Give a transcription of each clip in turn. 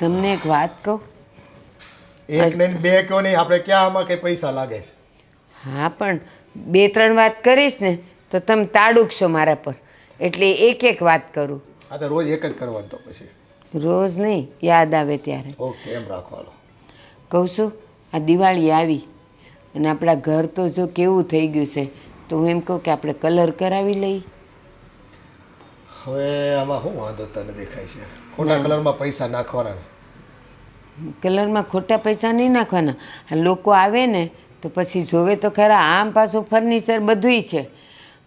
તમને એક વાત કહું? એક ને બે કયો નહીં, આપણે ક્યાં આમાં કઈ પૈસા લાગે છે? હા, પણ 2-3 વાત કરીશ ને તો તમે તાડુકશો મારા પર, એટલે એક વાત કરું. આ તો રોજ એક જ કરવાનું તો પછી. રોજ નહીં, યાદ આવે ત્યારે. ઓકે, એમ રાખો હાલો. કહું છું, આ દિવાળી આવી અને આપણા ઘર તો જો કેવું થઈ ગયું છે, તો હું એમ કહું કે આપણે કલર કરાવી લઈએ. હવે આમાં શું વાંધો તને દેખાય છે? ખોટા કલરમાં પૈસા નાખવાના. કલરમાં ખોટા પૈસા નહીં નાખવાના. આ લોકો આવે ને તો પછી જોવે તો ખરા, આમ પાછું ફર્નિચર બધુંય છે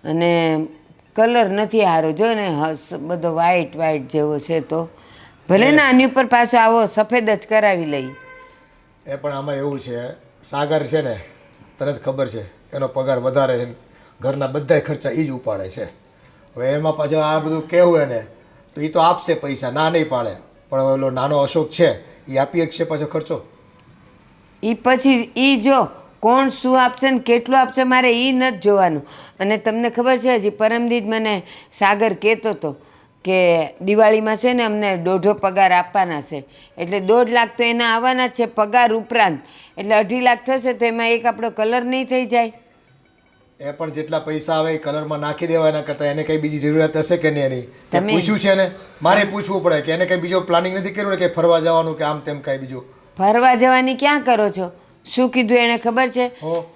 અને કલર નથી સારો. જો ને બધો વ્હાઈટ જેવો છે, તો ભલે ને આની ઉપર પાછો આવો સફેદ જ કરાવી લઈ. એ પણ આમાં એવું છે, સાગર છે ને, તને જ ખબર છે એનો પગાર વધારે છે, ઘરના બધા ખર્ચા એ જ ઉપાડે છે. હવે એમાં પાછું આ બધું કહેવું એને તો એ તો આપશે પૈસા, ના નહીં પાડે. પણ ઓલો નાનો અશોક છે એ આપી શકશે પાછો ખર્ચો? એ પછી એ જો કોણ શું આપશે ને કેટલું આપશે મારે એ નથી જોવાનું. અને તમને ખબર છે, હજી પરમદીજ મને સાગર કહેતો હતો કે દિવાળીમાં છે ને અમને 1.5 પગાર આપવાના છે, એટલે 1.5 લાખ તો એના આવવાના જ છે પગાર ઉપરાંત, એટલે 2.5 લાખ થશે તો એમાં એક આપણો કલર નહીં થઈ જાય? એ પણ જેટલા પૈસા આવે એ કલરમાં નાખી દેવા, એના કરતાં એને કંઈ બીજી જરૂરિયાત હશે કે નહીં એની? તે પૂછ્યું છે ને? મારે પૂછવું પડે કે એને કંઈ બીજો પ્લાનિંગ નથી કર્યું ને, કે ફરવા જવાનું કે આમ તેમ કાંઈ બીજું? ફરવા જવાની ક્યાં કરો છો? શું કીધું એણે ખબર છે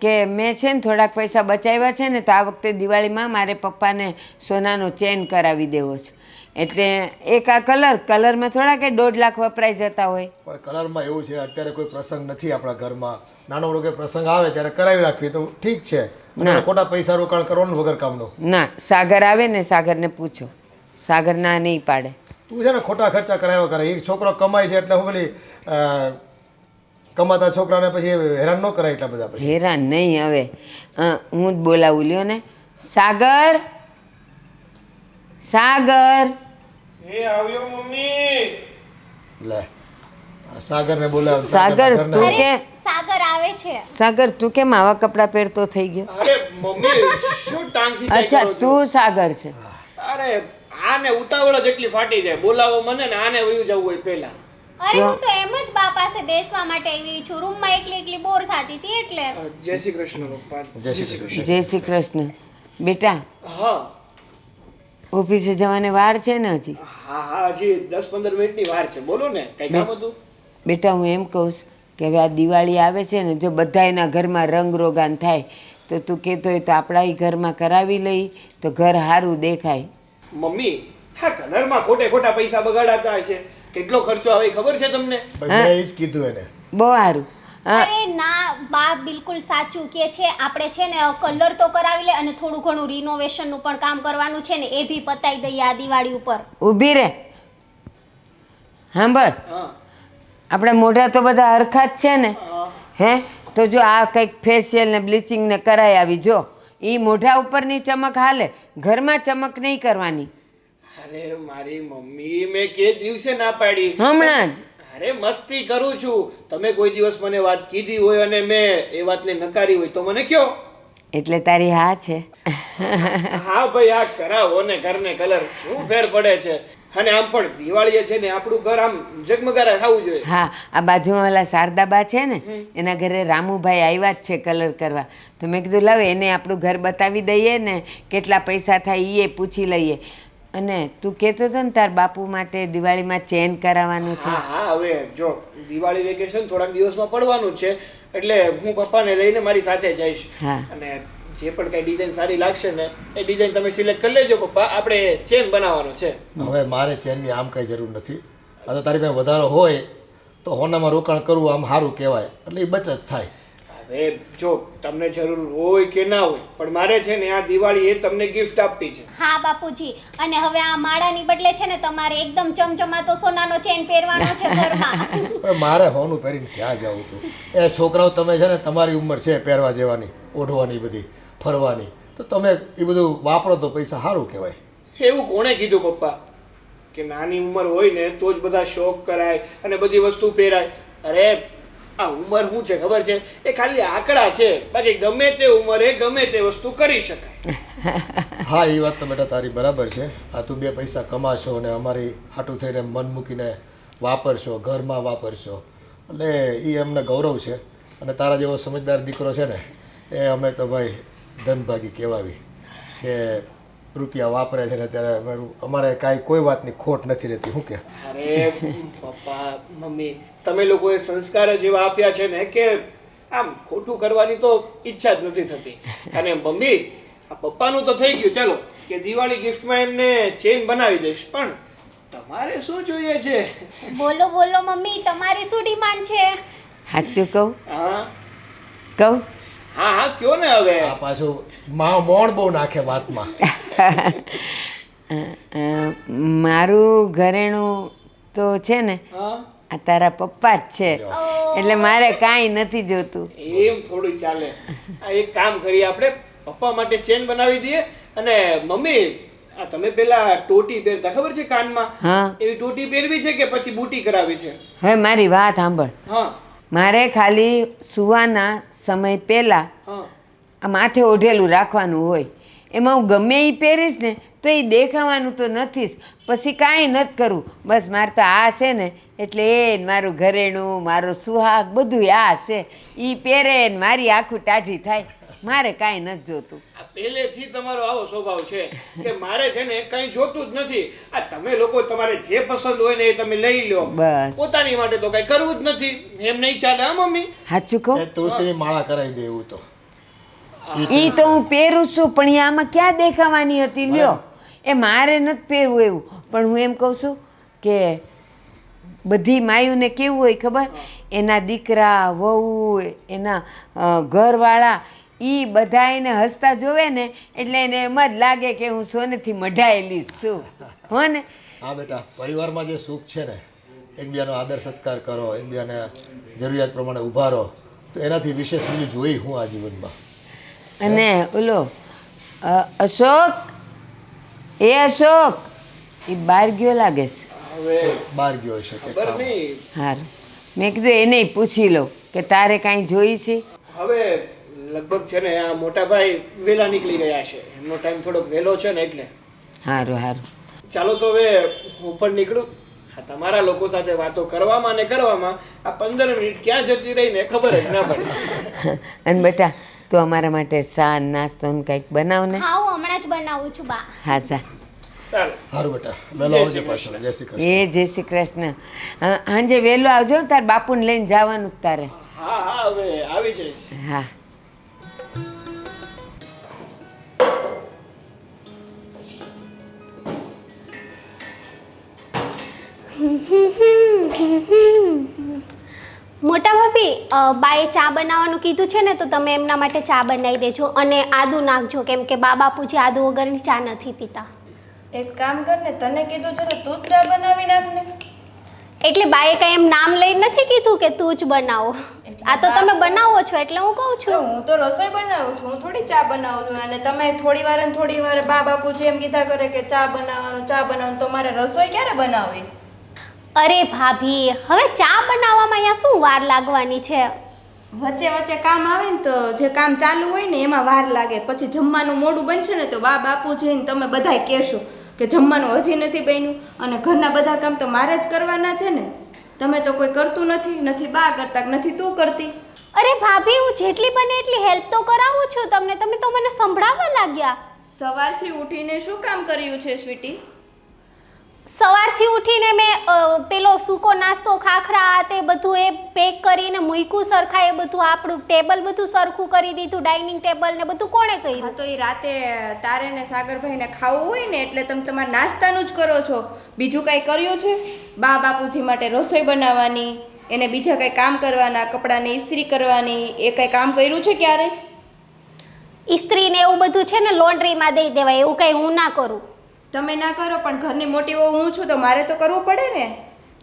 કે મેં છે ને થોડાક પૈસા બચાવ્યા છે ને, તો આ વખતે દિવાળીમાં મારે પપ્પાને સોનાનો ચેન કરાવી દેવો છે, એટલે એક આ કલરમાં થોડા કે 1.5 લાખ વપરાઈ જતા હોય. પણ કલરમાં એવું છે, અત્યારે કોઈ પ્રસંગ નથી આપણા ઘરમાં, નાનો મોટો કોઈ પ્રસંગ આવે ત્યારે કરાવી રાખવી તો ઠીક છે. ખોટા પૈસા રોકાણ કરવાનું વગર કામનું ના. સાગર આવે ને, સાગરને પૂછો, સાગર ના નહીં પાડે. તું છે ને ખોટા ખર્ચા કરાવ્યા કરે. એક છોકરો કમાય છે એટલે હું પેલી કમાતા છોકરાને પછી હેરાન ન કરાય એટલા બધા. પછી હેરાન નહીં, હવે હું જ બોલાવું લ્યો ને. સાગર, સાગર. એ આવ્યો મમ્મી. લે, સાગરને બોલાવ. સાગર તું કે સાગર આવે છે. સાગર તું કેમ આવા કપડાં પહેરતો થઈ ગયો? અરે મમ્મી શું ટાંગ ખીચાઈ અચ્છા, કરો છો? તું સાગર છે. અરે આને ઉતાવળ જ એટલી ફાટી જાય, બોલાવો મને ને આને વયું જવું હોય પહેલા. અરે હું તો એમ જ બા પાસે બેસવા માટે આવી છું, રૂમમાં એકલી બોર થતી હતી એટલે. જય શ્રી કૃષ્ણ પપ્પા. જય શ્રી કૃષ્ણ. જય શ્રી કૃષ્ણ. બેટા, હા ઓફિસે જવાને વાર છે ને હજી? હા હા હજી 10-15 મિનિટની વાર છે. બોલો ને, કઈ કામ હતું? બેટા, હું એમ કહું છું કે હવે આ દિવાળી આવે છે ને, જો બધા એના ઘરમાં રંગ રોગાન થાય તો તું કહેતો હોય તો આપણા એ ઘરમાં કરાવી લઈ તો ઘર સારું દેખાય. મમ્મી, હા કલરમાં ખોટા પૈસા બગાડાતા છે. કેટલો ખર્ચો આવે ખબર છે તમને? મેં એ જ કીધું એને. બહુ સારું. અરે ના બા, બિલકુલ સાચું કે છે. આપણે છે ને કલર તો કરાવી લે અને થોડું ઘણું રિનોવેશન નું પણ કામ કરવાનું છે ને, એ ભી પતાઈ દઈએ આ દિવાળી ઉપર. ઊભી રે, સાંભળ. હા આપણા મોઢા તો બધા હરખા જ છે ને, હે? તો જો આ કંઈક ફેશિયલ ને બ્લીચિંગ ને કરાય આવી, જો એ મોઢા ઉપરની ચમક હાલે, ઘરમાં ચમક નહીં કરવાની. અરે મારી મમ્મી, મેં કે દિવસે ના પાડી? હમણાં જ. અરે મસ્તી કરું છું. તમે કોઈ દિવસ મને વાત કીધી હોય અને મેં એ વાતને નકારી હોય તો મને કયો. એટલે તારી હા છે. હા ભાઈ, આ કરાવો ને ઘરને કલર, શું ફેર પડે છે? અને આમ પણ દિવાળીએ છે ને આપણું ઘર આમ ઝગમગારા થવું જોઈએ. હા, આ બાજુમાં ઓલા શારદાબા છે ને, એના ઘરે રામુભાઈ આવ્યા જ છે કલર કરવા, તો મેં કીધું લાવે એને આપણું ઘર બતાવી દઈએ ને, કેટલા પૈસા થાય એ પૂછી લઈએ. અને તું કહેતો હતો ને તાર બાપુ માટે દિવાળીમાં ચેન કરાવવાનું છે. હા હા, હવે જો દિવાળી વેકેશન થોડાક દિવસમાં પડવાનું છે, એટલે હું પપ્પાને લઈને મારી સાથે જઈશ. હા. અને જે પણ કઈ ડિઝાઇન સારી લાગશે ને એ ડિઝાઇન તમે સિલેક્ટ કરી લેજો પપ્પા. આપણે ચેન બનાવવાનો છે. હવે મારે ચેનની આમ કઈ જરૂર નથી. આ તો તારી પાસે વધારો હોય તો હોનામાં રોકાણ કરવું આમ સારું કહેવાય, એટલે એ બચત થાય. હવે જો તમને જરૂર હોય કે ના હોય, પણ મારે છે ને આ દિવાળી એ તમને ગિફ્ટ આપવી છે. હા બાપુજી, અને હવે આ માળાની બદલે છે ને તમારે એકદમ ચમચમાતો સોનાનો ચેન પહેરવાનો છે ઘરમાં. હવે મારે હોનું પહેરીને ક્યાં જવું તું? એ છોકરાઓ તમે છે ને, તમારી ઉંમર છે પહેરવા જેવાની, ઓઢવાની, બધી ફરવાની, તો તમે એ બધું વાપરો તો પૈસા સારું કહેવાય. એવું કોણે કીધું પપ્પા કે નાની ઉંમર હોય ને તો જ બધા શોખ કરાય અને બધી વસ્તુ પહેરાય? અરે આ ઉંમર શું છે ખબર છે? એ ખાલી આંકડા છે, બાકી ગમે તે ઉંમરે ગમે તે વસ્તુ કરી શકાય. હા, એ વાત તો બેટા તારી બરાબર છે. આ તું 2 પૈસા કમાશો અને અમારી હાટું થઈને મન મૂકીને વાપરશો, ઘરમાં વાપરશો, એટલે એ અમને ગૌરવ છે. અને તારા જેવો સમજદાર દીકરો છે ને એ અમે તો ભાઈ ધનભાગી કહેવાવી કે રૂપિયા વાપરે છે ને ત્યારે અમારે કાંઈ કોઈ વાતની ખોટ નથી રહેતી. શું કે અરે પપ્પા મમ્મી, તમે લોકોએ સંસ્કાર જ એવા આપ્યા છે ને કે આમ ખોટું કરવાની તો ઈચ્છા જ નથી થતી. અને મમ્મી, આ પપ્પાનું તો થઈ ગયું, ચાલો કે દિવાળી ગિફ્ટમાં એમને ચેન બનાવી દઈશ, પણ તમારે શું જોઈએ છે? બોલો બોલો મમ્મી, તમારી શું ડિમાન્ડ છે? સાચું કહું હા કહું હા હા, કયો ને હવે. આ પાછું મોણ બહુ નાખે વાતમાં. મારું ઘરેણું તો છે ને હા, આ તારા પપ્પા જ છે, એટલે મારે કાંઈ નથી જોતું. એમ થોડું ચાલે. આ એક કામ કરીએ આપણે, પપ્પા માટે ચેન બનાવી દઈએ. અને મમ્મી, આ તમે પેલા ટોટી પહેરતા ખબર છે કાનમાં, હા, એવી ટોટી પહેરવી છે કે પછી બુટી કરાવી છે? હવે મારી વાત સાંભળ. હા મારે ખાલી સુવાના સમય પહેલાં હા, આ માથે ઓઢેલું રાખવાનું હોય. એમાં હું ગમે એ પહેરીશ ને તો એ દેખાવાનું તો નથી જ, પછી કાંઈ નથી કરવું. બસ મારે તો આ છે ને એટલે એ ને મારું ઘરેણું, મારો સુહાગ બધું આ છે. એ પહેરે ને મારી આખું ટાઢી થાય. મારે કાંઈ નથી જોતું. આ પહેલેથી તમારો આવો સ્વભાવ છે કે મારે છે ને કંઈ જોતું જ નથી. આ તમે લોકો તમારે જે પસંદ હોય ને એ તમે લઈ લો, બસ પોતાની માટે તો કઈ કરવું જ નથી. એમ નહીં ચાલે હા મમ્મી? સાચું કહું, એ તુલસીની માળા કરાવી દે એવું તો. એ તો હું પહેરું છું, પણ એ આમાં ક્યાં દેખાવાની હતી લ્યો. એ મારે નથી પહેરવું એવું. પણ હું એમ કહું છું કે બધી માયુને કેવું હોય ખબર, એના દીકરા વહુ એના ઘરવાળા એ બધા એને હસતા જોવે ને એટલે એને એમ જ લાગે કે હું સોનેથી મઢાયેલી છું. હો ને? હા બેટા, પરિવારમાં જે સુખ છે ને, એકબીજાનો આદર સત્કાર કરો, એકબીજાને જરૂરિયાત પ્રમાણે ઊભા રહો, તો એનાથી વિશેષ બીજું જોઈ હું આ જીવનમાં. અને ઓલો અશોક, એ અશોક એ બહાર ગયો લાગે છે. હવે બહાર ગયો હશે કે ખબર કામ. નહીં. સારું, મેં કીધું એને પૂછી લો કે તારે કાંઈ જોઈ છે. હવે લગભગ છે ને આ મોટા ભાઈ વહેલા નીકળી ગયા છે, એમનો ટાઈમ થોડોક વહેલો છે ને એટલે. સારું સારું. ચાલો તો હવે હું પણ નીકળું. આ તમારા લોકો સાથે વાતો કરવામાં ને કરવામાં આ 15 મિનિટ ક્યાં જતી રહી ને ખબર જ ના પડી. અને બેટા તું અમારા માટે ચા નાસ્તો ને કંઈક બનાવ ને. હા, હું હમણાં જ બનાવું છું બા. હા સા. ચાલો. સારું બેટા, વહેલો આવજે પાછો. જય શ્રી કૃષ્ણ. એ જય શ્રી કૃષ્ણ. સાંજે વહેલો આવજો ને, તાર બાપુને લઈને જવાનું જ તારે. હા હા, હવે આવી જઈશ. હા. મોટા ભાભી, બાએ ચા બનાવવાનું કીધું છે ને તો તમે એમના માટે ચા બનાવી દેજો અને આદુ નાખજો, કેમ કે બા બાપુજી આદુ વગરની ચા નથી પીતા. એક કામ કર ને, તને કીધું છે તો તું જ ચા બનાવી નાખ ને. એટલે બાએ કઈ એમ નામ લઈને નથી કીધું કે તું જ બનાવો. આ તો તમે બનાવો છો એટલે હું કહું તો છું. હું તો રસોઈ બનાવું છું, હું થોડી ચા બનાવું છું. અને તમે થોડી વાર ને થોડી વાર બા બાપુ છે એમ કીધા કરે કે ચા બનાવવાનું, તો મારે રસોઈ ક્યારે બનાવવી? અરે ભાભી, હવે ચા બનાવવામાં અહીંયા શું વાર લાગવાની છે? વચ્ચે વચ્ચે કામ આવે ને તો જે કામ ચાલુ હોય ને એમાં વાર લાગે. પછી જમવાનું મોડું બનશે ને તો બા બાપુ જઈને તમે બધાય કહેશો કે જમવાનું હજી નથી બન્યું. અને ઘરના બધા કામ તો મારે જ કરવાના છે ને. તમે તો કોઈ કરતું નથી બા કરતા, નથી તું કરતી. અરે ભાભી, હું જેટલી બને એટલી હેલ્પ તો કરાવું છું તમને. તમે તો મને સંભળાવવા લાગ્યા. સવારથી ઉઠીને શું કામ કર્યું છે સ્વીટી? સવારથી ઉઠીને મેં પેલો સૂકો નાસ્તો, ખાખરા તે બધું એ પેક કરીને મૂક્યું સરખા. એ બધું આપણું ટેબલ બધું સરખું કરી દીધું, ડાઇનિંગ ટેબલ ને બધું કોણે હા, કર્યું? તો એ રાતે તારે ને સાગરભાઈને ખાવું હોય ને એટલે તમે તમારા નાસ્તાનું જ કરો છો. બીજું કાંઈ કર્યું છે? બા બાપુજી માટે રસોઈ બનાવવાની, એને બીજા કંઈ કામ કરવાના, કપડાને ઇસ્ત્રી કરવાની, એ કંઈ કામ કર્યું છે ક્યારે? ઇસ્ત્રી ને એવું બધું છે ને લોન્ડ્રીમાં દઈ દેવાય, એવું કંઈ હું ના કરું. તમે ના કરો પણ ઘરની મોટી વહુ હું છું તો મારે તો કરવું પડે ને.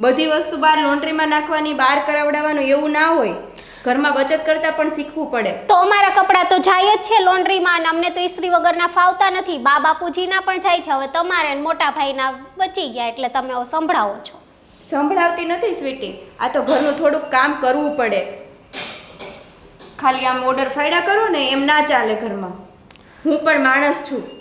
બધી વસ્તુ બહાર લોન્ડ્રીમાં નાખવાની, બહાર કરાવડાવવાનું એવું ના હોય. ઘરમાં બચત કરતાં પણ શીખવું પડે. તો અમારા કપડાં તો જાય જ છે લોન્ડ્રીમાં, અને અમને તો ઇસ્ત્રી વગરના ફાવતા નથી. બા બાપુજીના પણ જાય છે. હવે તમારે ને મોટા ભાઈના બચી ગયા એટલે તમે સંભળાવો છો. સંભળાવતી નથી સ્વીટી, આ તો ઘરનું થોડુંક કામ કરવું પડે. ખાલી આમ ઓર્ડર ફાયડા કરો ને એમ ના ચાલે ઘરમાં. હું પણ માણસ છું.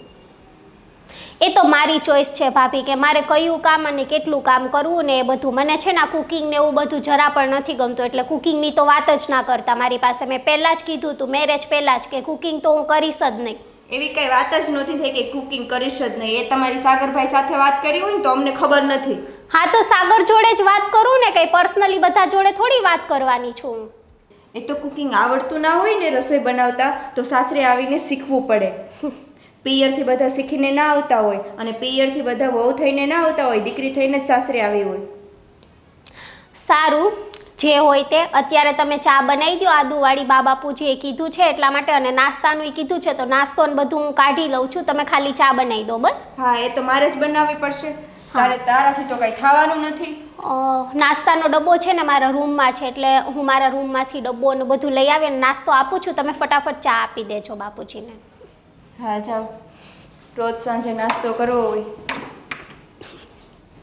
એ તો મારી ચોઈસ છે ભાભી કે મારે કયું કામ અને કેટલું કામ કરવું ને એ બધું. મને છે ને આ કુકિંગ ને એવું બધું જરા પણ નથી ગમતું, એટલે કુકિંગની તો વાત જ ના કરતા મારી પાસે. મેં પહેલાં જ કીધું હતું મેરેજ પહેલાં જ કે કુકિંગ તો હું કરીશ જ નહીં. એવી કઈ વાત જ નહોતી થઈ કે કુકિંગ કરીશ જ નહીં. એ તમારી સાગરભાઈ સાથે વાત કરી હોય ને તો અમને ખબર નથી. હા તો સાગર જોડે જ વાત કરું ને, કંઈ પર્સનલી બધા જોડે થોડી વાત કરવાની છું. એ તો કુકિંગ આવડતું ના હોય ને રસોઈ બનાવતા તો સાસરે આવીને શીખવું પડે. પિયરથી બધા શીખીને ના આવતા હોય અને પિયરથી બધા વહુ થઈને ના આવતા હોય, દીકરી થઈને જ સાસરે આવી હોય. સારું, જે હોય તે. અત્યારે તમે ચા બનાવી દો આદુવાળી, બા બાપુજીએ કીધું છે એટલા માટે, અને નાસ્તાનું કીધું છે તો નાસ્તો ને બધું હું કાઢી લઉં છું. તમે ખાલી ચા બનાવી દો બસ. હા, એ તો મારે જ બનાવવી પડશે. તારાથી તો કઈ થવાનું નથી. નાસ્તાનો ડબ્બો છે ને મારા રૂમમાં છે, એટલે હું મારા રૂમમાંથી ડબ્બો ને બધું લઈ આવી અને નાસ્તો આપું છું. તમે ફટાફટ ચા આપી દેજો બાપુજીને. હા જાઓ. રોજ સાંજે નાસ્તો કરવો હોય,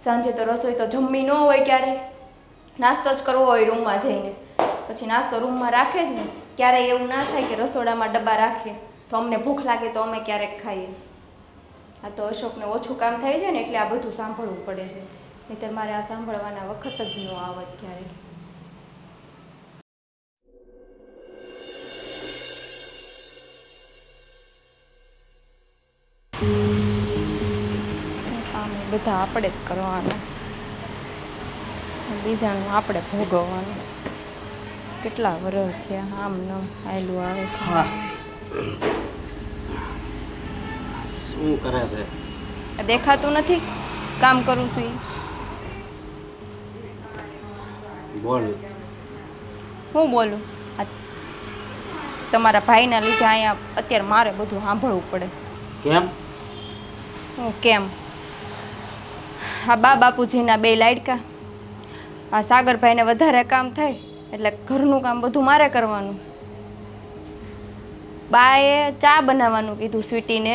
સાંજે તો રસોઈ તો જમવી ન હોય ક્યારે, નાસ્તો જ કરવો હોય રૂમમાં જઈને. પછી નાસ્તો રૂમમાં રાખે જ ને, ક્યારેય એવું ના થાય કે રસોડામાં ડબ્બા રાખીએ તો અમને ભૂખ લાગે તો અમે ક્યારેક ખાઈએ. આ તો અશોકને ઓછું કામ થાય છે ને એટલે આ બધું સાંભળવું પડે છે, નહીંતર મારે આ સાંભળવાના વખત જ ન આવત ક્યારેક. કામ બધા આપણે જ કરવાના, બીજાનું આપણે ભોગવવાનું. કેટલા વર્ષ થયા આમ ન આયલું આવે છે. શું કરે છે? દેખાતું નથી કામ કરું છું એ. બોલ. હું બોલું? આ તમારા ભાઈના લીધે અહીંયા અત્યારે મારે બધું સાંભળવું પડે. કેમ? હું કેમ? આ બા બાપુજીના બે લાડકા, આ સાગરભાઈને વધારે કામ થાય એટલે ઘરનું કામ બધું મારે કરવાનું. બાએ ચા બનાવવાનું કીધું સ્વીટીને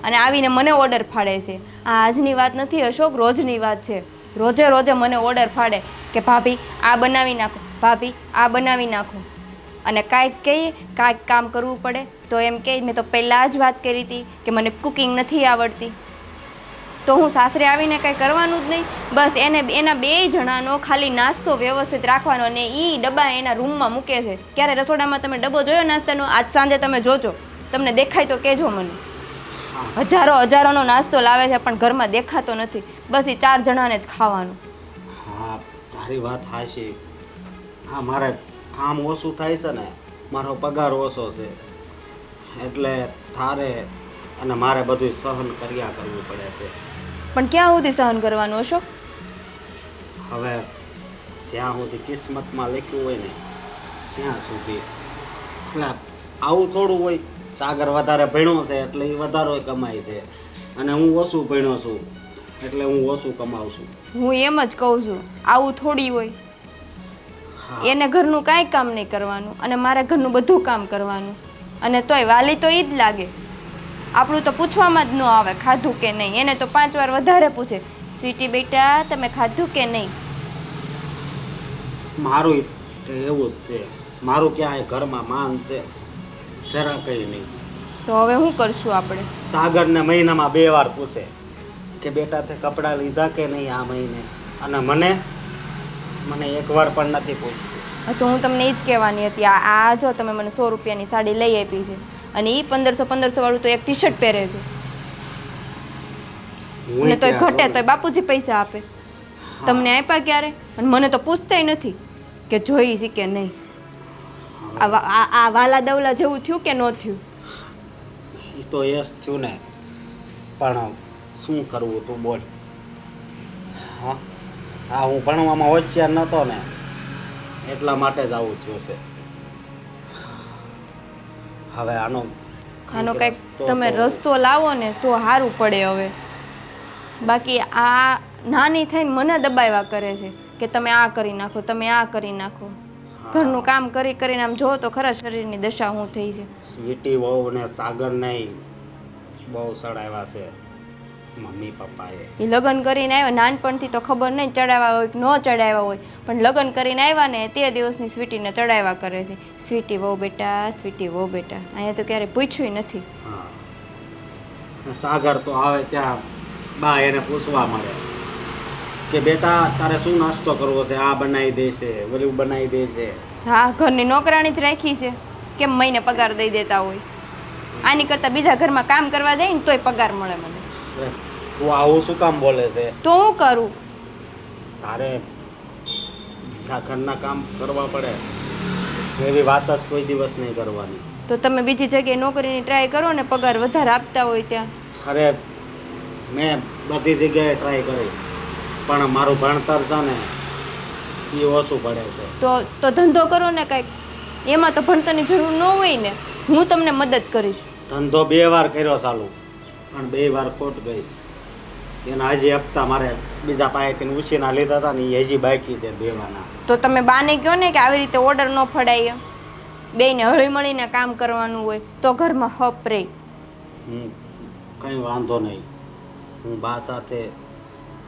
અને આવીને મને ઓર્ડર ફાડે છે. આ આજની વાત નથી અશોક, રોજની વાત છે. રોજે રોજે મને ઓર્ડર ફાડે કે ભાભી આ બનાવી નાખો, ભાભી આ બનાવી નાખો. અને કાંઈક કહીએ કાંઈક કામ કરવું પડે તો એમ કહે મેં તો પહેલાં જ વાત કરી હતી કે મને કુકિંગ નથી આવડતી. તો હું સાસરે આવીને કાંઈ કરવાનું જ નહીં, બસ એને એના બે જણાનો ખાલી નાસ્તો વ્યવસ્થિત રાખવાનો અને એ ડબ્બા એના રૂમમાં મૂકે છે. ક્યારે રસોડામાં તમે ડબ્બો જોયો નાસ્તાનો? આજ સાંજે તમે જોજો, તમને દેખાય તો કહેજો મને. હજારોનો નાસ્તો લાવે છે પણ ઘરમાં દેખાતો નથી. બસ એ 4 જણાને જ ખાવાનું. હા, તારી વાત હાચી. હા, મારે કામ ઓછું થાય છે ને, મારો પગાર ઓછો છે એટલે તારે અને મારે બધું સહન કર્યા કરવું પડે છે. પણ ક્યાં સુધી સહન કરવાનું અશોક? હવે જ્યાં સુધી કિસ્મતમાં લખ્યું હોય ને ત્યાં સુધી. એટલે આવું થોડું હોય. સાગર વધારે ભણ્યો છે એટલે એ વધારે કમાય છે અને હું ઓછું ભણ્યો છું એટલે હું ઓછું કમાઉં છું. હું એમ જ કહું છું, આવું થોડી હોય. એને ઘરનું કાંઈ કામ નહીં કરવાનું અને મારે ઘરનું બધું કામ કરવાનું, અને તોય વાલી તો એ જ લાગે. આપણું તો પૂછવામાં જ ન આવે ખાધું કે નહીં. એને તો 5 વાર વધારે પૂછે, સ્વીટી બેટા તમે ખાધું કે નહીં. મારું એવું જ છે. મારું ક્યાંય ઘરમાં માન છે જરા કંઈ નહીં. તો હવે શું કરશું આપણે? સાગરને મહિનામાં 2 વાર પૂછે કે બેટા તે કપડાં લીધા કે નહીં આ મહિને, અને મને 1 વાર પણ નથી પૂછ્યું. તો હું તમને એ જ કહેવાની હતી. આ જો તમે મને 100 રૂપિયાની સાડી લઈ આપી છે અને એ 1500 વાળું તો એક ટી શર્ટ પહેરે છે. મને તોય ઘટે તોય બાપુજી પૈસા આપે. તમને આપ્યા ક્યારે? અને મને તો પૂછતાય નથી કે જોઈ છે કે નહીં. આ વાલા દવલા જેવું થયું કે ન થયું? એ તો એ જ થયું ને, પણ શું કરવું તું બોલ. હા, હું ભણવામાં હોશિયાર નહોતો ને એટલા માટે જ આવું થયું છે. હવે આનો કંઈક તમે રસ્તો લાવો ને તો સારું પડે. હવે બાકી આ નાની થઈને મને દબાવ્યા કરે છે કે તમે આ કરી નાખો, તમે આ કરી નાખો. ઘરનું કામ કરી કરીને આમ જો તો ખરા શરીરની દશા શું થઈ છે. સ્વીટી વહુ ને સાગર નહીં બહુ સડાવ્યા છે મમ્મી પપ્પાએ. એ લગ્ન કરીને આવ્યા નાનપણથી તો ખબર નહીં ચડાવ્યા હોય કે ન ચડાવ્યા હોય, પણ લગ્ન કરીને આવ્યા ને તે દિવસની સ્વીટીને ચડાવ્યા કરે છે. સ્વીટી વહુ બેટા, સ્વીટી વહુ બેટા. અહીંયા તો ક્યારેય પૂછ્યું નથી. હા, ને સાગર તો આવે ત્યાં બા એને પૂછવા મળે કે બેટા તારે શું નાસ્તો કરવો છે, આ બનાવી દેશે ઓલું બનાવી દેશે. હા, ઘરની નોકરાણી જ રાખી છે, કેમ મહિને પગાર દઈ દેતા હોય? આની કરતાં બીજા ઘરમાં કામ કરવા જાય ને તોય પગાર મળે મને. અરે, તું આવું શું કામ બોલે છે? તો હું કરું? તારે બીજા ઘરના કામ કરવા પડે એવી વાત જ કોઈ દિવસ નહીં કરવાની. તો તમે બીજી જગ્યાએ નોકરીની ટ્રાય કરો ને, પગાર વધારે આપતા હોય ત્યાં. અરે મેં બધી જગ્યાએ ટ્રાય કરી પણ મારું ભણતર છે ને એ ઓછું પડે છે. તો ધંધો કરો ને કંઈક, એમાં તો ભણતરની જરૂર ન હોય ને. હું તમને મદદ કરીશ. ધંધો 2 વાર કર્યો ચાલુ પણ 2 વાર ખોટ ગઈ. એના હજી હપ્તા મારે બીજા પાસેથી ઉછીના લીધા હતા ને એ હજી બાકી છે દેવાના. તો તમે બાને કહો ને કે આવી રીતે ઓર્ડર ન ફડાય, બેયને હળી મળીને કામ કરવાનું હોય તો ઘરમાં હપ રહે. કંઈ વાંધો નહીં, હું બા સાથે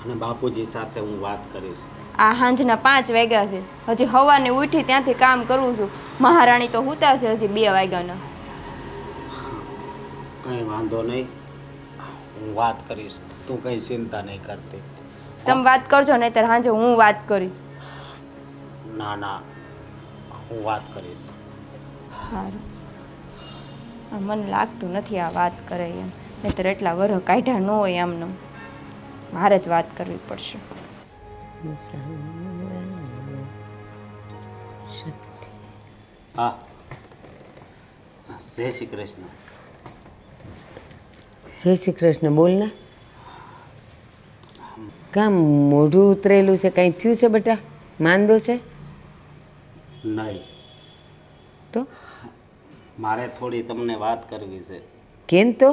અને બાપુજી સાથે હું વાત કરીશ. આ સાંજના 5 વાગ્યા છે, હજી સવારની ઉઠી ત્યાંથી કામ કરું છું. મહારાણી તો સૂતા છે હજી 2 વાગ્યાના. કંઈ વાંધો નહીં, હું વાત કરીશ, તું કંઈ ચિંતા નહીં કરતી. તમે વાત કરજો નહીંતર સાંજે હું વાત કરીશ. ના ના, હું વાત કરીશ. સારું. મને લાગતું નથી આ વાત કરે એમ, નહીંતર એટલા વરહ કાઢ્યા ન હોય આમને. મારે જ વાત કરવી પડશે. હા, જય શ્રી કૃષ્ણ. જય શ્રી કૃષ્ણ. બોલ ને, કામ મોઢું ઉતરેલું છે? કંઈ થયું છે બેટા? માંદો છે? નહીં, તો મારે થોડી તમને વાત કરવી છે. કેમ? તો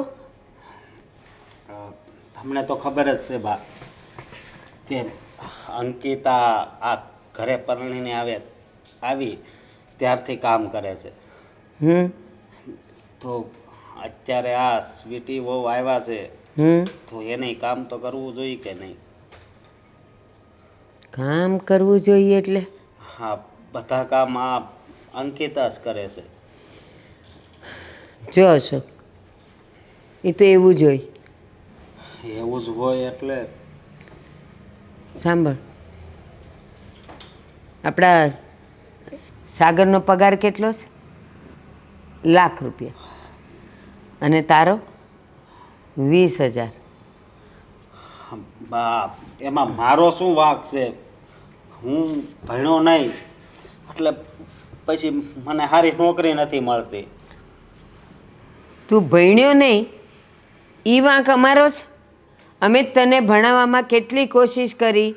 તમને તો ખબર જ છે બા કે અંકિતા આ ઘરે પરણીને આવી ત્યારથી કામ કરે છે. તો અત્યારે આ સ્વીટી બહુ આવ્યા છે તો એને કામ તો કરવું જોઈએ કે નહીં? કામ કરવું જોઈએ એટલે? હા, બધા કામ આ અંકિતા જ કરે છે. જો અશોક, એ તો એવું જ હોય. એવું જ હોય એટલે? સાંભળ, આપણા સાગરનો પગાર કેટલો છે? ₹1,00,000. અને તારો 20,000. બા, એમાં મારો શું વાંક છે? હું ભણ્યો નહીં એટલે પછી મને સારી નોકરી નથી મળતી. તું ભણ્યો નહીં એ વાંક અમારો છે? અમે તને ભણાવવામાં કેટલી કોશિશ કરી.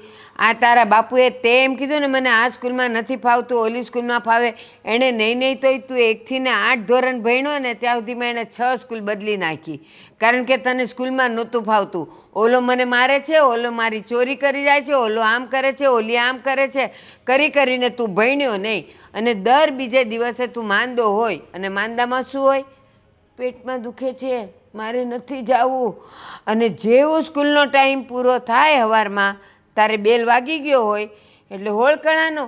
આ તારા બાપુએ તે એમ કીધું ને મને આ સ્કૂલમાં નથી ફાવતું, ઓલી સ્કૂલમાં ફાવે. એણે નહીં તોય તું 1થી ને 8 ધોરણ ભણ્યો ને ત્યાં સુધીમાં એણે 6 સ્કૂલ બદલી નાખી, કારણ કે તને સ્કૂલમાં નહોતું ફાવતું. ઓલો મને મારે છે, ઓલો મારી ચોરી કરી જાય છે, ઓલો આમ કરે છે, ઓલી આમ કરે છે, કરીને તું ભણ્યો નહીં. અને દર બીજે દિવસે તું માંદો હોય. અને માંદામાં શું હોય? પેટમાં દુખે છે, મારે નથી જવું. અને જેવો સ્કૂલનો ટાઈમ પૂરો થાય સવારમાં, તારે બેલ વાગી ગયો હોય એટલે હોળકણાનો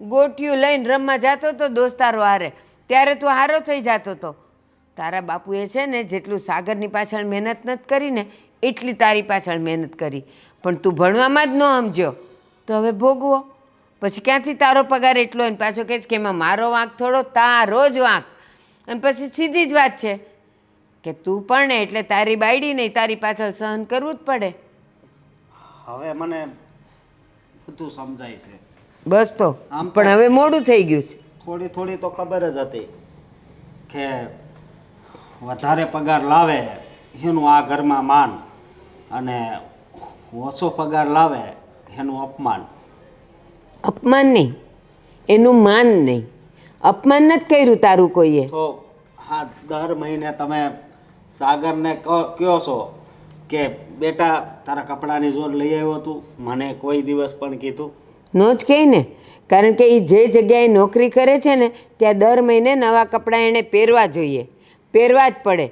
ગોટિયું લઈને રમવા જતો હતો દોસ્તારો હારે, ત્યારે તું હારો થઈ જતો હતો. તારા બાપુએ છે ને જેટલું સાગરની પાછળ મહેનત નથી કરી ને એટલી તારી પાછળ મહેનત કરી, પણ તું ભણવામાં જ ન સમજ્યો તો હવે ભોગવો. પછી ક્યાંથી તારો પગાર એટલો હોય? પાછો કહે છે કે એમાં મારો વાંક થોડો, તારો જ વાંક. અને પછી સીધી જ વાત છે કે તું પણ એટલે તારી બાયડી નહીં, તારી પાછળ સહન કરવું જ પડે. હવે મને બધું સમજાય છે. બસ તો આમ પણ હવે મોડું થઈ ગયું છે. થોડી તો ખબર જ હતી કે વધારે પગાર લાવે એનું આ ઘરમાં માન અને ઓછો પગાર લાવે એનું અપમાન. અપમાન નહીં, એનું માન નહીં. અપમાન નથી કર્યું તારું કોઈએ. તો હા, દર મહિને તમે સાગરને કહો છો કે બેટા તારા કપડાની જોર લઈ આવ્યો તું, મને કોઈ દિવસ પણ કીધું? નો જ કહે ને, કારણ કે એ જે જગ્યાએ નોકરી કરે છે ને ત્યાં દર મહિને નવા કપડાં એણે પહેરવા જોઈએ, પહેરવા જ પડે.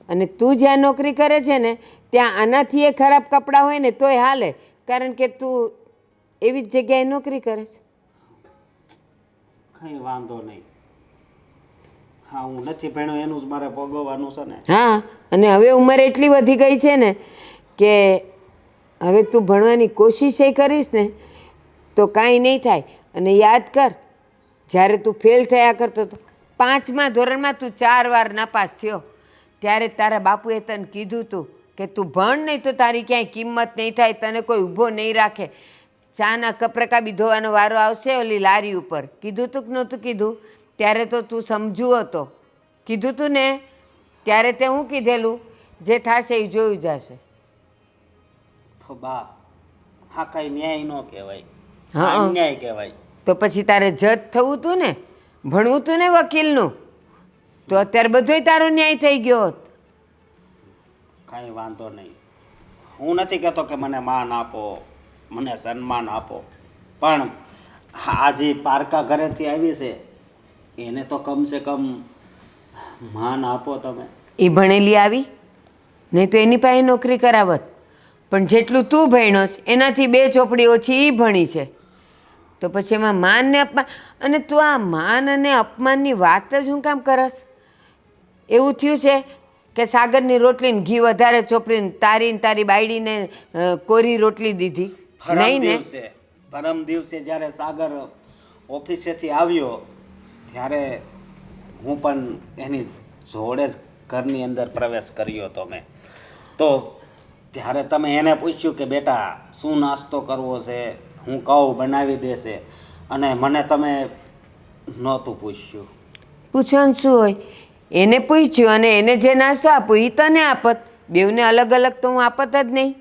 અને તું જ્યાં નોકરી કરે છે ને ત્યાં આનાથી એ ખરાબ કપડાં હોય ને તોય હાલે, કારણ કે તું એવી જ જગ્યાએ નોકરી કરે છે. કંઈ વાંધો નહીં, હા હું નથી ભણ્યો એનું જ મારે ભોગવવાનું છે ને. હા, અને હવે ઉંમર એટલી વધી ગઈ છે ને કે હવે તું ભણવાની કોશિશ એ કરીશ ને તો કાંઈ નહીં થાય. અને યાદ કર, જ્યારે તું ફેલ થયા કરતો હતો 5મા ધોરણમાં તું 4 વાર નાપાસ થયો, ત્યારે તારા બાપુએ તને કીધું તું કે તું ભણ નહીં તો તારી ક્યાંય કિંમત નહીં થાય, તને કોઈ ઊભો નહીં રાખે. ચાના કપ રકાબી ધોવાનો વારો આવશે ઓલી લારી ઉપર. કીધું તું કે નહોતું કીધું? ત્યારે તો તું સમજુ હતો. કીધું તું ને? ત્યારે તે હું કીધેલું, જે થશે એ જોયું જશે. તો બા હા કઈ ન્યાય ન કહેવાય, હા, હા. અન્યાય કહેવાય. તો પછી તારે જજ થવું તું ને, ભણવું તું ને વકીલનું, તો અત્યારે બધોય તારો ન્યાય થઈ ગયો હોત. કાંઈ વાંધો નહીં. હું નથી કહેતો કે મને માન આપો, મને સન્માન આપો, પણ આ જે પારકા ઘરેથી આવી છે એને તો કમસે કમ માન આપો તમે. એ ભણેલી આવી નહીં તો એની પાસે નોકરી કરાવત, પણ જેટલું તું ભણ્યો છે એનાથી 2 ચોપડી ઓછી એ ભણી છે, તો પછી એમાં માન ને અપમાન. અને તું આ માન અને અપમાનની વાત જ શું કામ કરસ? એવું થયું છે કે સાગરની રોટલીને ઘી વધારે ચોપડીને તારી બાયડીને કોરી રોટલી દીધી નહીં ને? પરમ દિવસે જ્યારે સાગર ઓફિસેથી આવ્યો ત્યારે હું પણ એની જોડે જ ઘરની અંદર પ્રવેશ કર્યો હતો મેં. તો ત્યારે તમે એને પૂછ્યું કે બેટા શું નાસ્તો કરવો છે, હું કહું બનાવી દેશે, અને મને તમે નહોતું પૂછ્યું. પૂછવાનું શું હોય? એને પૂછ્યું અને એને જે નાસ્તો આપો એ તને આપત. બેવને અલગ અલગ તો હું આપત જ નહીં.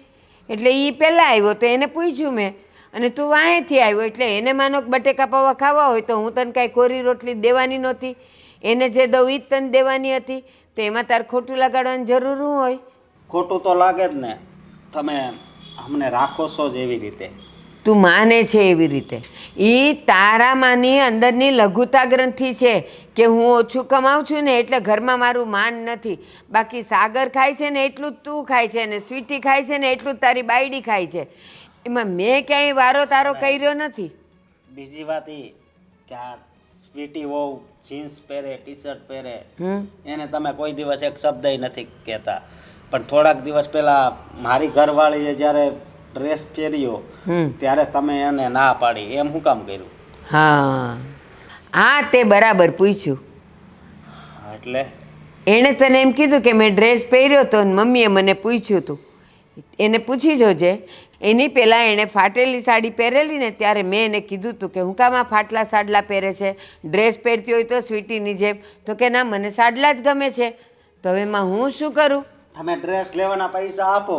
એટલે એ પહેલાં આવ્યો તો એને પૂછ્યું મેં, અને તું વાંહેથી આવ્યો એટલે એને માનો કે બટેકા પૌવા ખાવા હોય તો હું તને કાંઈ કોરી રોટલી દેવાની નહોતી. એને જે દઉં એ જ તને દેવાની હતી, તો એમાં તારે ખોટું લગાડવાની જરૂર શું હોય? ખોટું તો લાગે જ ને, તમે અમને રાખો છો જ એવી રીતે. તું માને છે એવી રીતે. એ તારામાંની અંદરની લઘુતા ગ્રંથિ છે કે હું ઓછું કમાઉં છું ને એટલે ઘરમાં મારું માન નથી. બાકી સાગર ખાય છે ને એટલું જ તું ખાય છે, ને સ્વીટી ખાય છે ને એટલું જ તારી બાયડી ખાય છે. એમાં મેં ક્યાંય વારો તારો કર્યો નથી. બીજી વાત એ કે આ સ્વીટી વહુ જીન્સ પહેરે, ટી શર્ટ પહેરે, એને તમે કોઈ દિવસ એક શબ્દ નથી કહેતા, પણ થોડાક દિવસ પહેલા મારી ઘરવાળીએ જ્યારે ડ્રેસ પહેર્યો ત્યારે તમે એને ના પાડી, એમ શું કામ કર્યું? હા, હા, તે બરાબર પૂછ્યું. એટલે એણે તને એમ કીધું કે મેં ડ્રેસ પહેર્યો હતો અને મમ્મીએ મને પૂછ્યું હતું. એને પૂછી જોજે. એની પહેલાં એણે ફાટેલી સાડી પહેરેલી ને ત્યારે મેં એને કીધું હતું કે હું કામ આ ફાટલા સાડલા પહેરે છે, ડ્રેસ પહેરતી હોય તો સ્વીટીની જેમ. તો કે ના, મને સાડલા જ ગમે છે. તો હવે એમાં હું શું કરું? તમે ડ્રેસ લેવાના પૈસા આપો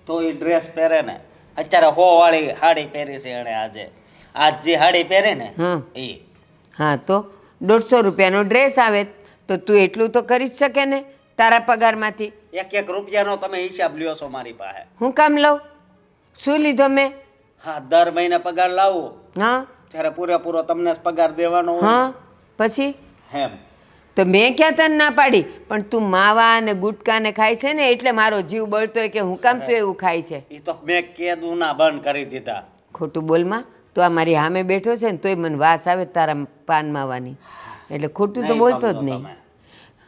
તો એ ડ્રેસ પહેરે ને. અત્યારે 100 વાળી સાડી પહેરી છે એણે આજે. આજ જે સાડી પહેરે ને હા, એ. હા, તો 150 રૂપિયાનો ડ્રેસ આવે તો તું એટલું તો કરી જ શકે ને તારા પગારમાંથી. 1 રૂપિયાનો તમે હિસાબ લ્યો છો મારી પાસે. હું કામ લઉં? શું લીધો મેં? હા, દર મહિને પગાર લાવો હા, ત્યારે પૂરેપૂરો તમને જ પગાર દેવાનો હોય. હા, પછી એમ તો મેં ક્યાં તને ના પાડી? પણ તું માવા ને ગુટકા ને ખાય છે ને એટલે મારો જીવ બળતો હોય કે હું કામ તું એવું ખાય છે. એ તો મેં કેદું ના બંધ કરી દીધા. ખોટું બોલમાં. તું આ મારી સામે બેઠો છે ને તોય મને વાસ આવે તારા પાન માવાની, એટલે ખોટું તો નહીં બોલતો જ સમજો નહીં.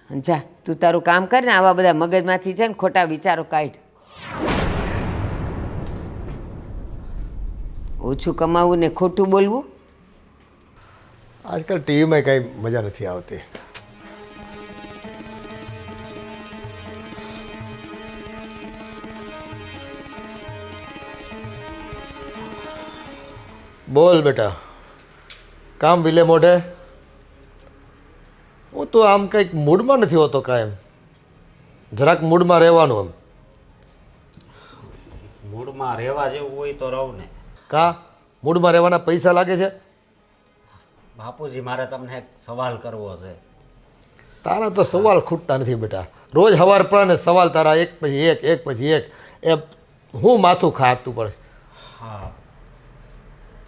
તમે. જા, તું તારું કામ કર ને આવા બધા મગજમાંથી છે ને ખોટા વિચારો કાઢ. ઓછું કમાવું ને ખોટું બોલવું. આજકાલ ટીવીમાં કંઈ મજા નથી આવતી. બોલ બેટા, કામ વિલે મોઢે. હું તો આમ કંઈક મૂડમાં નથી હોતો કાયમ. જરાક મૂડમાં રહેવાનું. એમ મૂડમાં રહેવા જેવું હોય તો રહું ને. કા મૂડમાં રહેવાના પૈસા લાગે છે? બાપુજી, મારે તમને એક સવાલ કરવો છે. તારા તો સવાલ ખૂટતા નથી બેટા. રોજ સવાર પડે ને સવાલ તારા એક પછી એક, એક પછી એક. એ હું માથું ખાતું પડે. હા,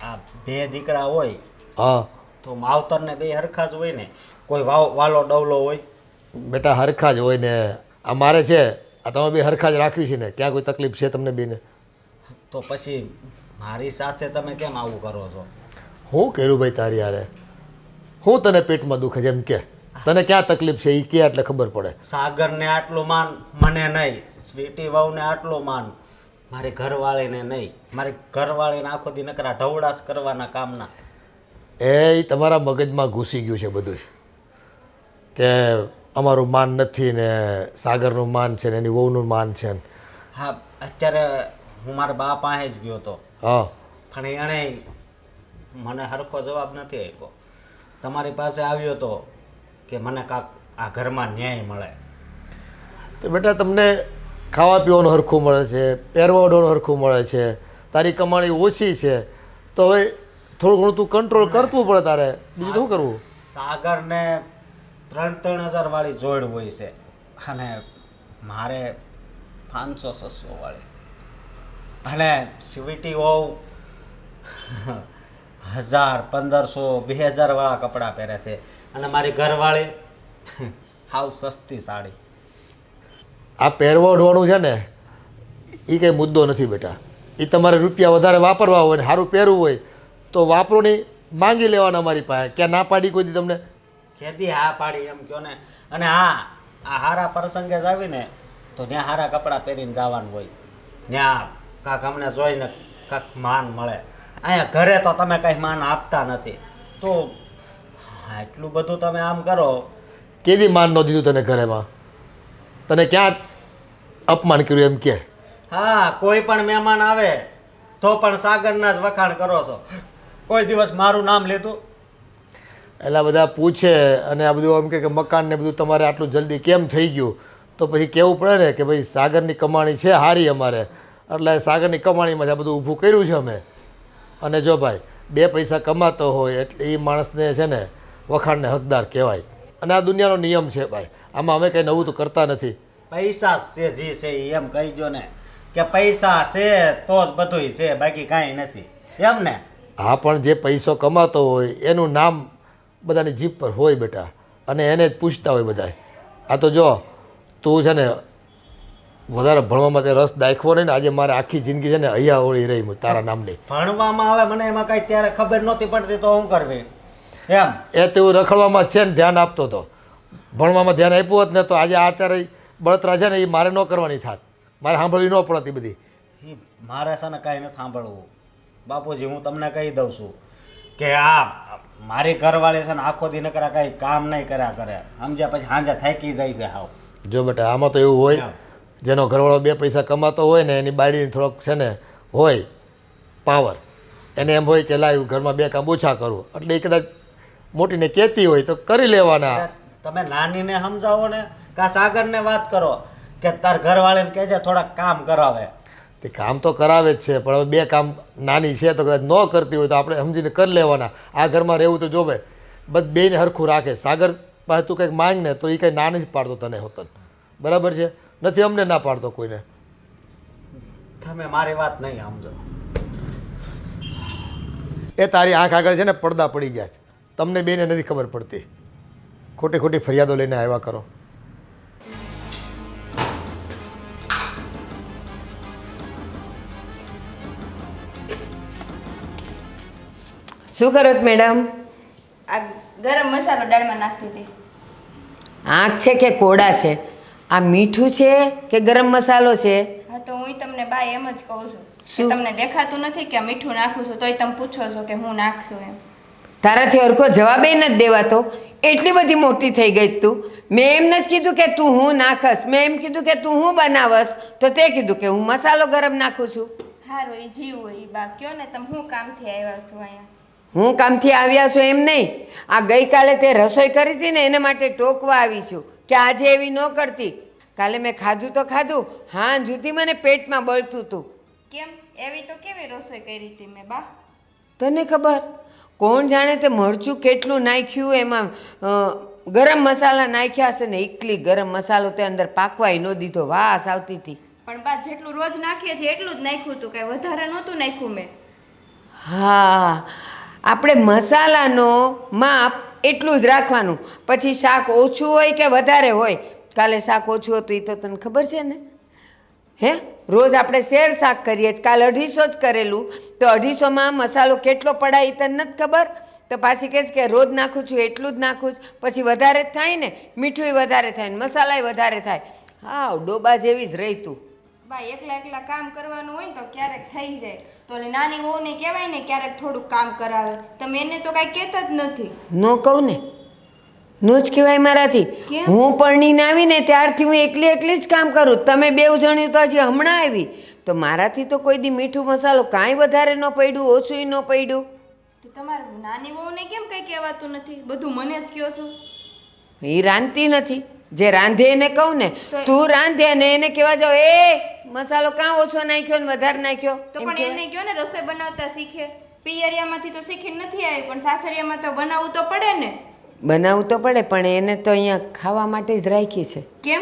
આ 2 દીકરા હોય હા તો માવતરને 2 હરખા જ હોય ને? કોઈ વાલો ડવલો હોય? બેટા હરખા જ હોય ને. આ મારે છે, આ તમે બે હરખા જ રાખવી છે ને. ત્યાં કોઈ તકલીફ છે તમને બેને? તો પછી મારી સાથે તમે કેમ આવું કરો છો? હું કર્યું ભાઈ તારી યારે? હું તને પેટમાં દુખે છે એમ કે? તને ક્યાં તકલીફ છે એ કે એટલે ખબર પડે. સાગરને આટલું માન, મને નહીં. સ્વીટી વહુને આટલું માન, મારી ઘરવાળીને નહીં. મારી ઘરવાળીને આખો દી નકરા ઢવડાસ કરવાના કામના. એ તમારા મગજમાં ઘૂસી ગયું છે બધું કે અમારું માન નથી ને સાગરનું માન છે ને એની વહુનું માન છે ને. હા, અત્યારે હું મારા બા પાસે જ ગયો હતો, હા પણ એણે મને સરખો જવાબ નથી આપ્યો. તમારી પાસે આવ્યો હતો કે મને કાંક આ ઘરમાં ન્યાય મળે. તો બેટા તમને ખાવા પીવાનું હરખું મળે છે, પહેરવા ઓઢવાનું હરખું મળે છે, તારી કમાણી ઓછી છે, તો હવે થોડું ઘણું તું કંટ્રોલ કરતું પડે તારે. બીજું શું કરવું? સાગરને 3,000 વાળી જોડ હોય છે અને મારે 500-600 વાળી. અને સ્વીટી હોવ 1000, 1500, 2000 વાળા કપડાં પહેરે છે અને મારી ઘરવાળી હાવ સસ્તી સાડી. આ પહેરવા ઓઢવાનું છે ને એ કંઈ મુદ્દો નથી બેટા. એ તમારે રૂપિયા વધારે વાપરવા હોય ને સારું પહેરવું હોય તો વાપરો નહીં, માંગી લેવાના અમારી પાસે. ક્યાં ના પાડી કોઈ દી તમને? ખેદી હા પાડી એમ કહો ને. અને હા, આ હારા પ્રસંગે જ આવીને તો ત્યાં હારા કપડાં પહેરીને જવાનું હોય, ત્યાં કાંક અમને જોઈને કાંક માન મળે. અહીંયા ઘરે તો તમે કાંઈ માન આપતા નથી, તો એટલું બધું તમે આમ કરો. કેદી માન ન દીધું તને ઘરેમાં? તને ક્યાં અપમાન કર્યું એમ કે? હા, કોઈ પણ મહેમાન આવે તો પણ સાગરના જ વખાણ કરો છો. કોઈ દિવસ મારું નામ લીધું? એટલા બધા પૂછે અને આ બધું એમ કે મકાન ને બધું તમારે આટલું જલ્દી કેમ થઈ ગયું, તો પછી કહેવું પડે ને કે ભાઈ સાગરની કમાણી છે સારી અમારે, એટલે સાગરની કમાણીમાં આ બધું ઊભું કર્યું છે અમે. અને જો ભાઈ 2 પૈસા કમાતો હોય એટલે એ માણસને છે ને વખાણને હકદાર કહેવાય. અને આ દુનિયાનો નિયમ છે ભાઈ, આમાં અમે કંઈ નવું તો કરતા નથી. પૈસા છે જે છે એ એમ કહી દો ને કે પૈસા છે તો જ બધુંય છે, બાકી કાંઈ નથી, એમ ને? હા, પણ જે પૈસો કમાતો હોય એનું નામ બધાની જીભ પર હોય બેટા, અને એને જ પૂછતા હોય બધા. આ તો જો તું છે ને વધારે ભણવામાં તે રસ દાખવો નહીં ને, આજે મારે આખી જિંદગી છે ને હૈયા ઓળી રહી તારા નામની. ભણવામાં આવે મને એમાં કાંઈ ત્યારે ખબર નહોતી પડતી તો શું કરવી એમ? એ તેવું રખડવામાં છે ને ધ્યાન આપતો હતો. ભણવામાં ધ્યાન આપ્યું હોત ને તો આજે આ અત્યારે બળતરા છે ને એ મારે ન કરવાની થાત, મારે સાંભળવી ન પડતી બધી. એ મારે છે ને કાંઈ નથી સાંભળવું બાપુજી. હું તમને કહી દઉં છું કે આ મારી ઘરવાળી છે ને આખો દી નકરા કાંઈ કામ નહીં કર્યા કરે, સમજ્યા? પછી સાંજે થાકી જાય છે હાવ. જો બેટા આમાં તો એવું હોય, જેનો ઘરવાળો 2 પૈસા કમાતો હોય ને એની બાળીને થોડોક છે ને હોય પાવર, એને એમ હોય કે લાવ ઘરમાં 2 કામ ઓછા કરવું, એટલે એ કદાચ મોટીને કહેતી હોય તો કરી લેવાના. તમે નાનીને સમજાવો ને, કા સાગરને વાત કરો કે તાર ઘરવાળીને કહેજે થોડાક કામ કરાવે. તે કામ તો કરાવે જ છે, પણ હવે 2 કામ નાની છે તો કદાચ ન કરતી હોય તો આપણે સમજીને કરી લેવાના. આ ઘરમાં રહેવું તો જોવે બેને હરખું રાખે. સાગર પાસે તું કંઈક માંગ ને તો એ કંઈ ના નથી પાડતો તને હોતન, બરાબર છે? નથી અમને ના પાડતો કોઈને. તમે મારી વાત નહીં સમજો. એ તારી આંખ આગળ છે ને પડદા પડી ગયા છે, તમને બેને નથી ખબર પડતી. ખોટી ખોટી ફરિયાદો લઈને આવ્યા કરો. શું કરો છો મેડમ? આ ગરમ મસાલો દાળમાં નાખતી હતી. આંખ છે કે કોડા છે? આ મીઠું છે કે ગરમ મસાલો છે? હા, તો હું તમને બા એમ જ કહું છું શું? કે તમને દેખાતું નથી કે મીઠું નાખું છું તોય તમે પૂછો છો કે હું નાખશું એમ. તારાથી હરખો જવાબ એ નથી દેવાતો. એટલી બધી મોટી થઈ ગઈ તું. મેં એમ નથી કીધું કે તું હું નાખસ, મેં એમ કીધું કે તું હું બનાવસ, તો તે કીધું કે હું મસાલો ગરમ નાખું છું. સારું, એ જીવ હોય એ બા. કયો ને તમે હું કામથી આવ્યા છો અહીંયા? હું કામથી આવ્યા છું એમ નહીં, આ ગઈકાલે તે રસોઈ કરી હતી ને એના માટે ટોકવા આવી છું કે આજે એવી ન કરતી. કાલે મેં ખાધું તો ખાધું, હા જુદી મને પેટમાં બળતું હતું. કેમ? એવી તો કેવી રસોઈ કરી હતી મેં બા? તને ખબર? કોણ જાણે તે મરચું કેટલું નાખ્યું એમાં, ગરમ મસાલા નાખ્યા હશે ને એકલી ગરમ મસાલો તે અંદર પાકવાય ન દીધો, વાસ આવતી હતી. પણ બા જેટલું રોજ નાખીએ છીએ એટલું જ નાખ્યું હતું, કાંઈ વધારે નહોતું નાખ્યું મેં. હા, આપણે મસાલાનો માપ એટલું જ રાખવાનું. પછી શાક ઓછું હોય કે વધારે હોય, કાલે શાક ઓછું હતું એ તો તને ખબર છે ને? હે, રોજ આપણે શેર શાક કરીએ જ, કાલે 250 જ કરેલું, તો 250માં મસાલો કેટલો પડાય એ તને નથી ખબર? તો પાછી કહેશ કે રોજ નાખું છું એટલું જ નાખું છું, પછી વધારે જ થાય ને, મીઠુંય વધારે થાય ને મસાલાય વધારે થાય. હા, ડોબા જેવી જ રહી તું. બા એકલા એકલા કામ કરવાનું હોય ને તો ક્યારેક થઈ જાય, તો ઓલી નાની વહુને કહેવાય ને ક્યારેક થોડુંક કામ કરાવે. તમે એને તો કાંઈ કહેતા જ નથી. નો કહું ને, નો જ કહેવાય મારાથી. કેમ? હું પરણીને આવીને ત્યારથી હું એકલી એકલી જ કામ કરું. તમે બેવ જણ્યું તો હજી હમણાં આવી, તો મારાથી તો કોઈ દી મીઠું મસાલો કાંઈ વધારે ન પડ્યું, ઓછુંય ન પડ્યું. તો તમારે નાની વહુને કેમ કંઈ કહેવાતું નથી? બધું મને જ કહો છો. એ રાંધતી નથી. જે રાંધે એને કહું ને, તો- તું રાંધે અને એને કહેવા જાવ એ મસાલો કાં ઓછો નાખ્યો ને વધારે નાખ્યો. તો એમ પણ કહેવાય? એને કહો ને રસોઈ બનાવતા શીખે. પિયરિયામાંથી તો શીખીને નથી આવી, પણ સાસરિયામાં તો બનાવવું તો પડે ને. બનાવવું તો પડે, પણ એને તો અહીંયા ખાવા માટે જ રાખી છે. કેમ?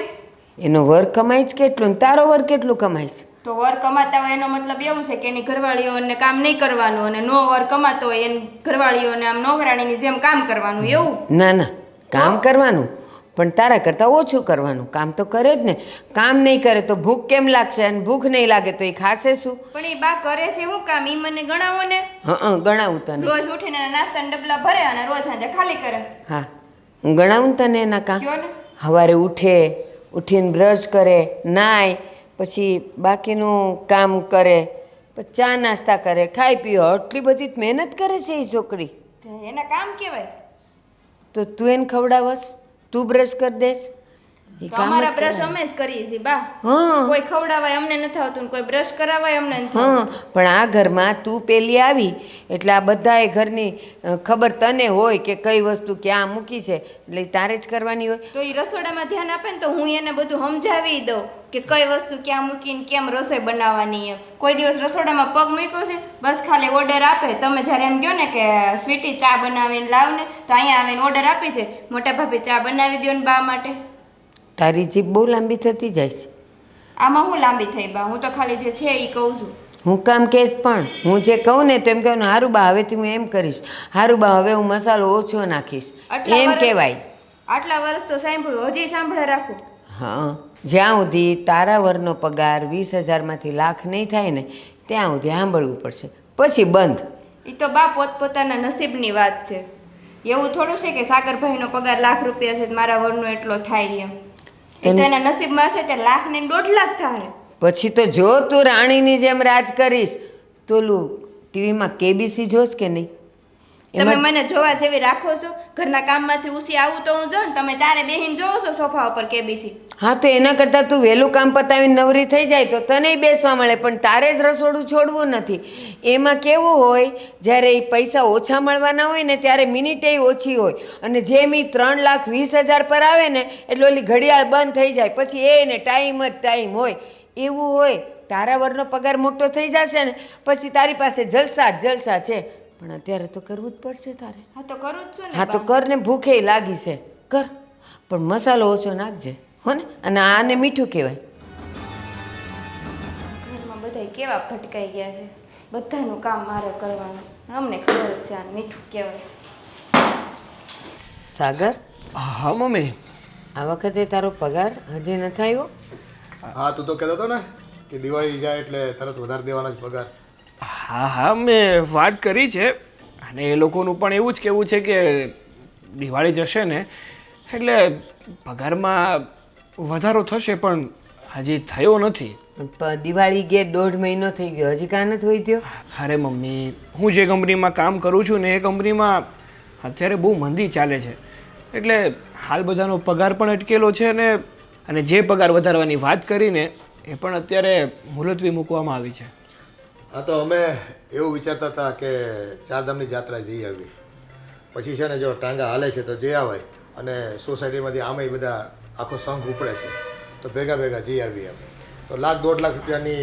એનો વર કમાય જ કેટલું ને તારો વર કેટલું કમાય છે? તો વર કમાતા હોય એનો મતલબ એવું છે કે એની ઘરવાળીઓને કામ નહીં કરવાનું, અને નો વર કમાતો હોય એની ઘરવાળીઓને આમ નોકરાણીની જેમ કામ કરવાનું, એવું? ના ના, કામ કરવાનું, પણ તારા કરતાં ઓછું કરવાનું. કામ તો કરે જ ને. કામ નહીં કરે તો ભૂખ કેમ લાગશે? અને ભૂખ નહીં લાગે તો એ ખાશે શું? પણ એ બા કરે છે શું કામ? ઈ મને ગણાવો ને. હા, ગણાવું તને. રોજ ઉઠીને એના નાસ્તાના ડબલા ભરે અને રોજ સાંજે ખાલી કરે. હા, હું ગણાવું તને એના કામ. કયો ને. સવારે ઉઠીને બ્રશ કરે, નાય, પછી બાકીનું કામ કરે, પછી ચા નાસ્તા કરે, ખાઈ પીઓ. આટલી બધી મહેનત કરે છે એ છોકરી. તો એના કામ કહેવાય. તો તું એને ખવડાવસ, તું બ્રશ કરી દેશ, એ તો કામ જ અમારા બ્રશ કહેવાય. અમે જ કરીએ છીએ બા. હા કોઈ ખવડાવાય અમને નથી આવતું, ને કોઈ બ્રશ કરાવાય અમને નથી હા, આવતું. પણ આ ઘરમાં તું પેલી આવી એટલે આ બધાએ ઘરની ખબર તને હોય કે કઈ વસ્તુ ક્યાં મૂકી છે, એટલે ઈ તારે જ કરવાની હોય. તો એ રસોડામાં ધ્યાન આપે ને તો હું એને બધું સમજાવી દઉં કે કઈ વસ્તુ ક્યાં મૂકીને કેમ રસોઈ બનાવવાની એમ. કોઈ દિવસ રસોડામાં પગ મૂક્યો છે? બસ ખાલી ઓર્ડર આપે. તમે જ્યારે એમ કહો ને કે સ્વીટી ચા બનાવીને લાવ ને, તો અહીંયા આવીને ઓર્ડર આપી છે, મોટા ભાભી ચા બનાવી દો ને બા માટે. તારી જીભ બહુ લાંબી થતી જાય છે. આમાં હું લાંબી થઈ બા? હું તો ખાલી જે છે એ કહું છું. હું કામ કહેશ, પણ હું જે કહું ને તો એમ કહેવાનું, હારું બા હવેથી હું એમ કરીશ, હારું બા હવે હું મસાલો ઓછો નાખીશ, આટલા એમ વરસ- કહેવાય. આટલા વર્ષ તો સાંભળ્યું, હજી સાંભળે રાખું. હા, જ્યાં સુધી તારા વરનો પગાર 20,000માંથી લાખ નહીં થાય ને ત્યાં સુધી સાંભળવું પડશે, પછી બંધ. એ તો બા પોતપોતાના નસીબની વાત છે. એવું થોડું છે કે સાગરભાઈનો પગાર લાખ રૂપિયા છે તો મારા વરનો એટલો થાય એમ. એ તો એના નસીબમાં હશે ત્યારે 1,00,000 ને 1.5 લાખ થાય. પછી તો જો તું રાણીની જેમ રાજ કરીશ તો ઓલું ટીવીમાં કેબીસી જોશ કે નહીં? તમે મને જોવા જેવી રાખો છો? ઘરના કામમાંથી ઉસી આવું તો હું જોઉં ને, તમે ચારે બેહીને જોવો છો સોફા ઉપર કેબીસી. હા, તો એના કરતાં તું વહેલું કામ પતાવીને નવરી થઈ જાય તો તને બેસવા મળે, પણ તારે જ રસોડું છોડવું નથી. એમાં કેવું હોય, જ્યારે એ પૈસા ઓછા મળવાના હોય ને ત્યારે મિનિટે ઓછી હોય, અને જેમ એ 3,20,000 પર આવે ને એટલે ઓલી ઘડિયાળ બંધ થઈ જાય, પછી એને ટાઈમ જ ટાઈમ હોય. એવું હોય, તારા વરનો પગાર મોટો થઈ જશે ને પછી તારી પાસે જલસા જ જલસા છે, પણ અત્યારે તો કરવું જ પડશે તારે. હા તો કરું જ છું ને હા તો બા. કર ને, ભૂખે લાગી છે, કર, પણ મસાલો ઓછો નાખજે હો ને. અને આને મીઠું કહેવાય. ઘરમાં બધાય કેવા ભટકાઈ ગયા છે, બધાનું કામ મારે કરવાનું. અમને ખબર જ છે આ મીઠું કહેવાય છે. સાગર, હા મમ્મી. આ વખતે તારો પગાર હજી નથી આવ્યો? હા, તું તો કહેતો હતો ને કે દિવાળી જાય એટલે તરત વધારે દેવાનો જ પગાર. હા હા, મેં વાત કરી છે, અને એ લોકોનું પણ એવું જ કહેવું છે કે દિવાળી જશે ને એટલે પગારમાં વધારો થશે, પણ હજી થયો નથી. દિવાળી ગે 1.5 મહિનો થઈ ગયો, હજી કાં નથી હોય થયો? અરે મમ્મી, હું જે કંપનીમાં કામ કરું છું ને એ કંપનીમાં અત્યારે બહુ મંદી ચાલે છે, એટલે હાલ બધાનો પગાર પણ અટકેલો છે, અને જે પગાર વધારવાની વાત કરીને એ પણ અત્યારે મુલતવી મૂકવામાં આવી છે. હા, તો અમે એવું વિચારતા હતા કે ચારધામની જાત્રા જઈ આવી, પછી છે ને જો ટાંગા હાલે છે તો જઈ આવાય, અને સોસાયટીમાંથી આમે બધા આખો સંઘ ઉપડે છે તો ભેગા ભેગા જઈ આવીએ એમ. તો 1,00,000-1.5 લાખ રૂપિયાની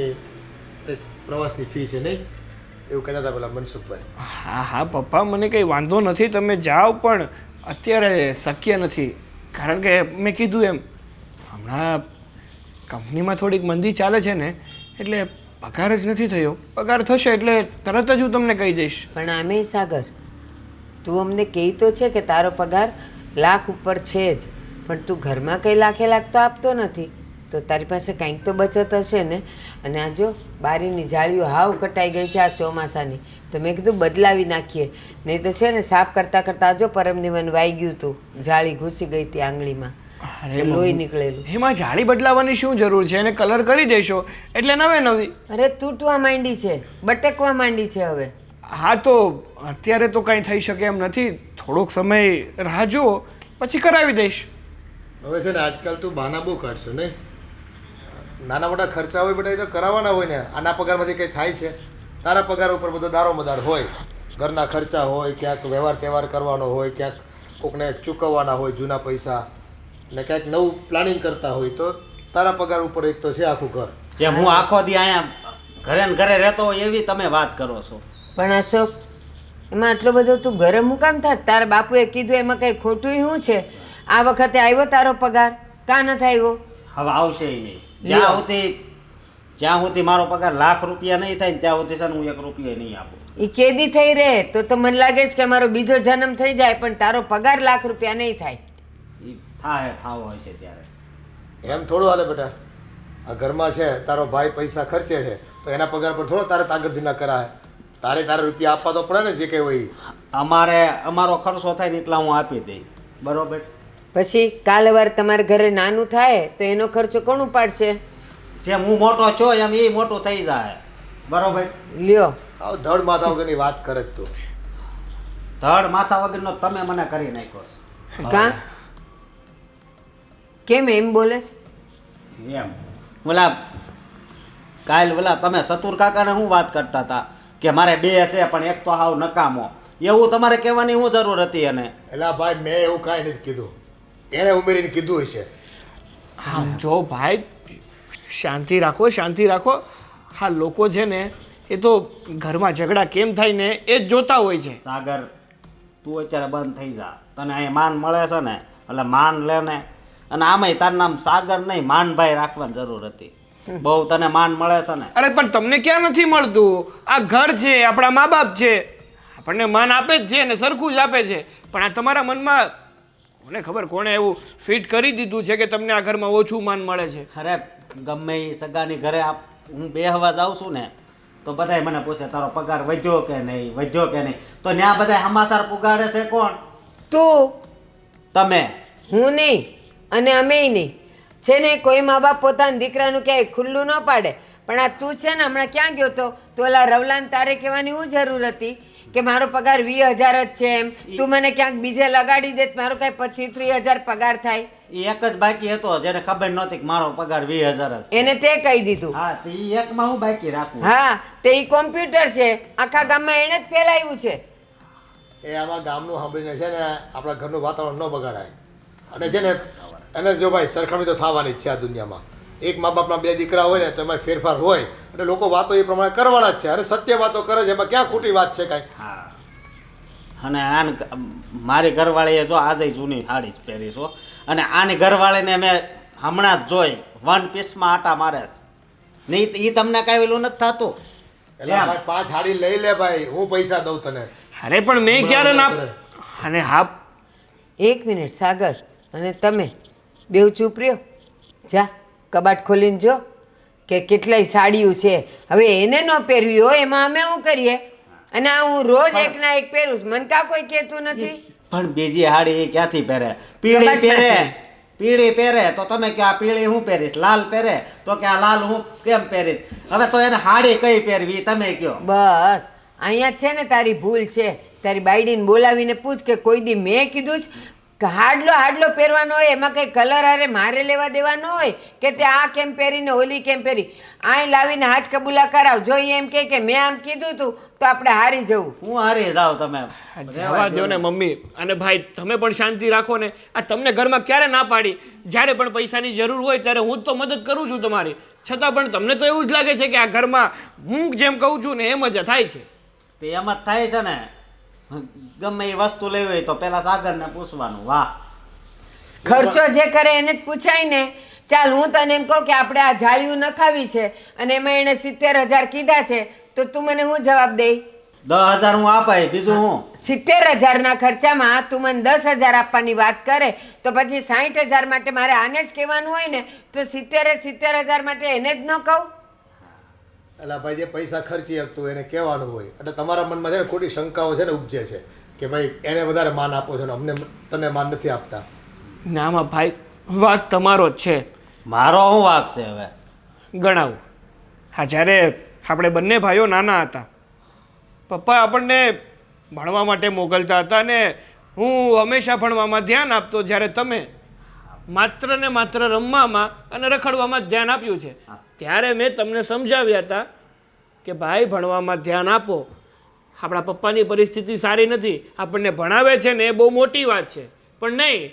એક પ્રવાસની ફી છે નહીં, એવું કહેતા હતા પેલા મનસુખભાઈ. હા હા પપ્પા, મને કંઈ વાંધો નથી, તમે જાઓ, પણ અત્યારે શક્ય નથી, કારણ કે મેં કીધું એમ હમણાં કંપનીમાં થોડીક મંદી ચાલે છે ને એટલે પગાર જ નથી થયો. પગાર થશે એટલે તરત જ હું તમને કહી દઈશ. પણ આમે સાગર, તું અમને કહી તો છે કે તારો પગાર લાખ ઉપર છે જ, પણ તું ઘરમાં કંઈ લાખે લાખ તો આપતો નથી. તો તારી પાસે કંઈક તો બચત હશે ને. અને આ જો બારીની જાળીઓ હાવ કટાઈ ગઈ છે આ ચોમાસાની, તો મેં કીધું બદલાવી નાખીએ. નહીં તો છે ને સાફ કરતાં કરતાં જો પરમદી મને વાઈ ગયું હતું, જાળી ઘૂસી ગઈ હતી આંગળીમાં, તો લોહી નીકળેલું. એમાં જાળી બદલાવાની શું જરૂર છે? એને કલર કરી દેશો એટલે નવે નવી. અરે તૂટવા માંડી છે, બટકવા માંડી છે હવે. હા તો અત્યારે તો કંઈ થઈ શકે એમ નથી, થોડોક સમય રાહ જુઓ પછી કરાવી દઈશ. હવે છે ને આજકાલ તું બહાના બહુ કાઢશો નહીં. નાના મોટા ખર્ચા હોય બધા એ તો કરાવવાના હોય ને. આના પગારમાંથી કંઈ થાય છે? તારા પગાર ઉપર બધો દારોમદાર હોય, ઘરના ખર્ચા હોય, ક્યાંક વ્યવહાર તહેવાર કરવાનો હોય, ક્યાંક કોકને ચૂકવવાના હોય જૂના પૈસા, ને ક્યાંક નવું પ્લાનિંગ કરતા હોય, તો તારા પગાર ઉપર એક તો છે આખું ઘર. જે હું આખો દી અહીંયા ઘરે ને ઘરે રહેતો હોય એવી તમે વાત કરો છો. પણ અશોક, એમાં આટલો બધો તું ગરમ હું કામ થાત? તારા બાપુએ કીધું એમાં કંઈ ખોટું શું છે? આ વખતે આવ્યો તારો પગાર, કાં નથી આવ્યો? હવે આવશે નહીં. જ્યાં સુધી મારો પગાર ₹1,00,000 નહીં થાય ને ત્યાં સુધી છે ને હું ₹1 નહીં આપું. એ કેદી થઈ રહે તો મને લાગે છે કે મારો બીજો જન્મ થઈ જાય, પણ તારો પગાર ₹1,00,000 નહીં થાય. એ થાવ હોય છે ત્યારે. એમ થોડું હાલે બેટા. આ ઘરમાં છે તારો ભાઈ પૈસા ખર્ચે છે, તો એના પગાર પર થોડો તારે તાગડધી ના કરાય. તારે રૂપિયા આપવા તો પડે ને, જે કંઈ હોય. અમારો ખર્ચો થાય ને એટલા હું આપી દઈ, બરોબર? પછી કાલે વાર તમારા ઘરે નાનું થાય તો એનો ખર્ચો કોણ ઉપાડશે? જેમ હું મોટો છો એમ એ મોટું થઈ જાય, બરોબર? લ્યો, આવ ધડ માથા વગરની વાત કરે જ તું. ધડ માથા વગરનો તમે મને કરી નાખ્યો છો. કાં કેમ એમ બોલે છે? એમ કાલ તમે સતુર કાકાને શું વાત કરતા હતા કે મારે 2 છે પણ એક તો હાવ નકામો, એવું તમારે કહેવાની શું જરૂર હતી? એને એલા ભાઈ મેં એવું કાંઈ નથી કીધું, એણે ઉમેરીને કીધું હશે. હા જો ભાઈ, શાંતિ રાખો, શાંતિ રાખો. હા લોકો છે ને એ તો ઘરમાં ઝઘડા કેમ થાય ને એ જ જોતા હોય છે. સાગર, તું અત્યારે બંધ થઈ જા. તને અહીં માન મળે છે ને એટલે માન લે ને. અને આમાંય તારું નામ સાગર નહીં માનભાઈ રાખવાની જરૂર હતી. બહુ તને માન મળે છે ને. અરે પણ તમને ક્યાં નથી મળતું? આ ઘર છે, આપણા મા બાપ છે, આપણને માન આપે જ છે ને સરખું જ આપે છે. પણ આ તમારા મનમાં કોને ખબર કોણે એવું ફિટ કરી દીધું છે કે તમને આ ઘરમાં ઓછું માન મળે છે. અરે ગમે એ સગાની ઘરે હું બેહવા જાઉં છું ને તો બધાય મને પૂછે તારો પગાર વધ્યો કે નહીં, વધ્યો કે નહીં. તો ત્યાં બધા સમાચાર પુગાડે છે કોણ? તું, તમે. હું નહીં અને અમેય નહીં. છે ને કોઈ મા બાપ પોતાના દીકરાનું ક્યાંય ખુલ્લું ન પાડે. પણ આ તું છે ને હમણાં ક્યાં ગયો તો? તો ઓલા રવલાને તારે કહેવાની શું જરૂર હતી કે મારો પગાર 20,000 જ છે એમ? તું મને ક્યાંક બીજે લગાડી દે મારો કાંઈ 25-30,000 પગાર થાય. એ એક જ બાકી હતો જેને ખબર નહોતી કે મારો પગાર 20,000 જ. એને તે કહી દીધું. હા તો એ એકમાં હું બાકી રાખું? હા, તે ઈ કોમ્પ્યુટર છે, આખા ગામમાં એણે જ ફેલાવ્યું છે. એ આમાં ગામનું સાંભળીને છે ને આપણા ઘરનું વાતાવરણ ન બગાડાય. અને છે ને એને જો ભાઈ સરખામણી તો થવાની જ છે આ દુનિયામાં. એક મા બાપના 2 દીકરા હોય ને તો એમાં ફેરફાર હોય, એટલે લોકો વાતો એ પ્રમાણે કરવાના જ છે. અને સત્ય વાતો કરે છે, એમાં ક્યાં ખોટી વાત છે કાંઈ? હા. અને મારી ઘરવાળીએ જો આજે જૂની સાડી જ પહેરી છો, અને આની ઘરવાળીને મેં હમણાં જ જોઈ 1 પીસમાં આટા મારે છે. નહીં એ તમને કાંઈ ઓલું નથી થતું? એટલે ભાઈ 5 હાડી લઈ લે ભાઈ, હું પૈસા દઉં તને. અરે પણ મેં ક્યારે ના. અને હા, એક મિનિટ સાગર, અને તમે બેવ ચૂપ રહ્યો. જા કબાટ ખોલીને જો કે કેટલાય સાડીઓ છે. હવે એને ન પહેરવી હોય એમાં અમે શું કરીએ? અને આ હું રોજ એકના એક પહેરું છું, મને કાં કોઈ કહેતું નથી. પણ બીજી હાડી એ ક્યાંથી પહેરે? પીળી પહેરે, પીળી પહેરે તો તમે કે આ પીળી હું પહેરીશ, લાલ પહેરે તો કે આ લાલ હું કેમ પહેરીશ. હવે તો એને હાડી કઈ પહેરવી તમે કયો? બસ અહીંયા જ છે ને તારી ભૂલ છે. તારી બાયડીને બોલાવીને પૂછ કે કોઈ દી મેં કીધું જ કે હાડલો પહેરવાનો હોય, એમાં કંઈ કલર હારે મારે લેવા દેવા ન હોય કે તે આ કેમ પહેરીને ઓલી કેમ પહેરી. અહીં લાવીને હાજ કબૂલા કરાવ. જો ઈ એમ કે મેં આમ કીધું તું તો આપણે હારી જવું. હું હારી જાવ તમે જવા દો ને મમ્મી. અને ભાઈ તમે પણ શાંતિ રાખો ને. આ તમને ઘરમાં ક્યારે ના પાડી? જ્યારે પણ પૈસાની જરૂર હોય ત્યારે હું જ તો મદદ કરું છું તમારી. છતાં પણ તમને તો એવું જ લાગે છે કે આ ઘરમાં હું જેમ કહું છું ને એમ જ થાય છે. તે એમ જ થાય છે ને. ગમે એ વસ્તુ લેવી હોય તો પેલા સાગરને પૂછવાનું. વાહ, ખર્ચો જે કરે એને જ પૂછાય ને. ચાલ હું તને એમ કહું કે આપણે આ જાળીઓ નખાવી છે અને એમાં એણે 70,000 કીધા છે, તો તું મને શું જવાબ દે? 10,000 હું આપાય બીજું હું 70,000ના ખર્ચામાં તું મને 10,000 આપવાની વાત કરે તો પછી 60,000 માટે મારે આને જ કહેવાનું હોય ને તો 70,000 માટે એને જ ન કહું. એટલે ભાઈ જે પૈસા ખર્ચી શકતું હોય એને કહેવાનું હોય એટલે તમારા મનમાં છે ને ખોટી શંકાઓ છે ને ઉપજે છે કે ભાઈ એને વધારે માન આપો છો ને અમને તને માન નથી આપતા. નામાં ભાઈ વાક તમારો જ છે. મારો શું વાક છે હવે? ગણાવું. હા, જ્યારે આપણે બંને ભાઈઓ નાના હતા પપ્પા આપણને ભણવા માટે મોકલતા હતા ને હું હંમેશા ભણવામાં ધ્યાન આપતો, જ્યારે તમે માત્ર ને માત્ર રમવામાં અને રખડવામાં જ ધ્યાન આપ્યું છે. ત્યારે મેં તમને સમજાવ્યા હતા કે ભાઈ ભણવામાં ધ્યાન આપો. આપણા પપ્પાની પરિસ્થિતિ સારી નથી, આપણને ભણાવે છે ને એ બહુ મોટી વાત છે, પણ નહીં.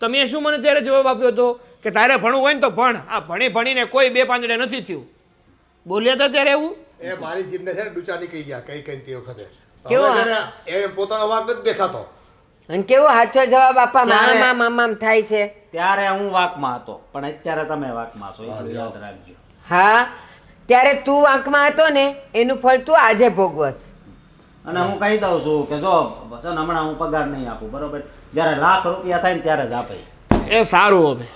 તમે શું મને ત્યારે જવાબ આપ્યો હતો કે તારે ભણવું હોય ને તો ભણ, આ ભણી ભણીને કોઈ બે પાંદડે નથી થયું. બોલ્યા હતા ત્યારે એવું? એ મારી જીભને છે ને ડૂચા નીકળી ગયા કઈ કઈ તે વખતે. કેવો હવે છે ને એ પોતાનો વાંક નથી દેખાતો. અને કેવો સાચો જવાબ આપવા મામા થાય છે. ત્યારે હું વાકમાં હતો પણ અત્યારે તમે વાકમાં છો, એટલું યાદ રાખજો. હા, ત્યારે તું વાંકમાં હતો ને એનું ફળ તું આજે ભોગવસ. અને હું કહી દઉં છું કે જો છે ને હમણાં હું પગાર નહીં આપું, બરોબર? જ્યારે ₹1,00,000 થાય ને ત્યારે જ આપે. એ સારું.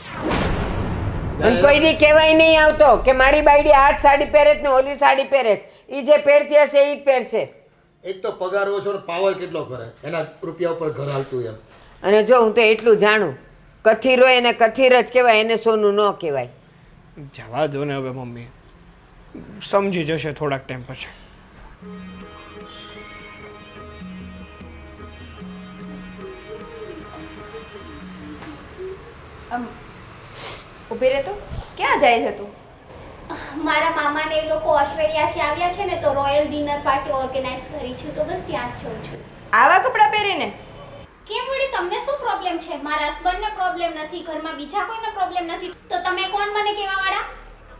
હવે અને કોઈ દી કહેવાય નહીં આવતો કે મારી બાયડી આ જ સાડી પહેરે છે ને ઓલી સાડી પહેરે છે, એ જે પહેરતી હશે એ જ પહેરશે. એક તો પગાર ઓછો ને પાવર કેટલો કરે એના રૂપિયા ઉપર ઘર હાલતું એમ. અને જો હું તો એટલું જાણું, કથીર હોય એને કથીર જ કહેવાય, એને સોનું ન કહેવાય. જવા દો ને હવે, મમ્મી સમજી જશે થોડાક ટાઈમ પછી. ઊભી રહે તો ક્યાં જાય છે તું? મારા મામાને એ લોકો ઓસ્ટ્રેલિયાથી આવ્યા છે ને તો રોયલ ડિનર પાર્ટી ઓર્ગેનાઇઝ કરી છે, તો બસ ત્યાં જ જઉં છું. આવા કપડાં પહેરીને? કેમ વળી તમને શું પ્રોબ્લેમ છે? મારા હસબન્ડને પ્રોબ્લેમ નથી, ઘરમાં બીજા કોઈને પ્રોબ્લેમ નથી, તો તમે કોણ મને કહેવા વાળા?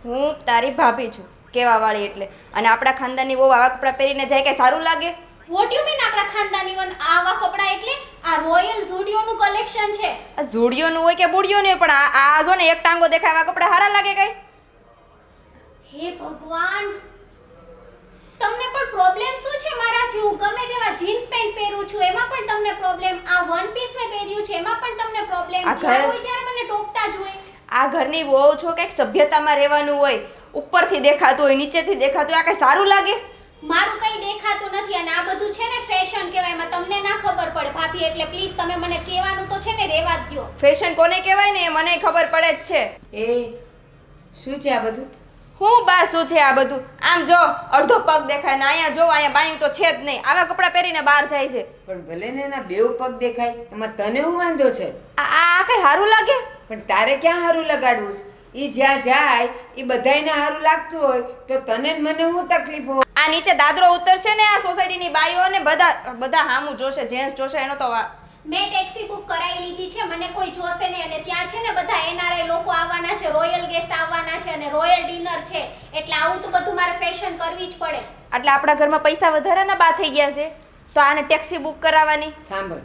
હું તારી ભાભી છું કેવા વાળી એટલે. અને આપણા ખાનદાની વહુ આવા કપડાં પહેરીને જાય કે સારું લાગે? વોટ યુ મીન આપણા ખાનદાની વન આવા કપડાં? એટલે આ રોયલ ઝુડિયોનું કલેક્શન છે. આ ઝુડિયોનું હોય કે બુડિયોનું હોય પણ આ જો ને એક ટાંગો દેખાય આવા કપડાં સારા લાગે કઈ? હે ભગવાન, તમને પણ પ્રોબ્લેમ શું છે મારાથી? હું ગમે તેવા જીન્સ પેન્ટ પહેરું છું એમાં પણ તમને પ્રોબ્લેમ, આ વન પીસ મેં પહેર્યું છે એમાં પણ તમને પ્રોબ્લેમ. જ્યારે હોય ત્યારે મને ટોકતા જ હોય. આ ઘરની વહુ છો, કંઈક સભ્યતામાં રહેવાનું હોય. ઉપરથી દેખાતું હોય, નીચેથી દેખાતું હોય, આ કઈ સારું લાગે? મારું કઈ દેખાતું નથી અને આ બધું છે ને ફેશન કહેવાય, એમાં તમને ના ખબર પડે ભાભી, એટલે પ્લીઝ તમે મને કહેવાનું તો છે ને રહેવા જ દો. ફેશન કોને કહેવાય ને એ મને ખબર પડે જ છે. એ શું છે આ બધું? હું બા શું છે આ બધું? આમ જો અડધો પગ દેખાય ને અહીંયા જો અહીંયા બાયું તો છે જ નહીં. આવા કપડાં પહેરીને બહાર જાય છે. પણ ભલે ને એના બેવ પગ દેખાય, એમાં તને શું વાંધો છે? આ કઈ સારું લાગે? પણ તારે ક્યાં સારું લગાડવું છે? એ જ્યાં જાય એ બધાયને સારું લાગતું હોય તો તને જ મને શું તકલીફ હોય? આ નીચે દાદરો ઉતરશે ને આ સોસાયટીની બાઈઓ ને બધા હામું જોશે, જેન્ટ્સ જોશે એનો તો મેં ટેક્સી બુક કરાવી લીધી છે, મને કોઈ જોશે નહીં અને ત્યાં છે ને બધા એનઆરઆઈ લોકો આવવાના છે, રોયલ ગેસ્ટ આવવાના છે અને રોયલ ડિનર છે, એટલે આવું તો બધું મારે ફેશન કરવી જ પડે. એટલે આપણા ઘરમાં પૈસા વધારાના બા થઈ ગયા છે તો આને ટેક્સી બુક કરાવવાની. સાંભળ,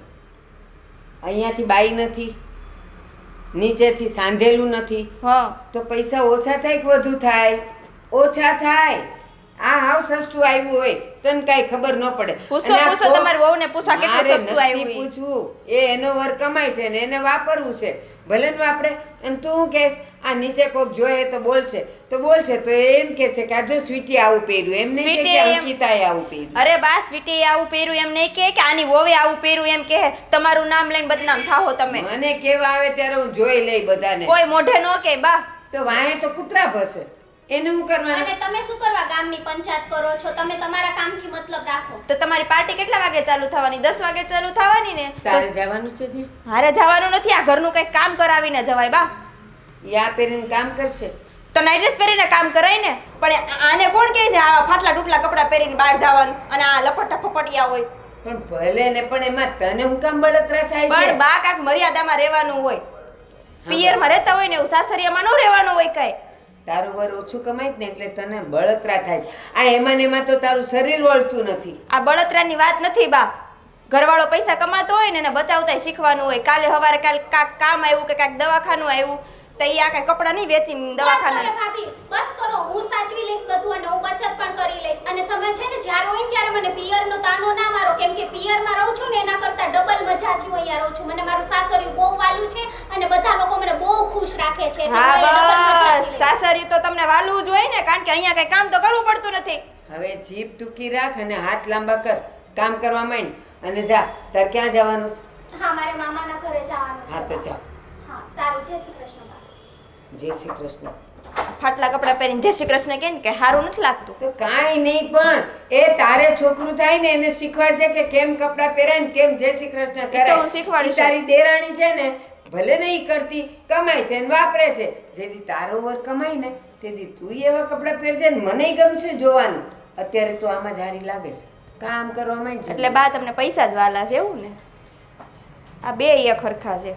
અહીંયાથી બાઈ નથી, નીચેથી સાંધેલું નથી, હા તો પૈસા ઓછા થાય કે વધુ થાય? ઓછા થાય. આ હાવ સસ્તું આવ્યું હોય તને કાંઈ ખબર ન પડે. પૂછો તમારી વહુને પૂછો કેટલું સસ્તું આવ્યું. પૂછવું એ એનો વર કમાય છે ને એને વાપરવું છે, ભલે ને વાપરે. અને તું શું કહેશ? આ નીચે કોક જોઈએ તો બોલશે તો એ એમ કહે છે કે આ જો સ્વીટી આવું પહેર્યું, એમ નહીં કે અંકિતાએ આવું પહેર્યું. અરે બા સ્વીટી આવું પહેર્યું એમ નહીં કે આની વોવે આવું પહેર્યું એમ કે તમારું નામ લઈને બદનામ થાઓ તમે. મને કેવા આવે ત્યારે હું જોઈ લઈ બધાને. કોઈ મોઢે ન કે બા તો વાંહે તો કૂતરા ભસે, એને હું કરવાનું? અને તમે શું કરવા ગામની પંચાયત કરો છો? તમે તમારા કામથી મતલબ રાખો. તો તમારી પાર્ટી કેટલા વાગે ચાલુ થવાની? 10 વાગે ચાલુ થવાની ને? તારે જવાનું છે ત્યાં? હારે જવાનું નથી, આ ઘરનું કંઈક કામ કરાવીને જવાય બા. યા પહેરીને કામ કરશે તો નાઇટ ડ્રેસ પહેરીને કામ કરાય ને. પણ આને કોણ કહે છે આ ફાટલા ટૂટલા કપડાં પહેરીને બહાર જવાનું અને આ લપટા ફપટિયા હોય? પણ ભલે ને, પણ એમાં તને હું કામ બળતરા થાય છે? પણ બા કાંઈક મર્યાદામાં રહેવાનું હોય. પિયરમાં રહેતા હોય ને એવું સાસરિયામાં ન રહેવાનું હોય કાંઈ. તારું વર ઓછું કમાય ને એટલે તને બળતરા થાય. આ એમાં ને એમાં તો તારું શરીર વળતું નથી. આ બળતરાની વાત નથી બા. ઘરવાળો પૈસા કમાતો હોય ને એને બચાવતા શીખવાનું હોય. કાલે સવારે કાંઈક કામ આવ્યું કે કાંઈક દવાખાનું આવ્યું તો ઈ આ કઈ કપડાં નહીં વેચીને બસ દવાખાના હવે ભાભી બસ કરો, હું સાચવી લઈશ બધું અને હું બચત પણ કરી લઈશ. અને તમે છે ને જ્યારે હોય ને ત્યારે મને પિયરનો તાનો ના મારો, કેમ કે પિયરમાં રહું છું ને એના કરતાં ડબલ મજાથી હું અહીંયા રહું છું. મને મારું સાસરિયું બહુ વાલું છે અને બધા લોકો મને બહુ ખુશ રાખે છે. એટલે હા હું અહીંયા ડબલ મજાથી બસ લઈશ. સાસરિયું તો તમને વાલવું જ હોય ને, કારણ કે અહીંયા કઈ કામ તો કરવું પડતું નથી. હવે જીભ ટૂંકી રાખ અને હાથ લાંબા કર, કામ કરવા માંડ. અને જા, તાર ક્યાં જવાનું છે? હા, મારે મામાના ઘરે જવાનું છે. હા તો જા. હા, સારું. જય શ્રી કૃષ્ણ ભાભી. જય શ્રી કૃષ્ણ. ફાટલા કપડાં પહેરીને જય શ્રી કૃષ્ણ કહે ને કે સારું નથી લાગતું. તો કાંઈ નહીં, પણ એ તારે છોકરું થાય ને એને શીખવાડજે કે કેમ કપડાં પહેરાય ને કેમ જય શ્રી કૃષ્ણ તો કરાય. હું શીખવાડીશ. ઈ તારી દેરાણી છે ને, ભલે નહીં કરતી, કમાય છે ને વાપરે છે. જેથી તારો વર કમાય ને તેથી તું એવા કપડાં પહેરજે ને મને ગમશે જોવાનું. અત્યારે તો આમાં જ હારી લાગે છે, કામ કરવા માંડ છે. એટલે બા તમને પૈસા જ વાલા છે એવું ને? આ બે એક હરખા છે.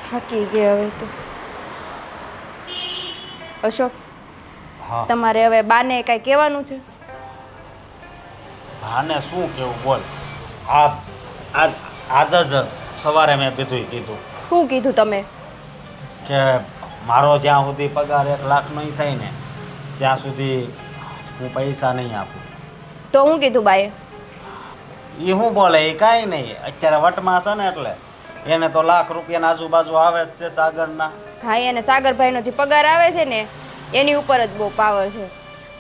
થાકી ગયા હવે તો. અશોક, હા તમારે હવે બાને કઈ કહેવાનું છે? આને શું કેવું બોલ. આજ જ સવારે મેં બધું કીધું શું કીધું તમે? કે મારો જ્યાં સુધી પગાર 1 લાખ નહીં થાય ને ત્યાં સુધી હું પૈસા નહીં આપું. તો હું કીધું બાએ? એ શું બોલે એ કાંઈ નહીં. અત્યારે વટમાં છે ને એટલે એને તો લાખ રૂપિયાના આજુબાજુ આવે જ છે સાગરના. હા, એને સાગરભાઈનો જે પગાર આવે છે ને એની ઉપર જ બહુ પાવર છે.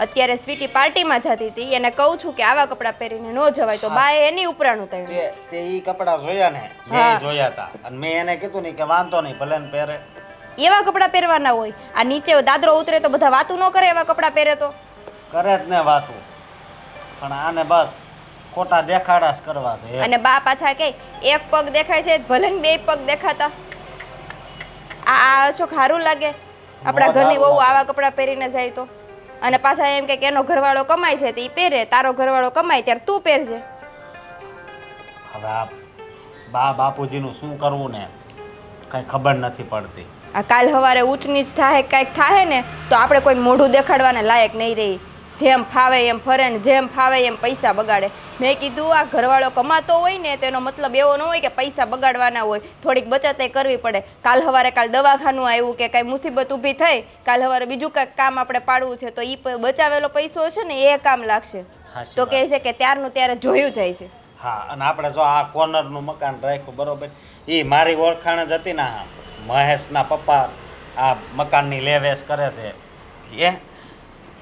અત્યારે સ્વીટી પાર્ટીમાં જતી હતી, એને કહું છું કે આવા કપડાં પહેરીને ન જવાય, તો બાએ એની ઉપરાણું થયું. તે ઈ કપડાં જોયા ને હા. મેં જોયા હતા અને મેં એને કીધું નહીં કે વાંધો નહીં ભલે ને પહેરે. એવા કપડાં પહેરવાના હોય? આ નીચે દાદરો ઉતરે તો બધા વાતું ન કરે એવા કપડાં પહેરે તો? કરે જ ને વાતું, પણ આને બસ ખોટા દેખાડા જ કરવા છે. અને બા પાછા કે એક પગ દેખાય છે ભલે ને 2 પગ દેખાતા. આ અશોક સારું લાગે? આપણા ઘરની વહુ આવા કપડાં પહેરીને જાય તો? અને પાછા એમ કે એનો ઘરવાળો કમાય છે તો એ પહેરે, તારો ઘરવાળો કમાય ત્યારે તું પહેરજે. હવે આ બાપુજીનું શું કરવું ને કઈ ખબર નથી પડતી. આ કાલ સવારે ઊંચ નીચ થાય કાંઈક થાય ને તો આપણે કોઈ મોઢું દેખાડવાને લાયક નહીં રહી. જેમ ફાવે એમ ફરે ને જેમ ફાવે એમ પૈસા બગાડે. મેં કીધું આ ઘરવાળો કમાતો હોય ને તો એનો મતલબ એવો ન હોય કે પૈસા બગાડવાના હોય, થોડીક બચત કરવી પડે. કાલ સવારે દવાખાનું આવ્યું કે કાંઈ મુસીબત ઊભી થઈ, કાલ સવારે બીજું કાંઈક કામ આપણે પાડવું છે તો એ બચાવેલો પૈસો છે ને એ કામ લાગશે. હાચી તો કહે છે કે ત્યારનું ત્યારે જોયું જાય છે. હા, અને આપણે જો આ કોર્નરનું મકાન રાખ્યું બરોબર, એ મારી ઓળખાણ જ હતી ને. હા, મહેશના પપ્પા આ મકાનની લેવેશ કરે છે એ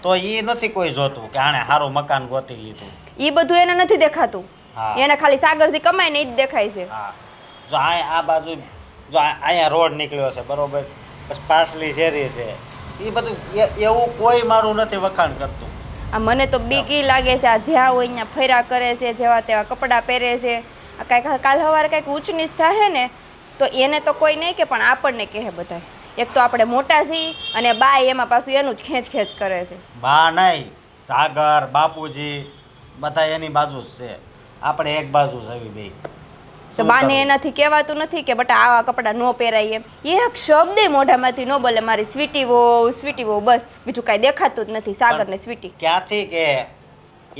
તો એ નથી કોઈ જોતું કે આણે સારું મકાન ગોતી લીધું. એ બધું એને નથી દેખાતું. હા. એને ખાલી સાગરજી કમાય ને એ જ દેખાય છે. હા, જો આ બાજુ જો અહીંયા રોડ નીકળ્યો છે બરોબર, પછી પાછલી શેરી છે, એ બધું એવું કોઈ મારું નથી વખાણ કરતું. આ મને તો બીક ઈ લાગે છે, આ જ્યાં હોય અહીંયા ફર્યા કરે છે, જેવા તેવા કપડાં પહેરે છે. આ કાંઈક કાલ સવારે કાંઈક ઊંચ નીચ થાય ને તો એને તો કોઈ નહીં કે પણ આપણને કહે બધા. એક તો આપણે મોટા છીએ અને બા એમાં પાછું એનું જ ખેંચ કરે છે. બા નહીં, સાગર બાપુજી બધા એની બાજુ જ છે, આપણે એક બાજુ જ આવી બે. તો બાને એનાથી કહેવાતું નથી કે બટા આવા કપડાં ન પહેરાય એમ? એક શબ્દે મોઢામાંથી ન બોલે મારી સ્વીટી વહુ, બસ બીજું કાંઈ દેખાતું જ નથી. સાગર ને સ્વીટી ક્યાંથી કે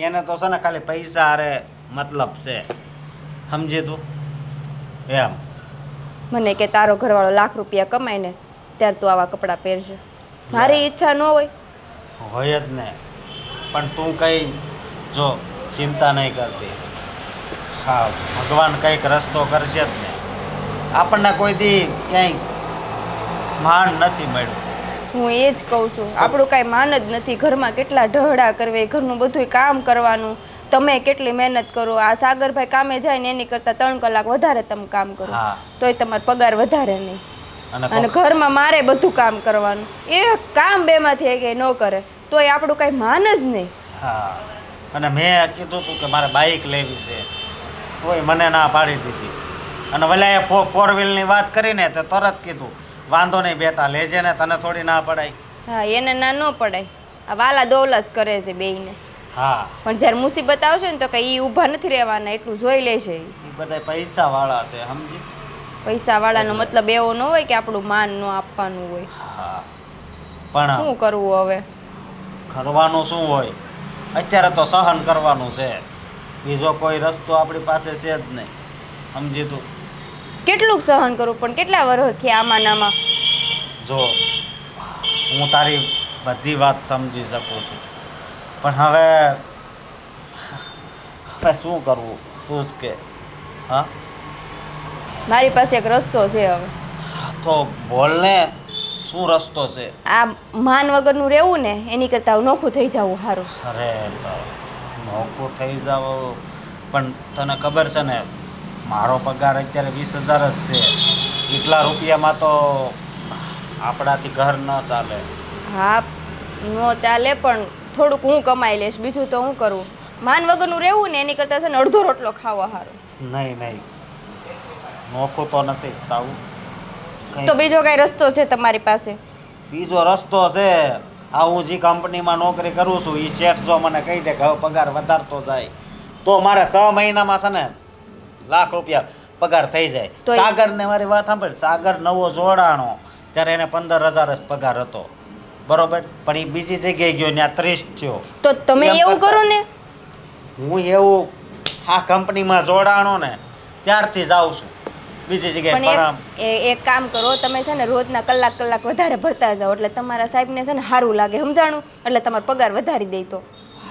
એને તો છે ને ખાલી પૈસા હારે મતલબ છે, સમજી તું એમ. મને કે તારો ઘરવાળો લાખ રૂપિયા કમાય ને ત્યારે તું આવા કપડાં પહેરશે. મારી ઈચ્છા ન હોય? હોય જ ને, પણ તું કઈ જો ચિંતા નહીં કરતી. હા, ભગવાન કંઈક રસ્તો કરશે જ ને. આપણને કોઈ દી ક્યાંય માન નથી મળ્યું. હું એ જ કહું છું, આપણું કાંઈ માન જ નથી. ઘરમાં કેટલા ઢહડા કરવે, ઘરનું બધું કામ કરવાનું. તમે કેટલી મહેનત કરો. આ સાગરભાઈ કામે જાય ને એની કરતાં 3 કલાક વધારે તમે કામ કરો, હા. તોય તમારો પગાર વધારે નહીં. અને અને ઘરમાં મારે બધું કામ કરવાનું. એ કામ બેમાંથી કે ન કરે તોય આપણું કાંઈ માન જ નહીં. હા, અને મેં કીધું હતું કે મારે બાઇક લેવી છે, તોય મને ના પાડી દીધી. અને વલાએ 4 વ્હીલની વાત કરીને તો તરત કીધું વાંધો નહીં બેટા લેજે ને, તને થોડી ના પડાય. હા, એને ના ન પડાય. આ વાલા દોવલા જ કરે છે બેયને. હા, પણ જ્યારે મુસીબત આવશે ને તો કે એ ઊભા નથી રહેવાના, એટલું જોઈ લેશે. એ બધા પૈસાવાળા છે, સમજી. પૈસાવાળાનો મતલબ એવો ન હોય કે આપણું માન ન આપવાનું હોય. હા, પણ શું કરવું હવે? કરવાનું શું હોય, અત્યારે તો સહન કરવાનું છે. બીજો કોઈ રસ્તો આપણી પાસે છે જ નહીં, સમજી તું. કેટલુંક સહન કરું પણ કેટલા વર્ષથી આમાં નામાં. જો હું તારી બધી વાત સમજી શકું છું, પણ હવે શું કરવું તું જ કે. હા, મારી પાસે એક રસ્તો છે હવે. તો બોલ ને, શું રસ્તો છે? આ માન વગરનું રહેવું ને એની કરતાં નોખું થઈ જવું સારું. અરે નોખું થઈ જાવ, પણ તને ખબર છે ને મારો પગાર અત્યારે 20,000 જ છે. એટલા રૂપિયામાં તો આપણાથી ઘર ન ચાલે. હા નો ચાલે પણ થોડુંક હું કમાઈ લઈશ, બીજું તો હું કરું. માન વગરનું રહેવું ને એની કરતાં છે ને અડધો રોટલો ખાવા સારું. નહીં નહીં, નોખું તો નથી જ થાવું. તો બીજો કઈ રસ્તો છે તમારી પાસે? બીજો રસ્તો છે, આ હું જે કંપનીમાં નોકરી કરું છું એ શેઠ જો મને કહી દે કે હવે પગાર વધારતો જાય તો મારે 6 મહિનામાં છે ને લાખ રૂપિયા પગાર થઈ જાય. તો સાગરને મારી વાત સાંભળ, સાગર નવો જોડાણો ત્યારે એને 15,000 જ પગાર હતો, બરોબર, પણ એ બીજી જગ્યાએ ગયો ત્યાં 30 થયો. તો તમે એમ એવું કરતા- કરો ને. હું એવું આ કંપનીમાં જોડાણો ને ત્યારથી જાઉં છું બીજી જગ્યાએ. પણ પણ એક કામ કરો, તમે છે ને રોજના કલાક વધારે ભરતા જાઓ એટલે તમારા સાહેબને છે ને સારું લાગે, સમજાણું? એટલે તમારો પગાર વધારી દે તો.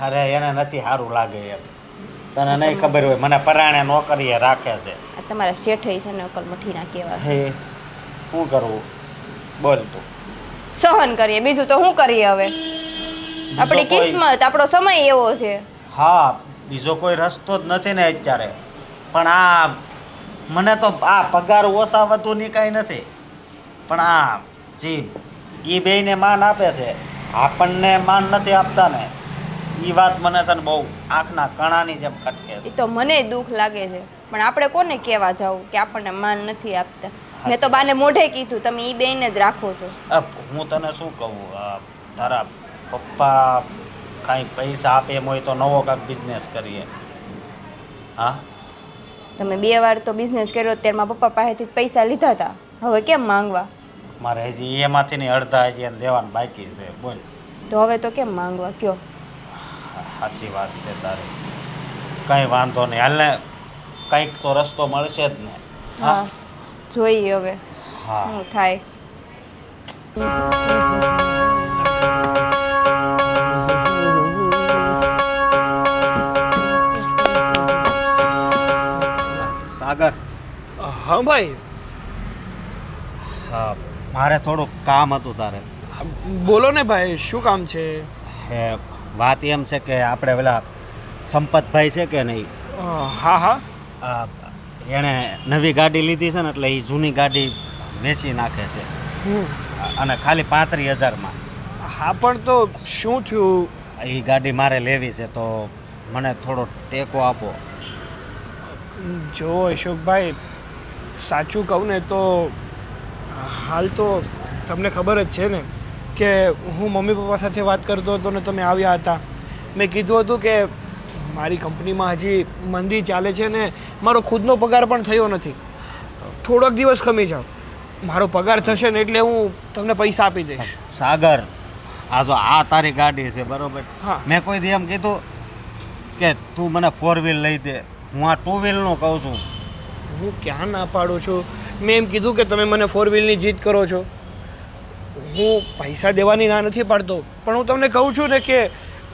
અરે એને નથી સારું લાગે એમ, તને નહીં ખબર હોય, મને પરાણે નોકરીએ રાખે છે. આ તમારા શેઠે છે ને અકલ મઠીના કહેવા. હે શું કરવું બોલ તું. સહન કરીએ, બીજું તો શું કરીએ હવે? આપણી કોઈ- કિસ્મત, આપણો સમય એવો છે. હા, બીજો કોઈ રસ્તો જ નથી ને અત્યારે. પણ આ મને તો આ પગાર ઓછા વધુની કાંઈ નથી, પણ આ જી એ બેયને માન આપે છે, આપણને માન નથી આપતા ને, એ વાત મને છે ને બહુ આંખના કણાની જેમ ખટકે એ છે. તો મને દુઃખ લાગે છે, પણ આપણે કોને કહેવા જવું કે આપણને માન નથી આપતા? મેં તો બાને મોઢે કીધું, તમે એ બેયને જ રાખો છો. હું તને શું કહું, તારા પપ્પા કાંઈ પૈસા આપે એમ હોય તો નવો કાંઈક બિઝનેસ કરીએ. હા, તમે 2 વાર તો બિઝનેસ કર્યો ત્યારમાં પપ્પા પાસેથી પૈસા લીધા હતા, હવે કેમ માંગવા? મારે હજી એમાંથી ની અડધા હજી એને દેવાનું બાકી છે. બોલ, તો હવે તો કેમ માંગવા કયો? સાચી વાત છે તારી, કંઈ વાંધો નહીં, હાલ ને કંઈક તો રસ્તો મળશે જ ને. હા જોઈએ હવે હા, શું થાય. સાગર, હા ભાઈ, હા, મારે થોડુંક કામ હતું તારે. બોલો ને ભાઈ, શું કામ છે? હે, વાત એમ છે કે આપણે પેલા સંપતભાઈ છે કે નહીં, હા હા, આ એણે નવી ગાડી લીધી છે ને એટલે એ જૂની ગાડી વેચી નાખે છે અને ખાલી 35,000માં. હા પણ તો શું થયું? એ ગાડી મારે લેવી છે તો મને થોડો ટેકો આપો. જો અશોકભાઈ, સાચું કહું ને તો હાલ તો તમને ખબર જ છે ને કે હું મમ્મી પપ્પા સાથે વાત કરતો હતો ને તમે આવ્યા હતા. મેં કીધું હતું કે મારી કંપનીમાં હજી મંદી ચાલે છે ને મારો ખુદનો પગાર પણ થયો નથી, થોડોક દિવસ ખમી જાઓ, મારો પગાર થશે ને એટલે હું તમને પૈસા આપી દઈશ. સાગર, આ જો આ તારી ગાડી છે બરોબર, હા. મેં કોઈ દી એમ કીધું કે તું મને 4 વ્હીલ લઈ દે, હું આ 2 વ્હીલનું કહું છું. હું ક્યાં ના પાડું છું? મેં એમ કીધું કે તમે મને 4 વ્હીલની જીદ કરો છો. હું પૈસા દેવાની ના નથી પાડતો, પણ હું તમને કહું છું ને કે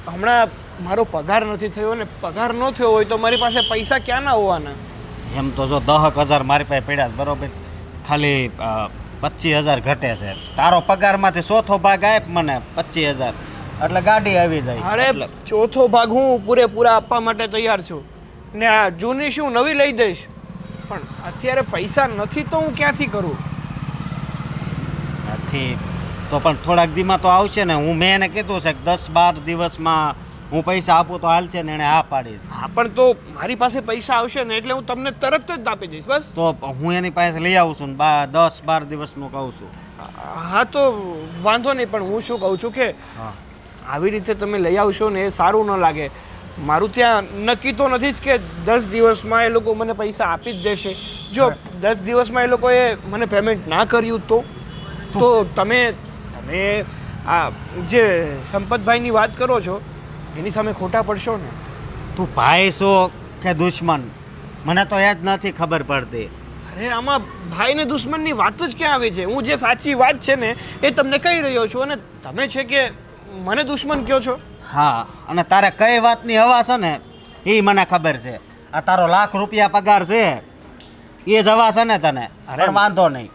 હમણાં મારો પગાર નથી થયો ને પગાર ન થયો હોય તો મારી પાસે પૈસા ક્યાં ના હોવાના? એમ તો જો 10,000 મારી પાસે પડ્યા છે બરોબર, ખાલી 25,000 ઘટે છે. તારો પગારમાંથી ચોથો ભાગ આપ મને 25,000 એટલે ગાડી આવી જાય. અરે એટલે ચોથો ભાગ હું પૂરેપૂરા આપવા માટે તૈયાર છું ને આ જૂની શું નવી લઈ દઈશ, પણ અત્યારે પૈસા નથી તો હું ક્યાંથી કરું? નથી તો પણ થોડાક દીમાં તો આવશે ને. મેં એને કીધું છે કે 10-12 દિવસમાં હું પૈસા આપું તો હાલશે ને, એણે હા પાડી. હા પણ તો મારી પાસે પૈસા આવશે ને એટલે હું તમને તરત જ આપી દઈશ બસ. તો હું એની પાસે લઈ આવું છું ને 10-12 દિવસનું કહું છું. હા તો વાંધો નહીં, પણ હું શું કહું છું કે હા, આવી રીતે તમે લઈ આવશો ને એ સારું ન લાગે. મારું ત્યાં નક્કી તો નથી જ કે 10 દિવસમાં એ લોકો મને પૈસા આપી જ દેશે. જો 10 દિવસમાં એ લોકોએ મને પેમેન્ટ ના કર્યું તો તમે આ જે સંપતભાઈની વાત કરો છો એની સામે ખોટા પડશો ને. તું ભાઈ છો કે દુશ્મન મને તો એ જ નથી ખબર પડતી. અરે આમાં ભાઈ ને દુશ્મનની વાત જ ક્યાં આવી છે? હું જે સાચી વાત છે ને એ તમને કહી રહ્યો છું, અને તમે છે કે મને દુશ્મન કહો છો. હા, અને તારે કઈ વાતની હવા છે ને એ મને ખબર છે. આ તારો ₹1,00,000 પગાર છે એ જ હવા છે ને તને. પણ વાંધો નહીં,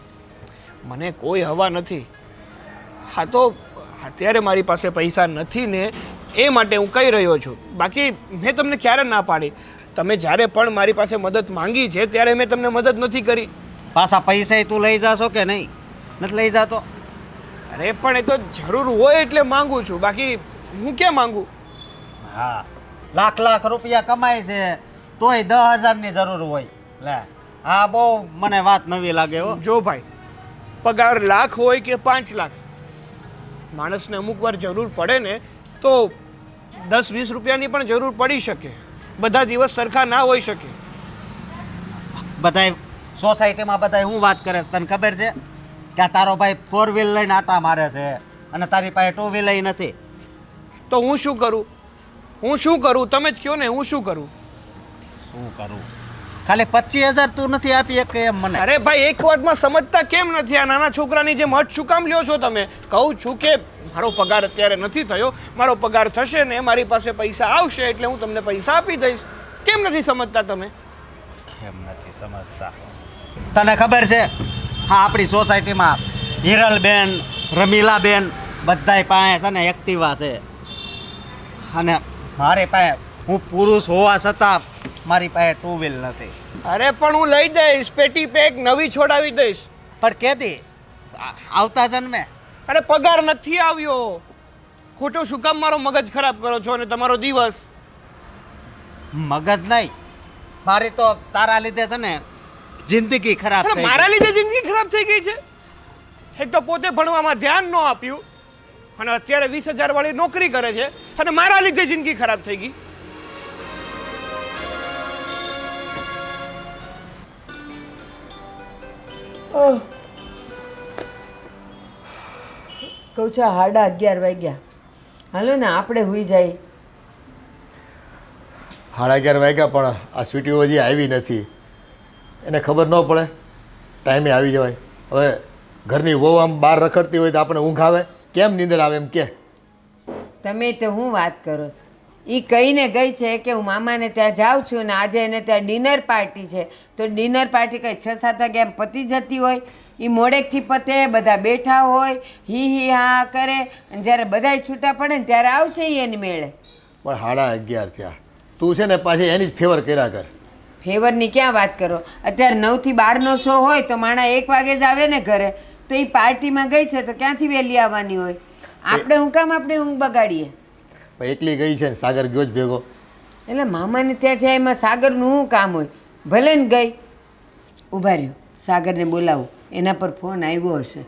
મને કોઈ હવા નથી. હા, તો અત્યારે મારી પાસે પૈસા નથી ને એ માટે હું કહી રહ્યો છું. બાકી મેં તમને ક્યારે ના પાડી? તમે જ્યારે પણ મારી પાસે મદદ માંગી છે ત્યારે મેં તમને મદદ નથી કરી. પાછા પૈસા તું લઈ જાશો કે નહીં? નથી લઈ જાતો? અરે પણ એ તો જરૂર હોય એટલે માંગુ છું, બાકી હું ક્યાં માંગુ? હા, લાખ રૂપિયા કમાય છે તોય 10,000ની જરૂર હોય. લે, હા, બહુ મને વાત નવી લાગે હો. જો ભાઈ, પગાર લાખ હોય કે 5 લાખ, માણસને અમુક વાર જરૂર પડે ને તો 10-20 રૂપિયાની પણ જરૂર પડી શકે. બધા દિવસ સરખા ના હોઈ શકે. બધાય સોસાયટીમાં બધાય હું વાત કરે છે તને ખબર છે કે આ તારો ભાઈ 4 વ્હીલ લઈને આટા મારે છે અને તારી પાસે 2 વ્હીલ નથી? તો હું શું કરું? હું શું કરું? તમે જ કહો ને, હું શું કરું? શું કરું? ખાલી 25,000 તું નથી આપી એક એમ મને? અરે ભાઈ, એક વાતમાં સમજતા કેમ નથી? આ નાના છોકરાની જે મત શું કામ લ્યો છો તમે? કહું છું કે મારો પગાર અત્યારે નથી થયો, મારો પગાર થશે ને મારી પાસે પૈસા આવશે એટલે હું તમને પૈસા આપી દઈશ. કેમ નથી સમજતા તમે? કેમ નથી સમજતા? તને ખબર છે હા આપણી સોસાયટીમાં હિરલબેન, રમીલાબેન બધાય પાસે છે ને એક્ટિવા છે, અને મારી પાસે હું પુરુષ હોવા છતાં મારી પાસે 2 વ્હીલ નથી. અરે પણ હું લઈ દઈશ, પેટી પેક નવી છોડાવી દઈશ. પણ કેદી આવતા જન્મે? અરે પગાર નથી આવ્યો. ખોટો શું કામ મારો મગજ ખરાબ કરો છો અને તમારો દિવસ? મગજ નહીં, મારી તો તારા લીધે છે ને જિંદગી ખરાબ અરે થઈ મારા ગઈ. લીધે જિંદગી ખરાબ થઈ ગઈ છે? એક તો પોતે ભણવામાં ધ્યાન ન આપ્યું અને અત્યારે 20,000 વાળી નોકરી કરે છે, અને મારા લીધે જિંદગી ખરાબ થઈ ગઈ. ઓહ, કહું છું 11:30 વાગ્યા. હાલો ને આપણે હુઈ જાય. 11:30 વાગ્યા પણ આ સ્વીટીઓ હજી આવી નથી. એને ખબર ન પડે ટાઈમે આવી જવાય. હવે ઘરની વહુ આમ બહાર રખડતી હોય તો આપણે ઊંઘ આવે? કેમ નીંદર આવે એમ કે? તમે તો હું વાત કરો છો? એ કહીને ગઈ છે કે હું મામાને ત્યાં જાઉં છું અને આજે એને ત્યાં ડિનર પાર્ટી છે. તો ડિનર પાર્ટી કંઈ 6-7 વાગ્યા એમ પતી જતી હોય? એ મોડેકથી પતે, બધા બેઠા હોય, હી હા કરે, અને જ્યારે બધાય છૂટા પડે ને ત્યારે આવશે ઈ એની મેળે. પણ 11:30 થયા. તું છે ને પાછી એની જ ફેવર કર્યા કર. ફેવરની ક્યાં વાત કરો? અત્યારે 9 થી 12નો શો હોય તો માણા 1 વાગે જ આવે ને ઘરે. તો એ પાર્ટીમાં ગઈ છે તો ક્યાંથી વહેલી આવવાની હોય? આપણે હું કામ આપણે ઊંઘ બગાડીએ? પણ એકલી ગઈ છે ને સાગર ગયો જ ભેગો. એટલે મામાને ત્યાં જાય એમાં સાગરનું શું કામ હોય? ભલે ને ગઈ. ઊભા રહ્યો, સાગરને બોલાવું. એના પર ફોન આવ્યો હશે.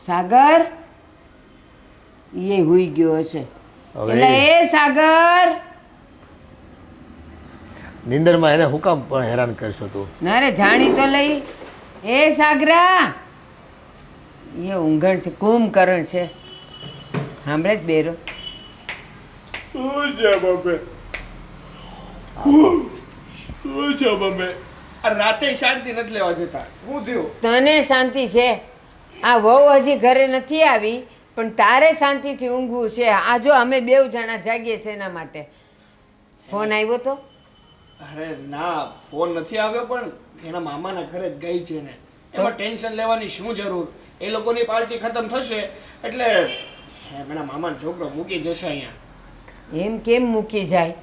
સાગર એ હુઈ ગયો હશે. હવે એટલે એ સાગર, નીંદરમાં એને હું કામ પણ હેરાન કરશો તું? ના રે જાણી તો લઈ. એ સાગરા, એ ઊંઘણ છે, કુંભકરણ છે. સાંભળે જ બેરો. શું છે બાપે? શું છે બાપે? આ રાતે શાંતિ નથી લેવા દેતા. શું થયું? તને શાંતિ છે? આ વહુ હજી ઘરે નથી આવી પણ તારે શાંતિથી ઊંઘવું છે. આ જો અમે 2 જણા જાગીએ છે એના માટે. ફોન આવ્યો તો? અરે ના, ફોન નથી આવ્યો, પણ એના મામાના ઘરે જ ગઈ છે ને એમાં ટેન્શન લેવાની શું જરૂર? એ લોકોની પાર્ટી ખતમ થશે એટલે એના મામાનો છોકરો મૂકી જશે અહીંયા. એમ કેમ મૂકી જાય?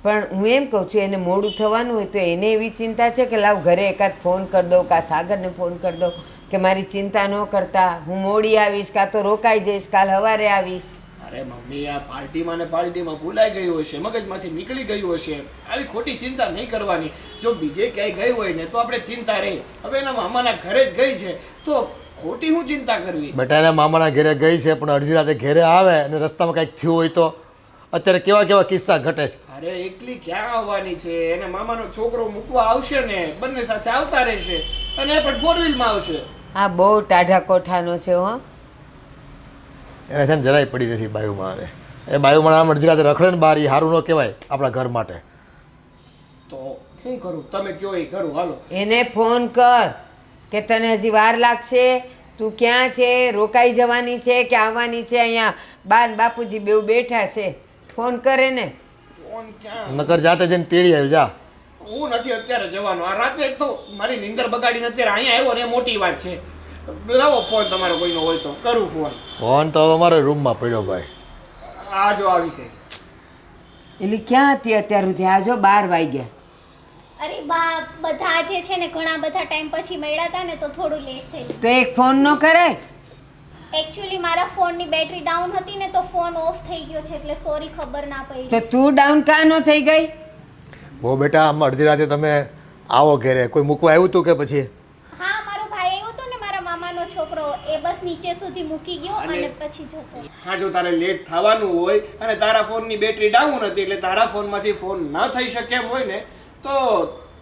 પણ હું એમ કહું છું એને મોડું થવાનું હોય તો એને એવી ચિંતા છે કે લાવ ઘરે એકાદ ફોન કરી દઉં, કાં સાગરને ફોન કરી દઉં કે મારી ચિંતા ન કરતા હું મોડી આવીશ, કાં તો રોકાઈ જઈશ, કાલ સવારે આવીશ. અરે મમ્મી, આ પાર્ટીમાં ને પાર્ટીમાં ભૂલાઈ ગયું હશે, મગજમાંથી નીકળી ગયું હશે. આવી ખોટી ચિંતા નહીં કરવાની. જો બીજે ક્યાંય ગઈ હોય ને તો આપણે ચિંતા રહે. હવે એના મામાના ઘરે જ ગઈ છે તો ખોટી હું ચિંતા કરવી? બેટા એના મામાના ઘરે ગઈ છે પણ અડધી રાતે ઘરે આવે અને રસ્તામાં કંઈક થયું હોય તો? અત્યારે કેવા કેવા કિસ્સા ઘટે છે. અરે એકલી ક્યાં આવવાની છે? એને મામાનો છોકરો મૂકવા આવશે ને, બંને સાથે આવતા રહેશે અને એ પણ 4 વ્હીલમાં આવશે. આ બહુ ટાઢા કોઠાનો છે હો. એને છે ને જરાય પડી નથી બાયુમાં. એ બાયુમાં આમ અડધી રાતે રખડે ને બહાર, એ સારું ન કહેવાય આપણા ઘર માટે. તો શું કરું? તમે કયો એ કરું, હાલો. એને ફોન કર કે તને હજી વાર લાગશે, તું ક્યાં છે, રોકાઈ જવાની છે કે આવવાની છે? અહીંયા બા ને બાપુજી બેઉ બેઠા છે, ફોન કરે ને. ફોન ક્યાં? નકર જાતે જઈને તેડી આવ્યું જા. હું નથી અત્યારે જવાનો. આ રાતે એક તો મારી નીંદર બગાડીને અત્યારે અહીંયા આવ્યો ને એ મોટી વાત છે. લાવો ફોન તમારો કોઈનો હોય તો કરું ફોન. ફોન તો હવે અમારા રૂમમાં પડ્યો ભાઈ. આ જો આવી ગઈ. એટલે ક્યાં હતી અત્યાર સુધી? આ જો 12 વાગ્યા. અરે બા બધા આજે છે ને ઘણા બધા ટાઈમ પછી મળ્યા હતા ને તો થોડું લેટ થઈ ગયું. તો એક ફોન ન કરાય? એકચ્યુઅલી મારા ફોનની બેટરી ડાઉન હતી ને તો ફોન ઓફ થઈ ગયો છે એટલે સોરી ખબર ના પડી. તો તું ડાઉન કાં ન થઈ ગઈ? બહુ બેટા આમ અડધી રાતે તમે આવો ઘરે, કોઈ મૂકવા આવ્યું હતું કે પછી? હા મારો ભાઈ આવ્યો હતો ને મારા મામાનો છોકરો, એ બસ નીચે સુધી મૂકી ગયો અને પછી જતો રહ્યો. હા, જો તારે લેટ થવાનું હોય અને તારા ફોનની બેટરી ડાઉન હતી એટલે તારા ફોનમાંથી ફોન ન થઈ શકે એમ હોય ને તો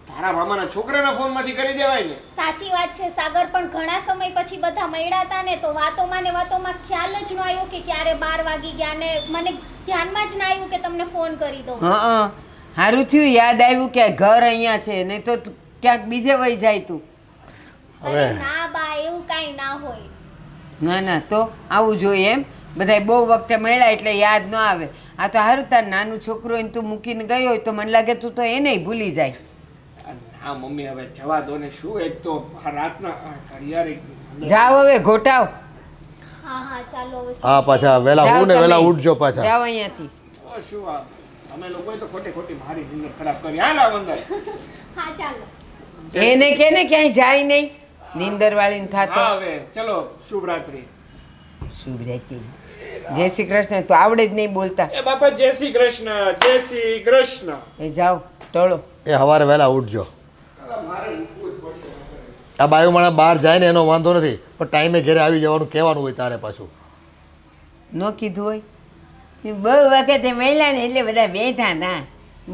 તારા મામાના છોકરાના ફોનમાંથી કરી દેવાય ને. સાચી વાત છે સાગર, પણ ઘણા સમય પછી બધા મળ્યા હતા ને તો વાતોમાં ખ્યાલ જ ન આવ્યો કે ક્યારે 12 વાગી ગયા ને મને ધ્યાનમાં જ ના આવ્યું કે તમને ફોન કરી દઉં. હા, સારું થયું યાદ આવ્યું કે ઘર અહીંયા છે, નહીં તો ક્યાંક બીજે વહી જાય તું. અરે ના બા, એવું કાંઈ ના હોય. ના ના, તો આવું જોઈએ એમ. બધાય બહુ વખતે મળ્યા એટલે યાદ ન આવે. આ તો સારું, તાર નાનું છોકરું હોય ને તું મૂકીને ગયો હોય તો મને લાગે તું તો એને ભૂલી જાય. હા મમ્મી, હવે જવા દો ને. શું એક તો આ રાતના ઘડિયાળ જાઓ હવે ઘોટાવ. હા ચાલો હવે હા પાછા વહેલા જાઓ હું ને તમે. વહેલા ઉઠજો પાછા. જાઓ અહીંયાથી. શું આ અમે લોકોએ તો ખોટી મારી નીંદર ખરાબ કરી. હાલ આવ અંદર. હા ચાલો. એને કે ને ક્યાંય જાય નહીં, નીંદર વાળીને હા થાતો. હવે ચલો, શુભ રાત્રિ. શુભ રાત્રિ. જય શ્રી કૃષ્ણ. તો આવડે જ નહીં બોલતા. એ બાપા જય શ્રી કૃષ્ણ, જય શ્રી કૃષ્ણ. એ જાઓ ટોળો. એ સવારે વહેલા ઉઠજો. આ બાયુ માણા બહાર જાય ને એનો વાંધો નથી, પણ ટાઈમે ઘરે આવી જવાનું કહેવાનું હોય તારે પાછું. ન કીધું હોય? બહુ વખતે મળ્યા ને એટલે બધા બેઠા ના,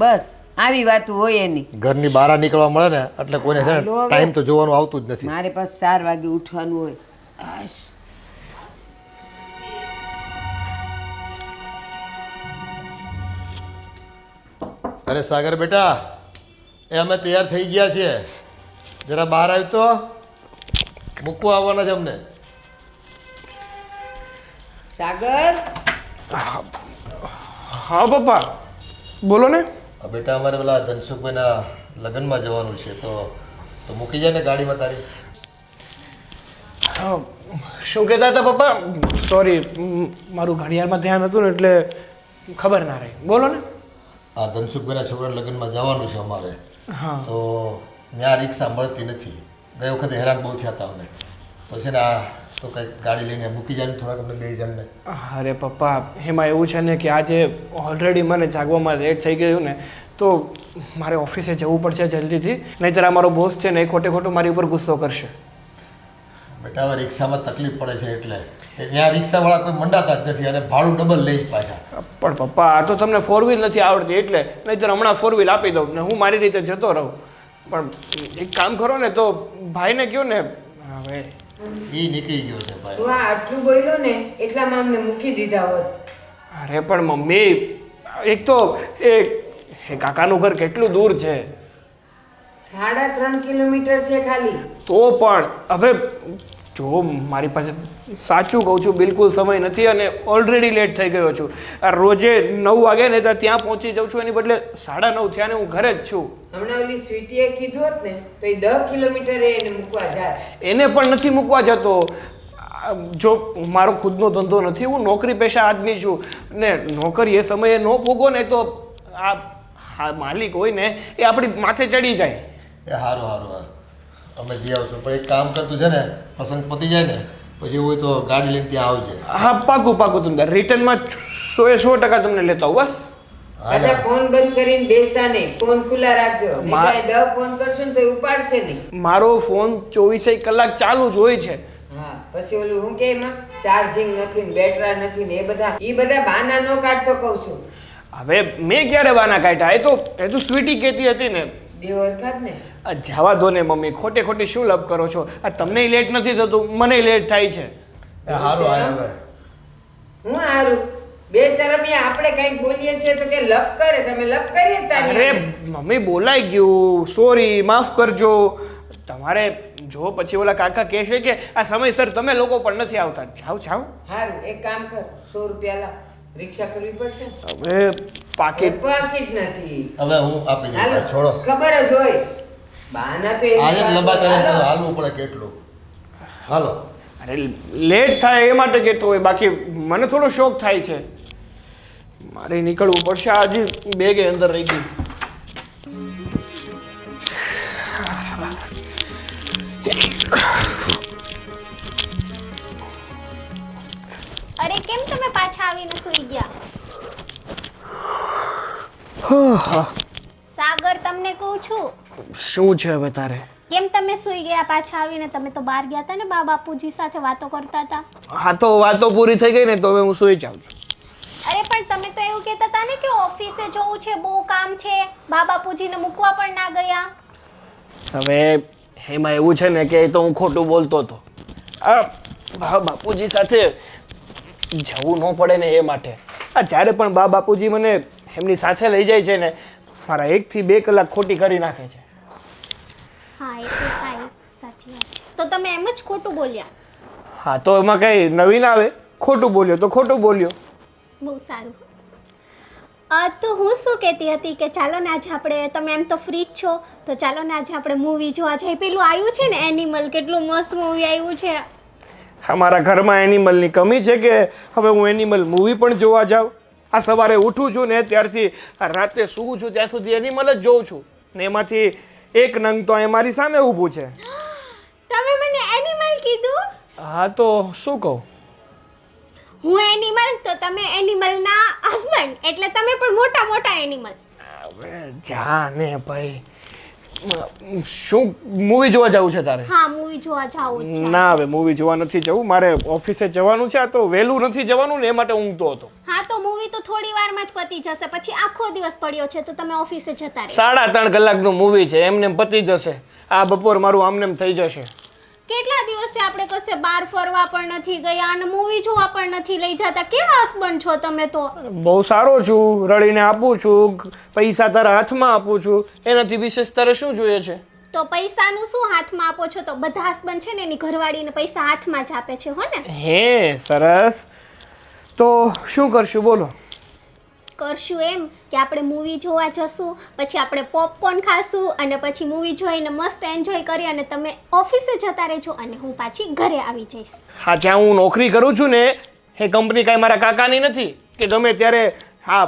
બસ આવી વાતું હોય એની. ઘરની બહાર નીકળવા મળે ને એટલે કોઈને છે ને હાલો હવે. ટાઈમ તો જોવાનું આવતું જ નથી. મારે પાસ 4 વાગે ઉઠવાનું હોય. આશ. અરે સાગર બેટા, એ અમે તૈયાર થઈ ગયા છીએ, જરા બહાર આવ્યું તો મૂકવા આવવાના છે અમને. સાગર, હા પપ્પા બોલો ને. બેટા અમારે પેલા ધનસુખભાઈના લગ્નમાં જવાનું છે, તો મૂકી જાય ને ગાડીમાં તારી. હા, શું કહેતા હતા પપ્પા? સોરી, મારું ઘડિયાળમાં ધ્યાન હતું ને એટલે ખબર ના રહી. બોલો ને. આ ધનસુખભાઈના છોકરાના લગ્નમાં જવાનું છે અમારે, હા તો ત્યાં રિક્ષા મળતી નથી. ગઈ વખતે હેરાન બહુ થયા હતા અમે, તો છે ને આ તો કંઈક ગાડી લઈને મૂકી જાય ને થોડાક અમને 2 જણને. અરે પપ્પા, એમાં એવું છે ને કે આજે ઓલરેડી મને જાગવામાં લેટ થઈ ગયું ને તો મારે ઓફિસે જવું પડશે જલ્દીથી, નહીંતર આ મારો બોસ છે ને એ ખોટું મારી ઉપર ગુસ્સો કરશે. બેટા હવે રિક્ષામાં તકલીફ પડે છે એટલે ત્યાં રિક્ષાવાળા કોઈ મંડાતા જ નથી અને ભાડું ડબલ લઈ જ પાછા. પણ પપ્પા, આ તો તમને 4 વ્હીલ નથી આવડતી એટલે, નહીંતર હમણાં 4 વ્હીલ આપી દઉં ને હું મારી રીતે જતો રહું. પણ એક કામ કરો ને, તો ભાઈને કહો ને. હવે એ નીકળી ગયો છે ભાઈ. તું આ આટલું બોલ્યો ને એટલામાં અમને મૂકી દીધા હોત. અરે પણ મમ્મી, એક તો એ કાકાનું ઘર કેટલું દૂર છે. 3.5 કિલોમીટર છે ખાલી. તો પણ હવે જો મારી પાસે સાચું કહું છું, બિલકુલ સમય નથી અને ઓલરેડી લેટ થઈ ગયો છું. આ રોજે 9 વાગે ને તો ત્યાં પહોંચી જાઉં છું, એની બદલે 9:30 થયા ને હું ઘરે જ છું. હમણાં ઓલી સ્વીટીએ કીધું હોત ને તો એ 10 કિલોમીટરે એને મૂકવા જાય. એને પણ નથી મૂકવા જતો. જો મારો ખુદનો ધંધો નથી, હું નોકરી પેશા આદમી છું ને નોકરી એ સમયે ન ભોગો ને તો આ માલિક હોય ને એ આપણી માથે ચડી જાય. એ સારું અમે જઈ આવશું, પણ એક કામ કરતું છે ને, પ્રસંગ પતી જાય ને પછી એવું હોય તો ગાડી લઈને ત્યાં આવજે. હા પાકું તમને રિટર્નમાં 100% તમને લેતા આવું બસ. પાછા ફોન બંધ કરીને બેસતા નહીં, ફોન ખુલ્લા રાખજો. નહીં તો 10 ફોન કરશો ને તો એ ઉપાડશે નહીં. મારો ફોન 24 કલાક ચાલુ જ હોય છે. હા, પછી ઓલું હું કે એમાં ચાર્જિંગ નથી ને બેટરા નથી ને એ બધા બહાના નો કાઢતો કહું છું. હવે મેં ક્યારે બાના કાઢ્યા? એ તો સ્વીટી કહેતી હતી ને. 2 વખત ને. આ જવા દો ને મમ્મી, ખોટી શું લપ કરો છો? આ તમને લેટ નથી થતું, મને લેટ થાય છે. એ સારું હાલ હવે. હું હારું બેશરમિયા આપણે કંઈક બોલીએ છીએ તો કે લપ કરે છે, અમે લપ કરીએ તારી અરે સામે. મમ્મી બોલાઈ ગયું, સોરી, માફ કરજો. તમારે જો પછી ઓલા કાકા કહેશે કે આ સમયસર તમે લોકો પણ નથી આવતા. જાઓ જાઓ. હારું એક કામ કર, 100 રૂપિયા લાવ, રિક્ષા કરવી પડશે. હવે પાકીટ પાકીટ નથી. હવે હું આપી દઈશ હાલો, ભાઈ, છોડો ખબર જ હોય બહાના તો એની આજે પાસે લંબાચારે હાલો. હાલવું પડે કેટલું. હાલો. અરે લેટ થાય એ માટે કહેતો હોય, બાકી મને થોડો શોખ થાય છે. મારે નીકળવું પડશે, આજે બેગ અંદર રહી ગઈ. અરે કેમ તમે પાછા આવીને સૂઈ ગયા? સાગર તમને કહું છું, શું છે હવે તારે? કેમ તમે સૂઈ ગયા પાછા આવીને? તમે તો બહાર ગયા હતા ને બા બાપુજી સાથે વાતો કરતા હતા. હા તો વાતો પૂરી થઈ ગઈ ને તો હવે હું સુઈ જાઉં છું. અરે પણ તમે તો એવું કહેતા હતા ને કે ઓફિસે જવું છે, બહુ કામ છે, બા બાપુજીને મૂકવા પણ ના ગયા. હવે એમાં એવું છે ને કે એ તો હું ખોટું બોલતો હતો. આ બાપુજી સાથે જવું ન પડે ને એ માટે. આ જ્યારે પણ બાપુજી મને એમની સાથે લઈ જાય છે ને, મારા 1 થી 2 કલાક ખોટી કરી નાખે છે. હા એ તો થાય, સાચી વાત છે. તો તમે એમ જ ખોટું બોલ્યા. હા તો એમાં કઈ નવીન આવે? ખોટું બોલ્યો તો ખોટું બોલ્યો. બહુ સારું. તો હું શું કહેતી હતી કે ચાલો ને આજે આપણે, તમે એમ તો ફ્રી જ છો તો ચાલો ને આજે આપણે મૂવી જોવા જઈએ. પેલું આવ્યું છે ને એનિમલ, કેટલું મસ્ત મૂવી આવ્યું છે. અમારા ઘરમાં એનિમલની કમી છે કે હવે હું એનિમલ મૂવી પણ જોવા જાઉં? આ સવારે ઉઠું છું ને ત્યારથી આ રાતે સૂવું છું ત્યાં સુધી એનિમલ જ જોઉં છું ને એમાંથી એક નંગ તો અહીં મારી સામે ઊભું છે. તમે મને એનિમલ કીધું? હા તો શું કહું? હું એનિમલ તો તમે એનિમલના હસબન્ડ, એટલે તમે પણ મોટા મોટા એનિમલ. હવે જા ને ભાઈ, શું મૂવી જોવા જવું છે તારે? હા મૂવી જોવા જાવું છે. ના હવે મૂવી જોવા નથી જવું, મારે ઓફિસે જવાનું છે. આ તો વહેલું નથી જવાનું ને એ માટે ઊંઘતો હતો. હા તો મૂવી તો થોડી વારમાં જ પતી જશે, પછી આખો દિવસ પડ્યો છે તો તમે ઓફિસે જતા રહો. 3.5 કલાકનું મૂવી છે, એમને પતી જશે. આ બપોર મારું આમનેમ થઈ જશે. કેટલા દિવસથી આપણે કશે બહાર ફરવા પણ નથી ગયા અને મૂવી જોવા પણ નથી લઈ જતા. કેવા હસબન્ડ છો તમે તો? બહુ સારો છું, રડીને આપું છું, પૈસા તારા હાથમાં આપું છું, એનાથી વિશેષ તારે શું જોઈએ છે? તો પૈસાનું શું હાથમાં આપો છો? તો બધા હસબન્ડ છે ને એની ઘરવાળીને પૈસા હાથમાં જ આપે છે, હો ને? હે સરસ. તો શું કરશું બોલો? કરશું એમ કે આપણે મૂવી જોવા જશું, પછી આપણે પોપકોર્ન ખાશું અને પછી મૂવી જોઈને મસ્ત એન્જોય કરી અને તમે ઓફિસે જતા રહેજો અને હું પાછી ઘરે આવી જઈશ. હા જ્યાં હું નોકરી કરું છું ને એ કંપની કાંઈ મારા કાકાની નથી કે ગમે ત્યારે હા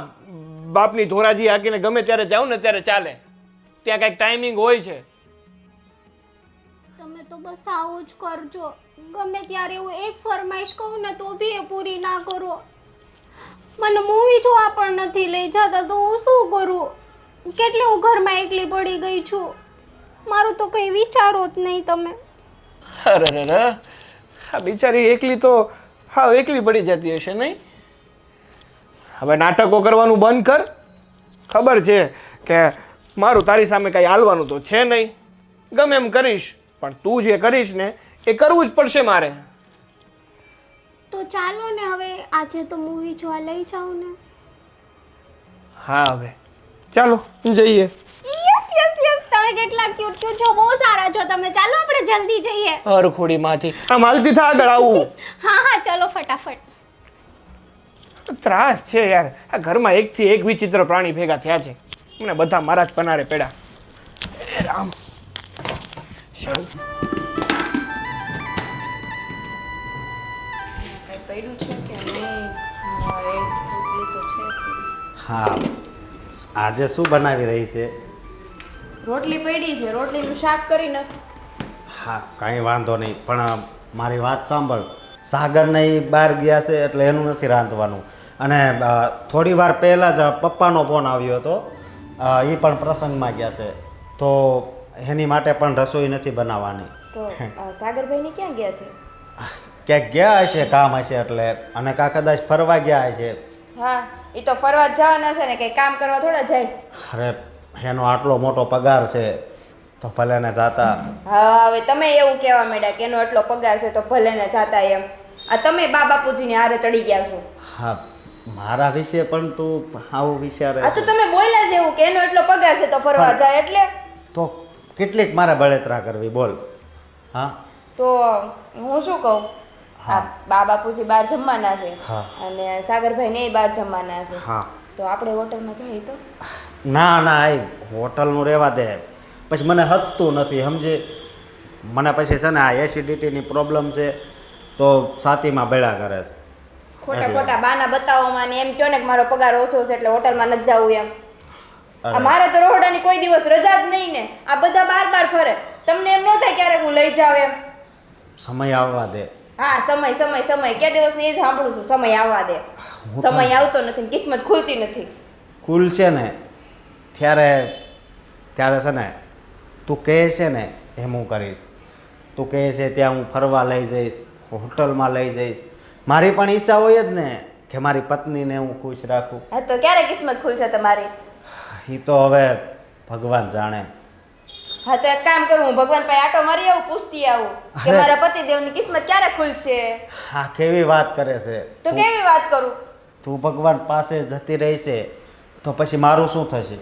બાપની ધોરાજી હાકીને ગમે ત્યારે જાઉં ને ત્યારે ચાલે. ત્યાં કાંઈક ટાઈમિંગ હોય છે. તમે તો બસ આવું જ કરજો. ગમે ત્યારે હું એક ફરમાઈશ કહું ને તો બી એ પૂરી ના કરો. મને મૂવી જોવા પણ નથી લઈ જતા તો હું શું કરું? કેટલી હું ઘરમાં એકલી પડી ગઈ છું. મારું તો કંઈ વિચારો જ નહીં તમે. અરે હા બિચારી એકલી તો હા એકલી પડી જતી હશે નહીં? હવે નાટકો કરવાનું બંધ કર. ખબર છે કે મારું તારી સામે કાંઈ હાલવાનું તો છે નહીં. ગમે એમ કરીશ, પણ તું જે કરીશ ને એ કરવું જ પડશે મારે. તો ચાલો ને હવે આજે તો મૂવી જોવા લઈ જાઉં ને. હા હવે ચાલો જઈએ. યસ યસ યસ, તમે કેટલા ક્યુટ ક્યુટ છો, બહુ સારા છો તમે. ચાલો આપણે જલ્દી જઈએ. હરખોડીમાંથી આમ હાલતી થા આગળ આવું. હા હા ચલો ફટાફટ. ત્રાસ છે યાર, આ ઘરમાં એકથી એક વિચિત્ર પ્રાણી ભેગા થયા છે. મને બધા મારા જ પનારે પેડા. એ રામ શાંત. પડ્યું છે કે નહીં? મારે રોટલી તો છે થોડી. હા આજે શું બનાવી રહી છે? રોટલી પડી છે, રોટલીનું શાક કરી નાખ. હા કાંઈ વાંધો નહીં, પણ મારી વાત સાંભળ. સાગરને એ બહાર ગયા છે એટલે એનું નથી રાંધવાનું. અને થોડી વાર પહેલાં જ પપ્પાનો ફોન આવ્યો હતો, એ પણ પ્રસંગમાં ગયા છે તો એની માટે પણ રસોઈ નથી બનાવવાની. તો સાગરભાઈને ક્યાં ગયા છે? ક્યાંક ગયા હશે, કામ હશે એટલે, અને કાં કદાચ ફરવા ગયા હશે. હા એ તો ફરવા જ જવાના છે ને, કંઈ કામ કરવા થોડા જાય. અરે એનો આટલો મોટો પગાર છે તો ભલે ને જાતા. હા હવે તમે એવું કહેવા માંડ્યા કે એનો એટલો પગાર છે તો ભલે ને જાતા એમ. આ તમે બા બાપુજીની હારે ચડી ગયા છો. હા મારા વિશે પણ તું આવું વિચારે આ તો તમે બોલ્યા જ એવું કે એનો એટલો પગાર છે તો ફરવા જાય એટલે તો કેટલીક મારે બળતરા કરવી બોલ. હા તો હું શું કહું આ બા બાપુજી બહાર જમવાના છે હા. અને સાગરભાઈ ને બહાર જમવાના છે હા તો આપણે હોટલમાં જઈએ તો ના ના એ હોટલનું રહેવા દે. પછી મને હતતું નથી સમજે. મને પછી છે ને આ એસિડિટીની પ્રોબ્લેમ છે તો છાતીમાં બળ્યા કરે છે. ખોટા ખોટા બાના બતાવવામાં ને એમ કહો ને કે મારો પગાર ઓછો છે એટલે હોટલમાં નથી જવું એમ આ મારે તો રોહડાની કોઈ દિવસ રજા જ નહીં ને આ બધા બાર ફરે તમને એમ ન થાય ક્યારેક હું લઈ જાવ એમ સમય આવવા દે. હા સમય સમય સમય કે દિવસની એ જ સાંભળું છું સમય આવવા દે સમય આવતો નથી ને કિસ્મત ખુલતી નથી કુલ છે ને ત્યારે છે ને તું કહે છે ને એમ હું કરીશ. તું કહે છે ત્યાં હું ફરવા લઈ જઈશ, હોટલમાં લઈ જઈશ. મારી પણ ઈચ્છા હોય જ ને કે મારી પત્નીને હું ખુશ રાખું. હા તો ક્યારે કિસ્મત ખુલશે તમારી એ તો હવે ભગવાન જાણે. હા તો એક કામ કરું હું ભગવાન પાસે આટો મારી આવું પૂછતી આવું કે અરે. મારા પતિદેવની કિસ્મત ક્યારે ખુલશે હા કેવી વાત કરે છે તો કેવી વાત કરું તું ભગવાન પાસે જતી રહેશે તો પછી મારું શું થશે?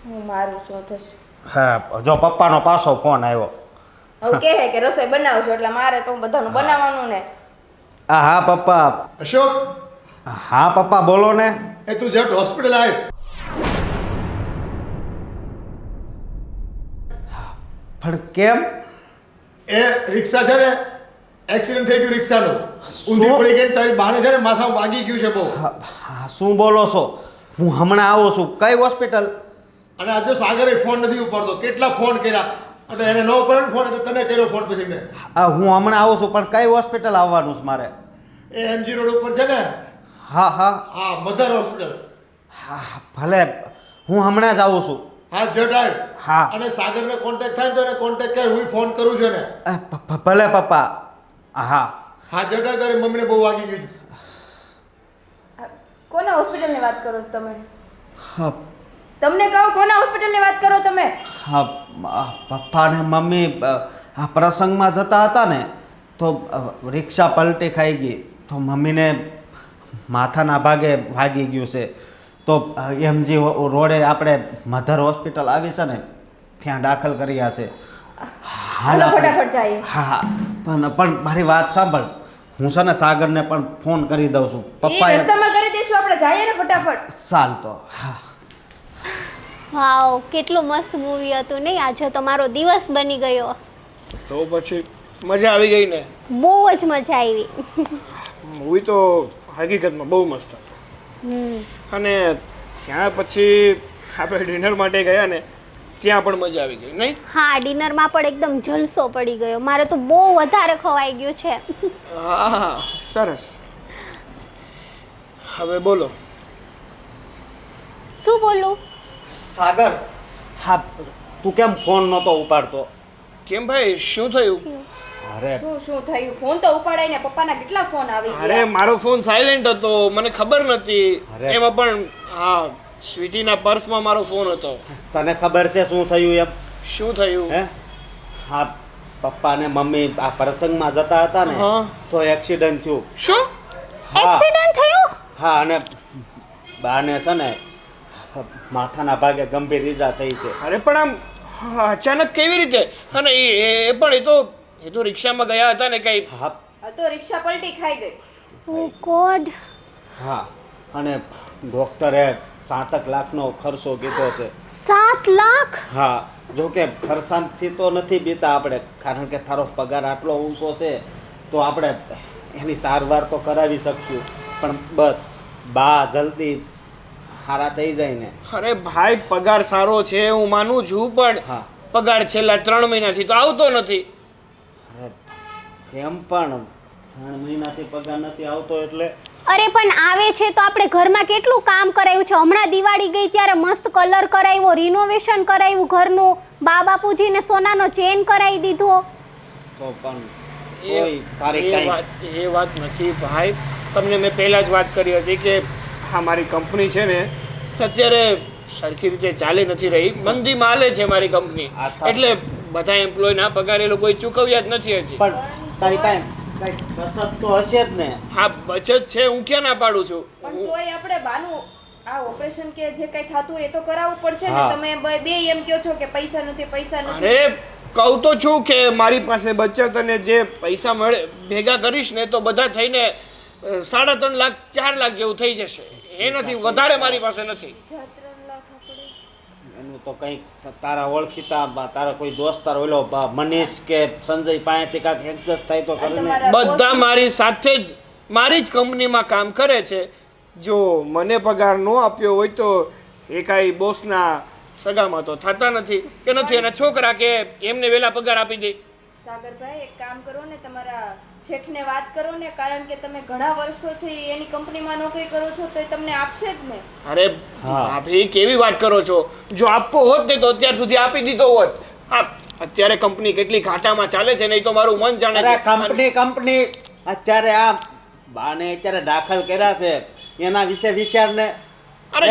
હું મારું શું થશે હા જો પપ્પાનો પાછો ફોન આવ્યો. હવે કહે કે રસોઈ બનાવજો એટલે મારે તો બધાનું બનાવવાનું ને હા પપ્પા. અશોક હા પપ્પા બોલો ને. એ તું જટ હોસ્પિટલ આવ. પણ કેમ? એ રિક્ષા છે ને એક્સિડન્ટ થઈ ગયું રિક્ષાનું ઊંધી પડી ગઈ ને તારી બાને છે ને માથામાં વાગી ગયું છે બહુ. હા શું બોલો છો? હું હમણાં આવું છું. કઈ હોસ્પિટલ? અને આજે સાગરે ફોન નથી ઉપાડતો કેટલા ફોન કર્યા અને એને ન ઉપાડ્યો ને ફોન એટલે તને કર્યો ફોન પછી મેં. હું હમણાં આવું છું પણ કઈ હોસ્પિટલ આવવાનું છે મારે? એ એમજી રોડ ઉપર છે ને હા હા હા મધર હોસ્પિટલ. હા ભલે હું હમણાં જ આવું છું. હા જટ આવ. હા. અને સાગરને કોન્ટેક્ટ થાય ને તો એને કોન્ટેક્ટ કર હું ફોન કરું છું ને. ભલે પપ્પા. હા હા જટ આવ તારી મમ્મીને બહુ વાગી ગયું. કોના હોસ્પિટલની વાત કરો છો તમે હા તમને કહો કોના હોસ્પિટલની વાત કરો તમે હા પપ્પા ને મમ્મી આ પ્રસંગમાં જતા હતા ને તો રિક્ષા પલટી ખાઈ ગઈ તો મમ્મીને માથાના ભાગે વાગી ગયું છે તો એમજી રોડે આપણે મધર હોસ્પિટલ આવી છે ને ત્યાં દાખલ કર્યા છે. હાલો ફટાફટ જઈએ. હા પણ મારી વાત સાંભળ. હું છે ને સાગરને પણ ફોન કરી દઉં છું. એ પપ્પાએ રસ્તામાં કરી દઈશું આપણે જઈએ ને ફટાફટ ચાલ તો. હા વાવ કેટલું મસ્ત મૂવી હતું નહીં આજે તો મારો દિવસ બની ગયો. તો પછી મજા આવી ગઈ ને. બહુ જ મજા આવી. મૂવી તો હકીકતમાં બહુ મસ્ત હતું અને ત્યાં પછી આપણે ડિનર માટે ગયા ને ત્યાં પણ મજા આવી ગઈ નહીં? હા ડિનરમાં પણ એકદમ જલસો પડી ગયો. મારે તો બહુ વધારે ખવાઈ ગયું છે. હા સરસ. હવે બોલો. શું બોલું? સાગર. હા તું કેમ ફોન નહોતો ઉપાડતો? કેમ ભાઈ શું થયું? અરે શું શું થયું ફોન તો ઉપાડાય ને પપ્પાના કેટલા ફોન આવી અરે ગયા મારો ફોન સાયલેન્ટ હતો મને ખબર નથી. અરે. એમાં પણ હા સ્વીટીના પર્સમાં મારો ફોન હતો. તને ખબર છે શું થયું એમ? શું થયું? હે હા પપ્પા ને મમ્મી આ પ્રસંગમાં જતા હતા ને હા. તો એક્સિડન્ટ થયું. શું? હા. એક્સિડન્ટ થયું? હા અને બાને છે ને માથાના ભાગે ગંભીર ઈજા થઈ છે. અરે પણ આમ અચાનક કેવી રીતે? અને એ પણ એ તો રિક્ષામાં ગયા હતા ને કઈ. હા આ તો રિક્ષા પલટી ખાઈ ગઈ ઓ ગોડ. હા અને ડોક્ટરે 7 લાખનો ખર્ચો કીધો છે. 7 લાખ? હા જો કે ખર્ચાંથી તો નથી બીતા આપણે કારણ કે તારો પગાર આટલો ઊંચો છે તો આપણે એની સારવાર તો કરાવી શકશું પણ બસ બા જલ્દી સારા થઈ જાય ને. અરે ભાઈ પગાર સારો છે હું માનું છું પણ હા. પગાર છેલ્લા 3 મહિનાથી તો આવતો નથી. અરે કેમ પણ 3 મહિનાથી પગાર નથી આવતો એટલે? અરે પણ આવે છે તો આપણે ઘરમાં કેટલું કામ કરાયું છે. હમણાં દિવાળી ગઈ ત્યારે મસ્ત કલર કરાવ્યો, રિનોવેશન કરાવ્યું ઘરનું, બા બાપુજીને સોનાનો ચેન કરાવી દીધો. તો પણ એ કોઈ તારી એ વાત નથી ભાઈ. તમને મેં પહેલા જ વાત કરી હતી કે હા મારી કંપની છે ને અત્યારે સરખી રીતે ચાલી નથી રહી. મંદીમાં હાલે છે મારી કંપની. આ એટલે બધા એમ્પ્લોયના પગાર એ લોકોએ ચૂકવ્યા જ નથી હજી. પણ તારી પાસે કંઈક બચત તો હશે જ ને. હા બચત છે, હું ક્યાં ના પાડું છું. પણ તોય આપણે બાનું આ ઓપરેશન કે જે કઈ થતું હોય એ તો કરાવવું પડશે ને. હા. તમે બે એમ કહો છો કે પૈસા નથી પૈસા નથી. અરે કહું તો છું કે મારી પાસે બચત અને જે પૈસા મળે ભેગા કરીશ ને તો બધા થઈને 3.5 લાખ 4 લાખ જેવું થઈ જશે. એ નથી, વધારે મારી પાસે નથી. 3 લાખ આપણે એનું તો કંઈક તારા ઓળખીતા તારા કોઈ દોસ્તાર ઓલો મનીષ કે સંજય પાસેથી કાંઈક એડજસ્ટ થાય તો કરીને. તમારા બધા મારી સાથે જ મારી જ કંપનીમાં કામ કરે છે. જો મને પગાર ન આપ્યો હોય તો એ કાંઈ બોસના સગામાં તો થતા નથી કે નથી, અને છોકરા કે એમને વહેલા પગાર આપી દે. સાગરભાઈ એક કામ કરો ને, તમારા શેઠને વાત કરો ને, કારણ કે તમે ઘણા વર્ષોથી એની કંપનીમાં નોકરી કરો છો તો એ તમને આપશે જ ને. અરે હા. ભાભી કેવી વાત કરો છો? જો આપવો હોત ને તો અત્યાર સુધી આપી દીધો હોત. હા અત્યારે કંપની કેટલી ઘાટામાં ચાલે છે ને એ તો મારું મન જાણે અરે છે. કંપની અત્યારે આ બાને અત્યારે દાખલ કર્યા છે એના વિશે વિચાર ને. અરે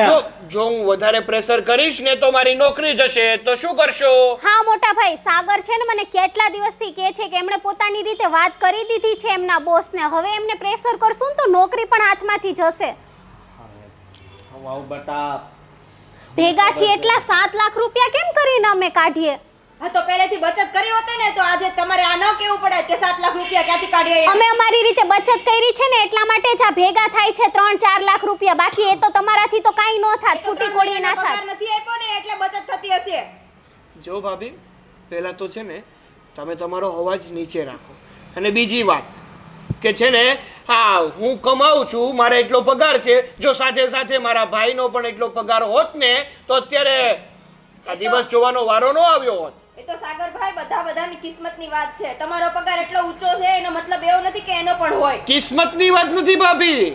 જો હું વધારે પ્રેશર કરીશ ને તો મારી નોકરી જશે તો શું કરશો? હા મોટા ભાઈ, સાગર છે ને મને કેટલા દિવસથી કહે છે કે એમણે પોતાની રીતે વાત કરી દીધી છે એમના બોસને. હવે એમને પ્રેશર કરશું ને તો નોકરી પણ હાથમાંથી જશે. વાવ બટા, ભેગાથી એટલા 7 લાખ રૂપિયા કેમ કરીને અમે કાઢીએ? હા તો પહેલેથી બચત કરી હોત ને તો આજે તમારે આ ન કેવું પડે કે 7 લાખ રૂપિયા ક્યાંથી કાઢીએ એમ. અમે અમારી રીતે બચત કરી છે ને એટલા માટે જ આ ભેગા થાય છે 3-4 લાખ રૂપિયા. બાકી એ તો તમારાથી તો કાંઈ ન થાત, ફૂટી કોડી ના પગાર થાત. નથી આપ્યો ને એટલે બચત થતી હશે. જો ભાભી પહેલાં તો છે ને તમે તમારો અવાજ નીચે રાખો. અને બીજી વાત કે છે ને, હા હું કમાઉં છું, મારે એટલો પગાર છે. જો સાથે સાથે મારા ભાઈનો પણ એટલો પગાર હોત ને તો અત્યારે આ દિવસ જોવાનો વારો ન આવ્યો હોત. એ તો સાગરભાઈ બધાની કિસ્મતની વાત છે. તમારો પગાર એટલો ઊંચો છે એનો મતલબ એવો નથી કે એનો પણ હોય. કિસ્મતની વાત નથી ભાભી,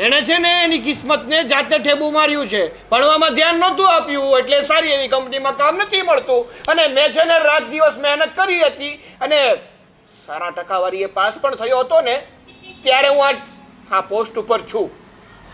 એણે છે ને એની કિસ્મતને જાતે ઠેબુ માર્યું છે. ભણવામાં ધ્યાન નહોતું આપ્યું એટલે સારી એવી કંપનીમાં કામ નથી મળતું. અને મેં છે ને રાત દિવસ મહેનત કરી હતી અને સારા ટકાવારીએ પાસ પણ થયો હતો ને ત્યારે હું આ પોસ્ટ ઉપર છું.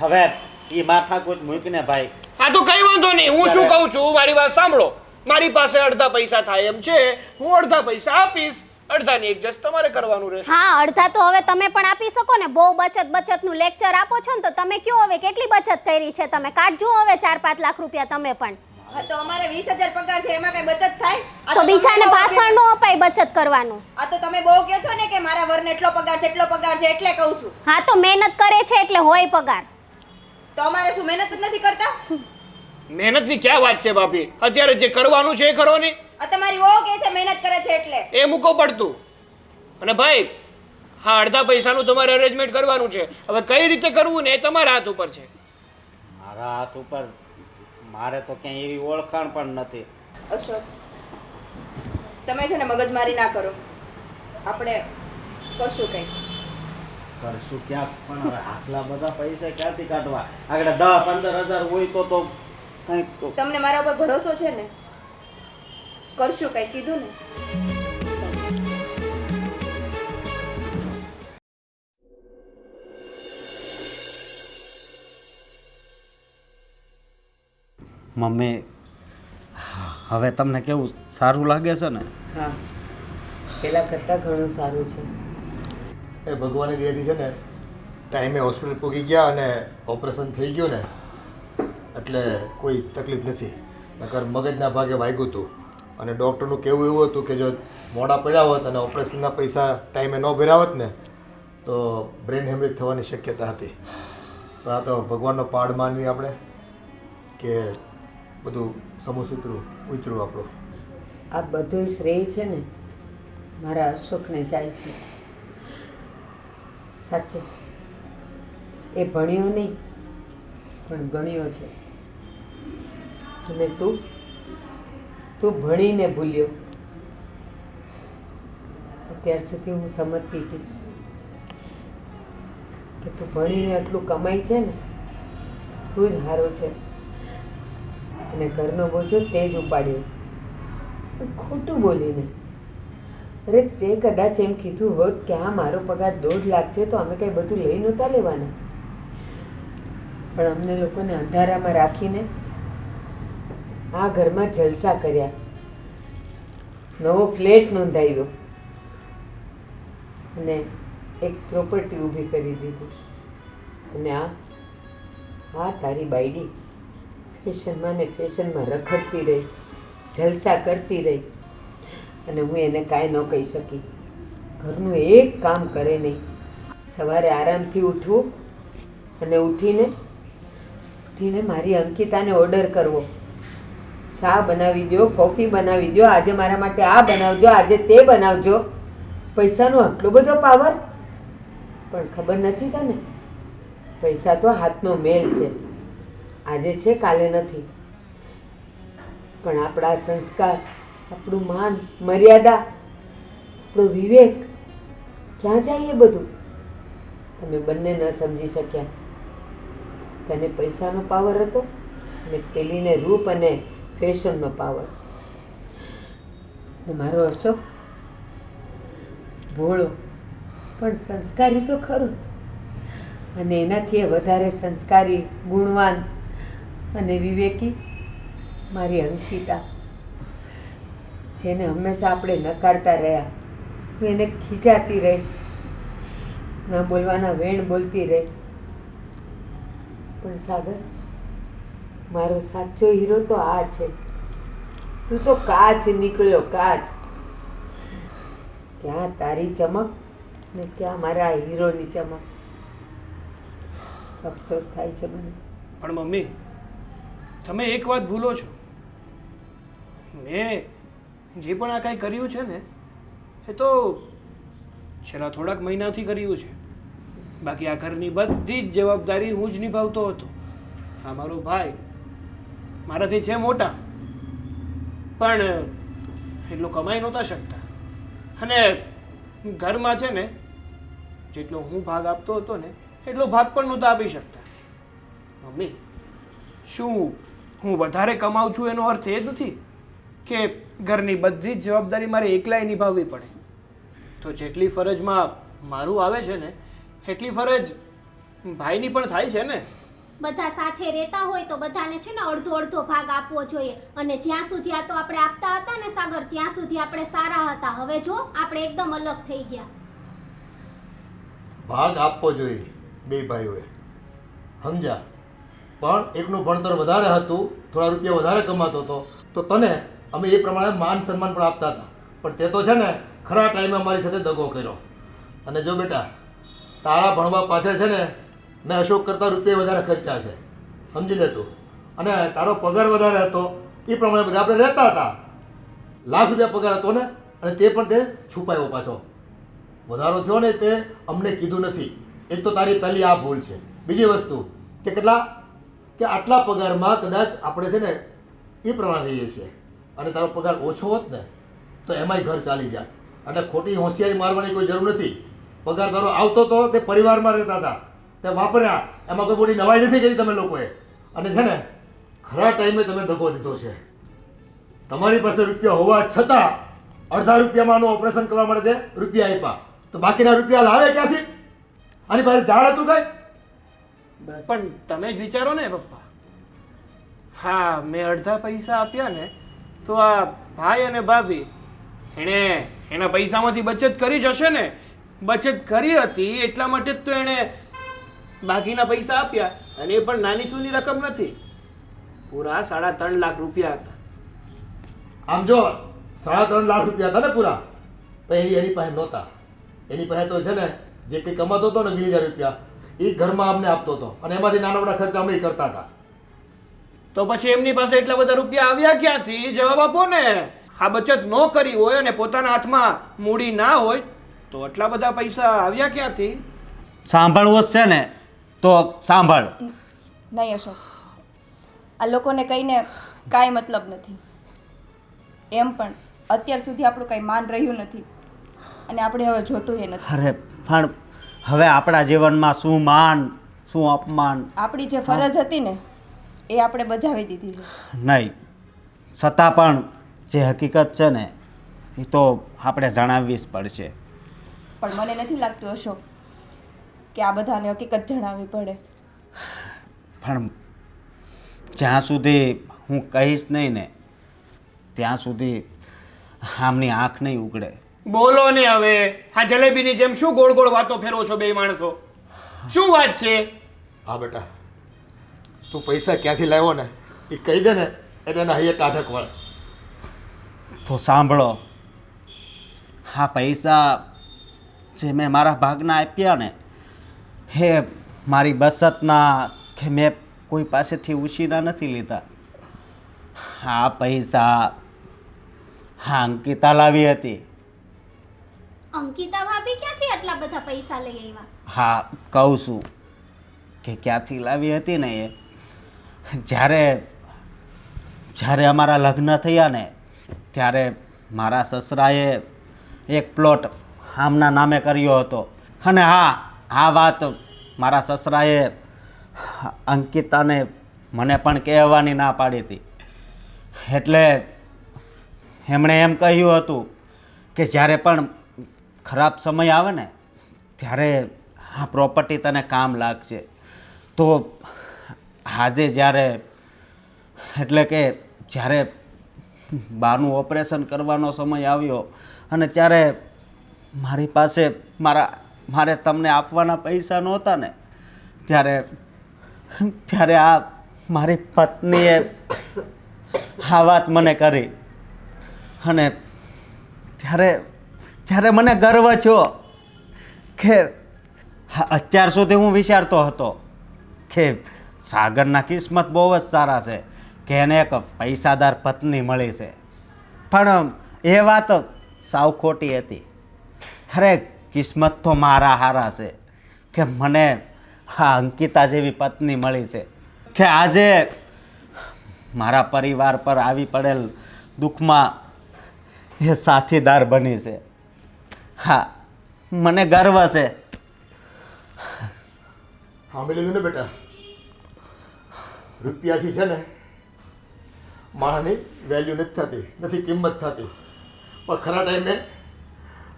હવે એ માથાકૂટ મૂકીને ભાઈ. હા તો કઈ વાંધો નહીં, હું શું કહું છું મારી વાત સાંભળો. મારી પાસે અડધા પૈસા થાય એમ છે, હું અડધા પૈસા આપીશ, અડધાની એડજસ્ટ તમારે કરવાનું રહેશે. હા અડધા તો હવે તમે પણ આપી શકો ને. બહુ બચતનું લેક્ચર આપો છો ને તો તમે કયો હવે કેટલી બચત કરી છે તમે? કાઢજો હવે 4-5 લાખ રૂપિયા તમે પણ. હા તો અમારે 20,000 પગાર છે એમાં કઈ બચત થાય? આ તો તમે બીજાને બહુ પાછળ ન અપાય બચત કરવાનું. આ તો તમે બહુ કહો છો ને કે મારા વરને એટલો પગાર છે એટલો પગાર છે એટલે કહું છું. હા તો મહેનત કરે છે એટલે હોય પગાર. તો અમારે શું મહેનત જ નથી કરતા? મહેનતની ક્યાં વાત છે ભાભી? અત્યારે જે કરવાનું છે એ કરો ને. આ તમારી વહુ કે છે મહેનત કરે છે એટલે. એ મૂકો પડતું. અને ભાઈ હા અડધા પૈસાનું તમારે અરેન્જમેન્ટ કરવાનું છે. હવે કઈ રીતે કરવું ને એ તમારા હાથ ઉપર છે. મારા હાથ ઉપર મારે તો ક્યાંય એવી ઓળખાણ પણ નથી. અશોક તમે છે ને મગજમારી ના કરો, આપણે કરશું કંઈક. કરશું ક્યાંક પણ હવે આટલા બધા પૈસા ક્યાંથી કાઢવા? આગળ 10-15 હજાર હોય તો કંઈક તો. તમને મારા ઉપર ભરોસો છે ને? કરશું કંઈક કીધું ને. મમ્મી હવે તમને કેવું સારું લાગે છે ને? હા પહેલાં કરતાં ઘણું સારું છે. એ ભગવાનની દયાથી છે ને ટાઈમે હોસ્પિટલ પૂગી ગયા અને ઓપરેશન થઈ ગયું ને એટલે કોઈ તકલીફ નથી. નકર મગજના ભાગે વાગ્યું હતું અને ડૉક્ટરનું કહેવું એવું હતું કે જો મોડા પડ્યા હોત અને ઓપરેશનના પૈસા ટાઈમે ન ભર્યા હોત ને તો બ્રેન હેમરેજ થવાની શક્યતા હતી. તો આ તો ભગવાનનો પાડ માનવી આપણે કે બધું સમસૂત્રું ઉતરું આપણું. આ બધું શ્રેય છે ને મારા અશોકને જાય છે. સાચે એ ભણ્યો નહીં પણ ગણ્યો છે. અને તું ભણીને ભૂલ્યો. અત્યાર સુધી હું સમજતી હતી કે તું ભણીને આટલું કમાય છે ને તું જ સારો છે અને ઘરનો બોજો તે જ ઉપાડ્યો. ખોટું બોલીને. અરે તે કદાચ એમ કીધું હોત કે હા મારો પગાર 1.5 લાખ છે તો અમે કંઈ બધું લઈ નહોતા લેવાના. પણ અમને લોકોને અંધારામાં રાખીને આ ઘરમાં જલસા કર્યા. નવો ફ્લેટ નોંધાવ્યો અને એક પ્રોપર્ટી ઊભી કરી દીધી અને આ તારી બાયડી ફેશનમાં ને ફેશનમાં રખડતી રહી, જલસા કરતી રહી અને હું એને કાંઈ ન કહી શકી. ઘરનું એક કામ કરે નહીં. સવારે આરામથી ઉઠવું અને ઉઠીને મારી અંકિતાને ઓર્ડર કરવો, ચા બનાવી દો, કોફી બનાવી દો, આજે મારા માટે આ બનાવજો, આજે તે બનાવજો. પૈસાનો આટલો બધો પાવર, પણ ખબર નથી તને પૈસા તો હાથનો મેલ છે, આજે છે કાલે નથી. પણ આપણા સંસ્કાર, આપણું માન મર્યાદા, આપણો વિવેક ક્યાં જાય એ બધું તમે બંને ન સમજી શક્યા. તને પૈસાનો પાવર હતો અને પેલીને રૂપ અને ફેશનનો પાવર. ને મારો અશોક ભોળો પણ સંસ્કારી તો ખરો જ, અને એનાથી વધારે સંસ્કારી, ગુણવાન અને વિવેકી મારી અંકિતા, જેને હંમેશા આપણે નકારતા રહ્યા. હું એને ખીજાતી રહી, ન બોલવાના વેણ બોલતી રહી. પણ સાગર, મારો સાચો હીરો તો આ છે. તું તો કાચ નીકળ્યો, કાચ. ક્યાં તારી ચમક ને ક્યાં મારા હીરોની ચમક. અફસોસ થાય છે મને. પણ મમ્મી, તમે એક વાત ભૂલો છો. મેં જે પણ આ કાંઈ કર્યું છે ને એ તો છેલ્લા થોડાક મહિનાથી કર્યું છે. બાકી આ ઘરની બધી જ જવાબદારી હું જ નિભાવતો હતો. આ મારો ભાઈ મારાથી છે મોટા, પણ એટલું કમાઈ નહોતા શકતા, અને ઘરમાં છે ને જેટલો હું ભાગ આપતો હતો ને એટલો ભાગ પણ નહોતા આપી શકતા. મમ્મી, શું હું વધારે કમાઉં છું એનો અર્થ એ જ નથી કે ઘરની બધી જ જવાબદારી મારે એકલાએ નિભાવવી પડે. તો જેટલી ફરજમાં મારું આવે છે ને એટલી ફરજ ભાઈની પણ થાય છે ને. બધા સાથે રહેતા હોય તો બધાને છે ને અડધો અડધો ભાગ આપવો જોઈએ. અને જ્યાં સુધી આ તો આપણે આપતા હતા ને સાગર, ત્યાં સુધી આપણે સારા હતા. હવે જો આપણે એકદમ અલગ થઈ ગયા. ભાગ આપવો જોઈએ બે ભાઈઓએ, સમજ્યા? પણ એકનું ભણતર વધારે હતું, થોડા રૂપિયા વધારે કમાતો હતો, તો તને અમે એ પ્રમાણે માન સન્માન પણ આપતા હતા. પણ તે તો છે ને ખરા ટાઈમે અમારી સાથે દગો કર્યો. અને જો બેટા, તારા ભણવા પાછળ છે ને મેં અશોક કરતાં રૂપિયા વધારે ખર્ચા છે, સમજી લેતું. અને તારો પગાર વધારે હતો એ પ્રમાણે બધા આપણે રહેતા હતા. ₹1,00,000 પગાર હતો ને, અને તે પણ તે છુપાયો પાછો. વધારો થયો ને તે અમને કીધું નથી. એક તો તારી પહેલી આ ભૂલ છે. બીજી વસ્તુ કે આટલા પગારમાં કદાચ આપણે છે ને એ પ્રમાણે રહીએ છીએ, અને તારો પગાર ઓછો હોત ને તો એમાંય ઘર ચાલી જાય. એટલે ખોટી હોશિયારી મારવાની કોઈ જરૂર નથી. પગાર તારો આવતો તો તે પરિવારમાં રહેતા હતા, તે વાપર્યા, એમાં કોઈ મોટી નવાઈ નથી કરી તમે લોકોએ. અને છે ને ખરા ટાઈમે તમે દગો દીધો છે. તમારી પાસે રૂપિયા હોવા છતાં અડધા રૂપિયામાં આનું ઓપરેશન કરવા માટે તે રૂપિયા આપ્યા, તો બાકીના રૂપિયા લાવે ક્યાંથી? આની પાસે જાણ હતું કઈ? બસ પણ તમે જ વિચારો ને પપ્પા. હા, મેં અડધા પૈસા આપ્યા ને તો આ ભાઈ અને ભાભી એણે એના પૈસામાંથી બચત કરી જ હશે ને. બચત કરી હતી એટલા માટે જ તો એણે બાકીના પૈસા આપ્યા, અને એ પણ નાની સૂની રકમ નથી. પૂરા 3.5 લાખ રૂપિયા હતા. આમ જો 3.5 લાખ રૂપિયા હતા ને પૂરા, પણ એની પાસે નહોતા. એની પાસે તો છે ને જે કંઈ કમાતો હતો ને 20,000 રૂપિયા એ ઘરમાં અમને આપતો હતો, અને એમાંથી નાના મોટા ખર્ચા અમે કરતા હતા. તો પછી એમની પાસે એટલા બધા રૂપિયા આવ્યા ક્યાંથી? જવાબ આપો ને. આ બચત ન કરી હોય અને પોતાના હાથમાં મૂડી ના હોય તો આટલા બધા પૈસા આવ્યા ક્યાંથી? સાંભળવું જ છે ને તો સાંભળ. નહીં અશોક, આ લોકોને કહીને કાંઈ મતલબ નથી. એમ પણ અત્યાર સુધી આપણું કાંઈ માન રહ્યું નથી, અને આપણે હવે જોતું એ નથી. અરે પણ હવે આપણા જીવનમાં શું માન, શું અપમાન, આપણી જે ફરજ હતી ને એ આપણે બજાવી દીધી છે. નહીં, છતાં પણ જે હકીકત છે ને એ તો આપણે જણાવવી જ પડશે. પણ મને નથી લાગતું અશોક કે આ બધાને હકીકત જણાવવી પડે. પણ જ્યાં સુધી હું કહીશ નહીં ને ત્યાં સુધી આમની આંખ નહીં ઉગડે. બોલો ને હવે, આ જલેબીની જેમ શું ગોળ ગોળ વાતો ફેરવો છો બે માણસો? શું વાત છે? હા બેટા, તું પૈસા ક્યાંથી લાવ્યો ને એ કહી દે ને એટલે એના હૈયે ટાઢક વળે. તો સાંભળો, હા પૈસા જે મેં મારા ભાગના આપ્યા ને હે મારી બચતના કે મેં કોઈ પાસેથી ઉછીના નથી લીધા. હા પૈસા હા અંકિતા લાવી હતી. અંકિતા ભાભી ક્યાંથી આટલા બધા પૈસા લઈ આવ્યા? હા કહું છું કે ક્યાંથી લાવી હતી ને એ જ્યારે અમારા લગ્ન થયા ને ત્યારે મારા સસરાએ એક પ્લોટ આમના નામે કર્યો હતો. અને હા આ વાત મારા સસરાએ અંકિતાને મને પણ કહેવાની ના પાડી હતી. એટલે એમણે એમ કહ્યું હતું કે જ્યારે પણ ખરાબ સમય આવે ને ત્યારે આ પ્રોપર્ટી તને કામ લાગશે. તો આજે જ્યારે બાનું ઓપરેશન કરવાનો સમય આવ્યો અને ત્યારે મારી પાસે મારે તમને આપવાના પૈસા નહોતા ને ત્યારે આ મારી પત્નીએ આ વાત મને કરી. અને ત્યારે મને ગર્વ થયો કે અત્યાર સુધી હું વિચારતો હતો કે સાગરના કિસ્મત બહુ જ સારા છે કે એને એક પૈસાદાર પત્ની મળી છે. પણ એ વાત સાવ ખોટી હતી. અરે કિસ્મત તો મારા હારા છે કે મને આ અંકિતા જેવી પત્ની મળી છે કે આજે મારા પરિવાર પર આવી પડેલ દુઃખમાં એ સાથીદાર બની છે. હા મને ગર્વ છે. સાંભળી લીધું ને બેટા, રૂપિયાથી છે ને માણસની વેલ્યુ નથી કિંમત થતી. પણ ખરા ટાઈમે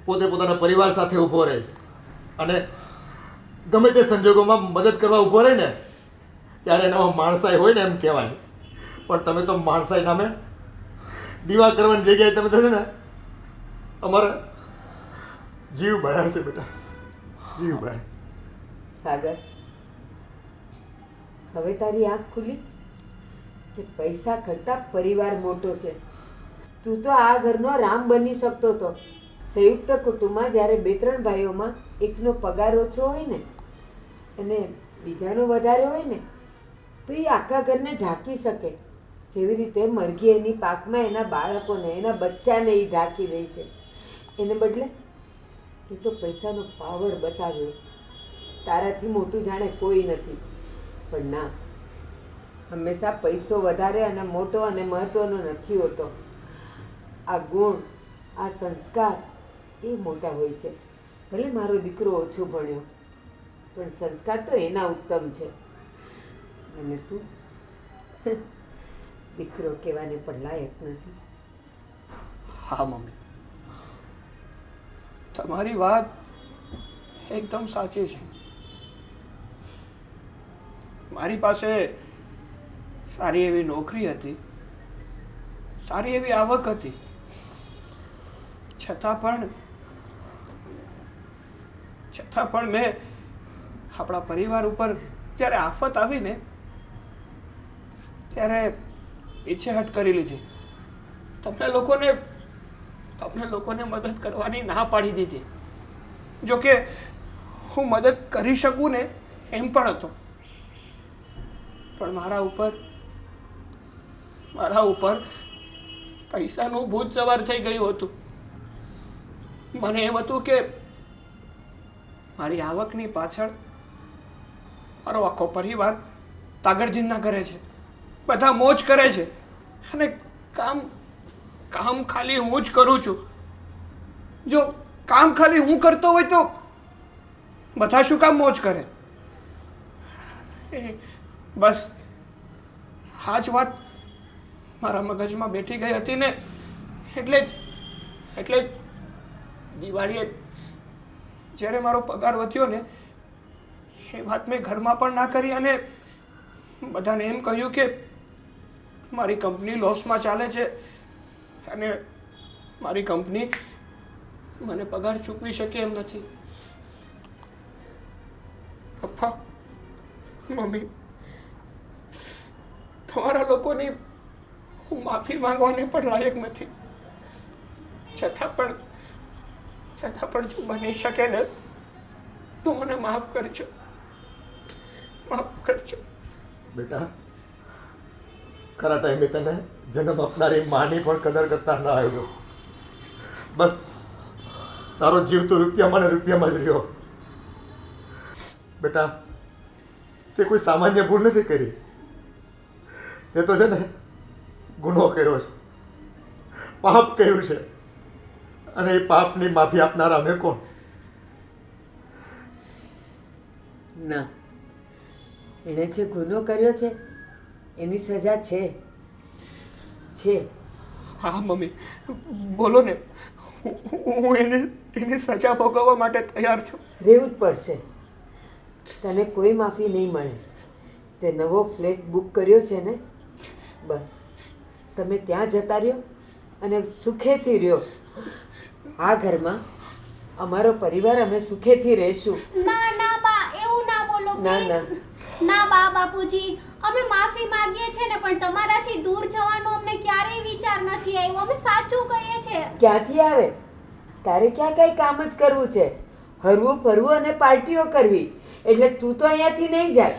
પોતે પોતાના પરિવાર સાથે ઊભો રહે અને ગમે તે સંજોગોમાં મદદ કરવા ઊભો રહે ને ત્યારે એનામાં માણસાઈ હોય ને એમ કહેવાય. પણ તમે તો માણસાઈ નામે દીવા કરવાની જગ્યાએ તમે તો છે ને અમારા જીવ બળાય છે બેટા, જીવ બળાય. સાગર, હવે તારી આંખ ખુલી કે પૈસા કરતાં પરિવાર મોટો છે. તું તો આ ઘરનો રામ બની શકતો હતો. સંયુક્ત કુટુંબમાં જ્યારે 2-3 ભાઈઓમાં એકનો પગાર ઓછો હોય ને અને બીજાનો વધારે હોય ને તો એ આખા ઘરને ઢાંકી શકે. જેવી રીતે મરઘી એની પાકમાં એના બાળકોને એના બચ્ચાને એ ઢાંકી દે છે. એને બદલે એ તો પૈસાનો પાવર બતાવ્યો. તારાથી મોટું જાણે કોઈ નથી. પણ ના, હંમેશા પૈસો વધારે અને મોટો અને મહત્ત્વનો નથી હોતો. આ ગુણ, આ સંસ્કાર એ મોટા હોય છે. ભલે મારો દીકરો ઓછો ભણ્યો પણ સંસ્કાર તો એના ઉત્તમ છે. અને તું દીકરો કહેવાને પણ લાયક નથી. હા મમ્મી, તમારી વાત એકદમ સાચી છે. મારી પાસે સારી એવી નોકરી હતી, સારી એવી આવક હતી, છતાં પણ મેં આપણા પરિવાર ઉપર જ્યારે આફત આવી ને ત્યારે પીછેહટ કરી લીધી. તમને લોકોને મદદ કરવાની ના પાડી દીધી. જોકે હું મદદ કરી શકું ને એમ પણ હતો, પણ મારા ઉપર પૈસાનું ભૂત સવાર થઈ ગયું હતું. મને એમ હતું કે મારી આવકની પાછળ મારો આખો પરિવાર તાગડધીનના કરે છે, બધા મોજ કરે છે અને કામ ખાલી હું જ કરું છું. જો કામ ખાલી હું કરતો હોય તો બધા શું કામ મોજ કરે? બસ આ જ વાત મારા મગજમાં બેઠી ગઈ હતી ને એટલે જ દિવાળીએ જ્યારે મારો પગાર વધ્યો ને એ વાત મેં ઘરમાં પણ ના કરી અને બધાને એમ કહ્યું કે મારી કંપની લોસમાં ચાલે છે અને મારી કંપની મને પગાર ચૂકવી શકે એમ નથી. પપ્પા, મમ્મી, તમારા લોકોની હું માફી માંગવાને પણ લાયક નથી. છતાં પણ જો બની શકે ને તો મને માફ કરજો. બેટા, ખરા ટાઈમે તને જન્મ આપનારી માની પણ કદર કરતા ના આવ્યો. બસ તારો જીવ તો રૂપિયામાં ને રૂપિયામાં જ રહ્યો. બેટા, તે કોઈ સામાન્ય ભૂલ નથી કરી. તે તો છે ને ગુનો કર્યો છે, પાપ કર્યું છે, અને એ પાપની માફી આપનારા અમે કોણ? ના, એણે જે ગુનો કર્યો છે એની સજા છે. હા મમ્મી, બોલો ને. હું એની સજા ભોગવવા માટે તૈયાર છું. રહેવું જ પડશે. તને કોઈ માફી નહીં મળે. તે નવો ફ્લેટ બુક કર્યો છે ને, બસ તમે ત્યાં જતા રહ્યો અને સુખેથી રહ્યો. આ ઘરમાં અમારો પરિવાર અમે સુખેથી રહીશું. ના ના બા, એવું ના બોલો ના, please. ના બા, બાપુજી, અમે માફી માંગીએ છીએ ને, પણ તમારાથી દૂર જવાનો અમને ક્યારેય વિચાર નથી આવ્યો. અમે સાચું કહીએ છીએ. ક્યાંથી આવે? તારે ક્યાં કઈ કામ જ કરવું છે? હરવું ફરવું અને પાર્ટીઓ કરવી. એટલે તું તો અહીંયાથી નહીં જાય.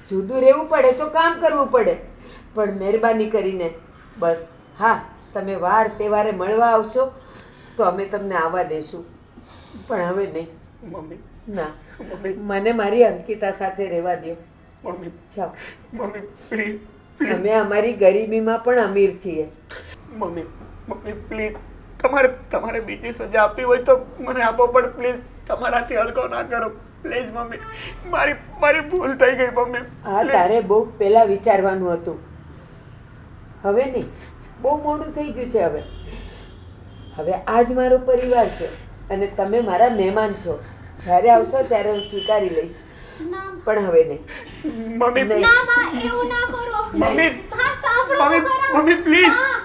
જુદું રહેવું પડે તો કામ કરવું પડે. પણ મહેરબાની કરીને બસ, હા, તમે વાર તહેવારે મળવા આવશો તો અમે તમને આવવા દેશું, પણ હવે નહીં. મમ્મી, ના, મમ્મી, મને મારી અંકિતા સાથે રહેવા દો. મમ્મી, જાઓ. Mummy, please. અમે અમારી ગરીબીમાં પણ અમીર છીએ. Mummy, please. તમારે બીજી સજા આપવી હોય તો મને આપો, પણ પ્લીઝ તમારાથી હલકો ના કરો. પ્લીઝ મમ્મી, મારી ભૂલ થઈ ગઈ મમ્મી. હા, તારે બહુ પહેલાં વિચારવાનું હતું. હવે નહીં, બહુ મોડું થઈ ગયું છે. હવે આ જ મારો પરિવાર છે અને તમે મારા મહેમાન છો. જ્યારે આવશો ત્યારે હું સ્વીકારી લઈશ, ના પણ હવે નહીં. મમ્મી, નહીં. ના બા, એવું ના કરો. મમ્મી, હા, સાંભળો તો ખરા. Mummy, please. હા.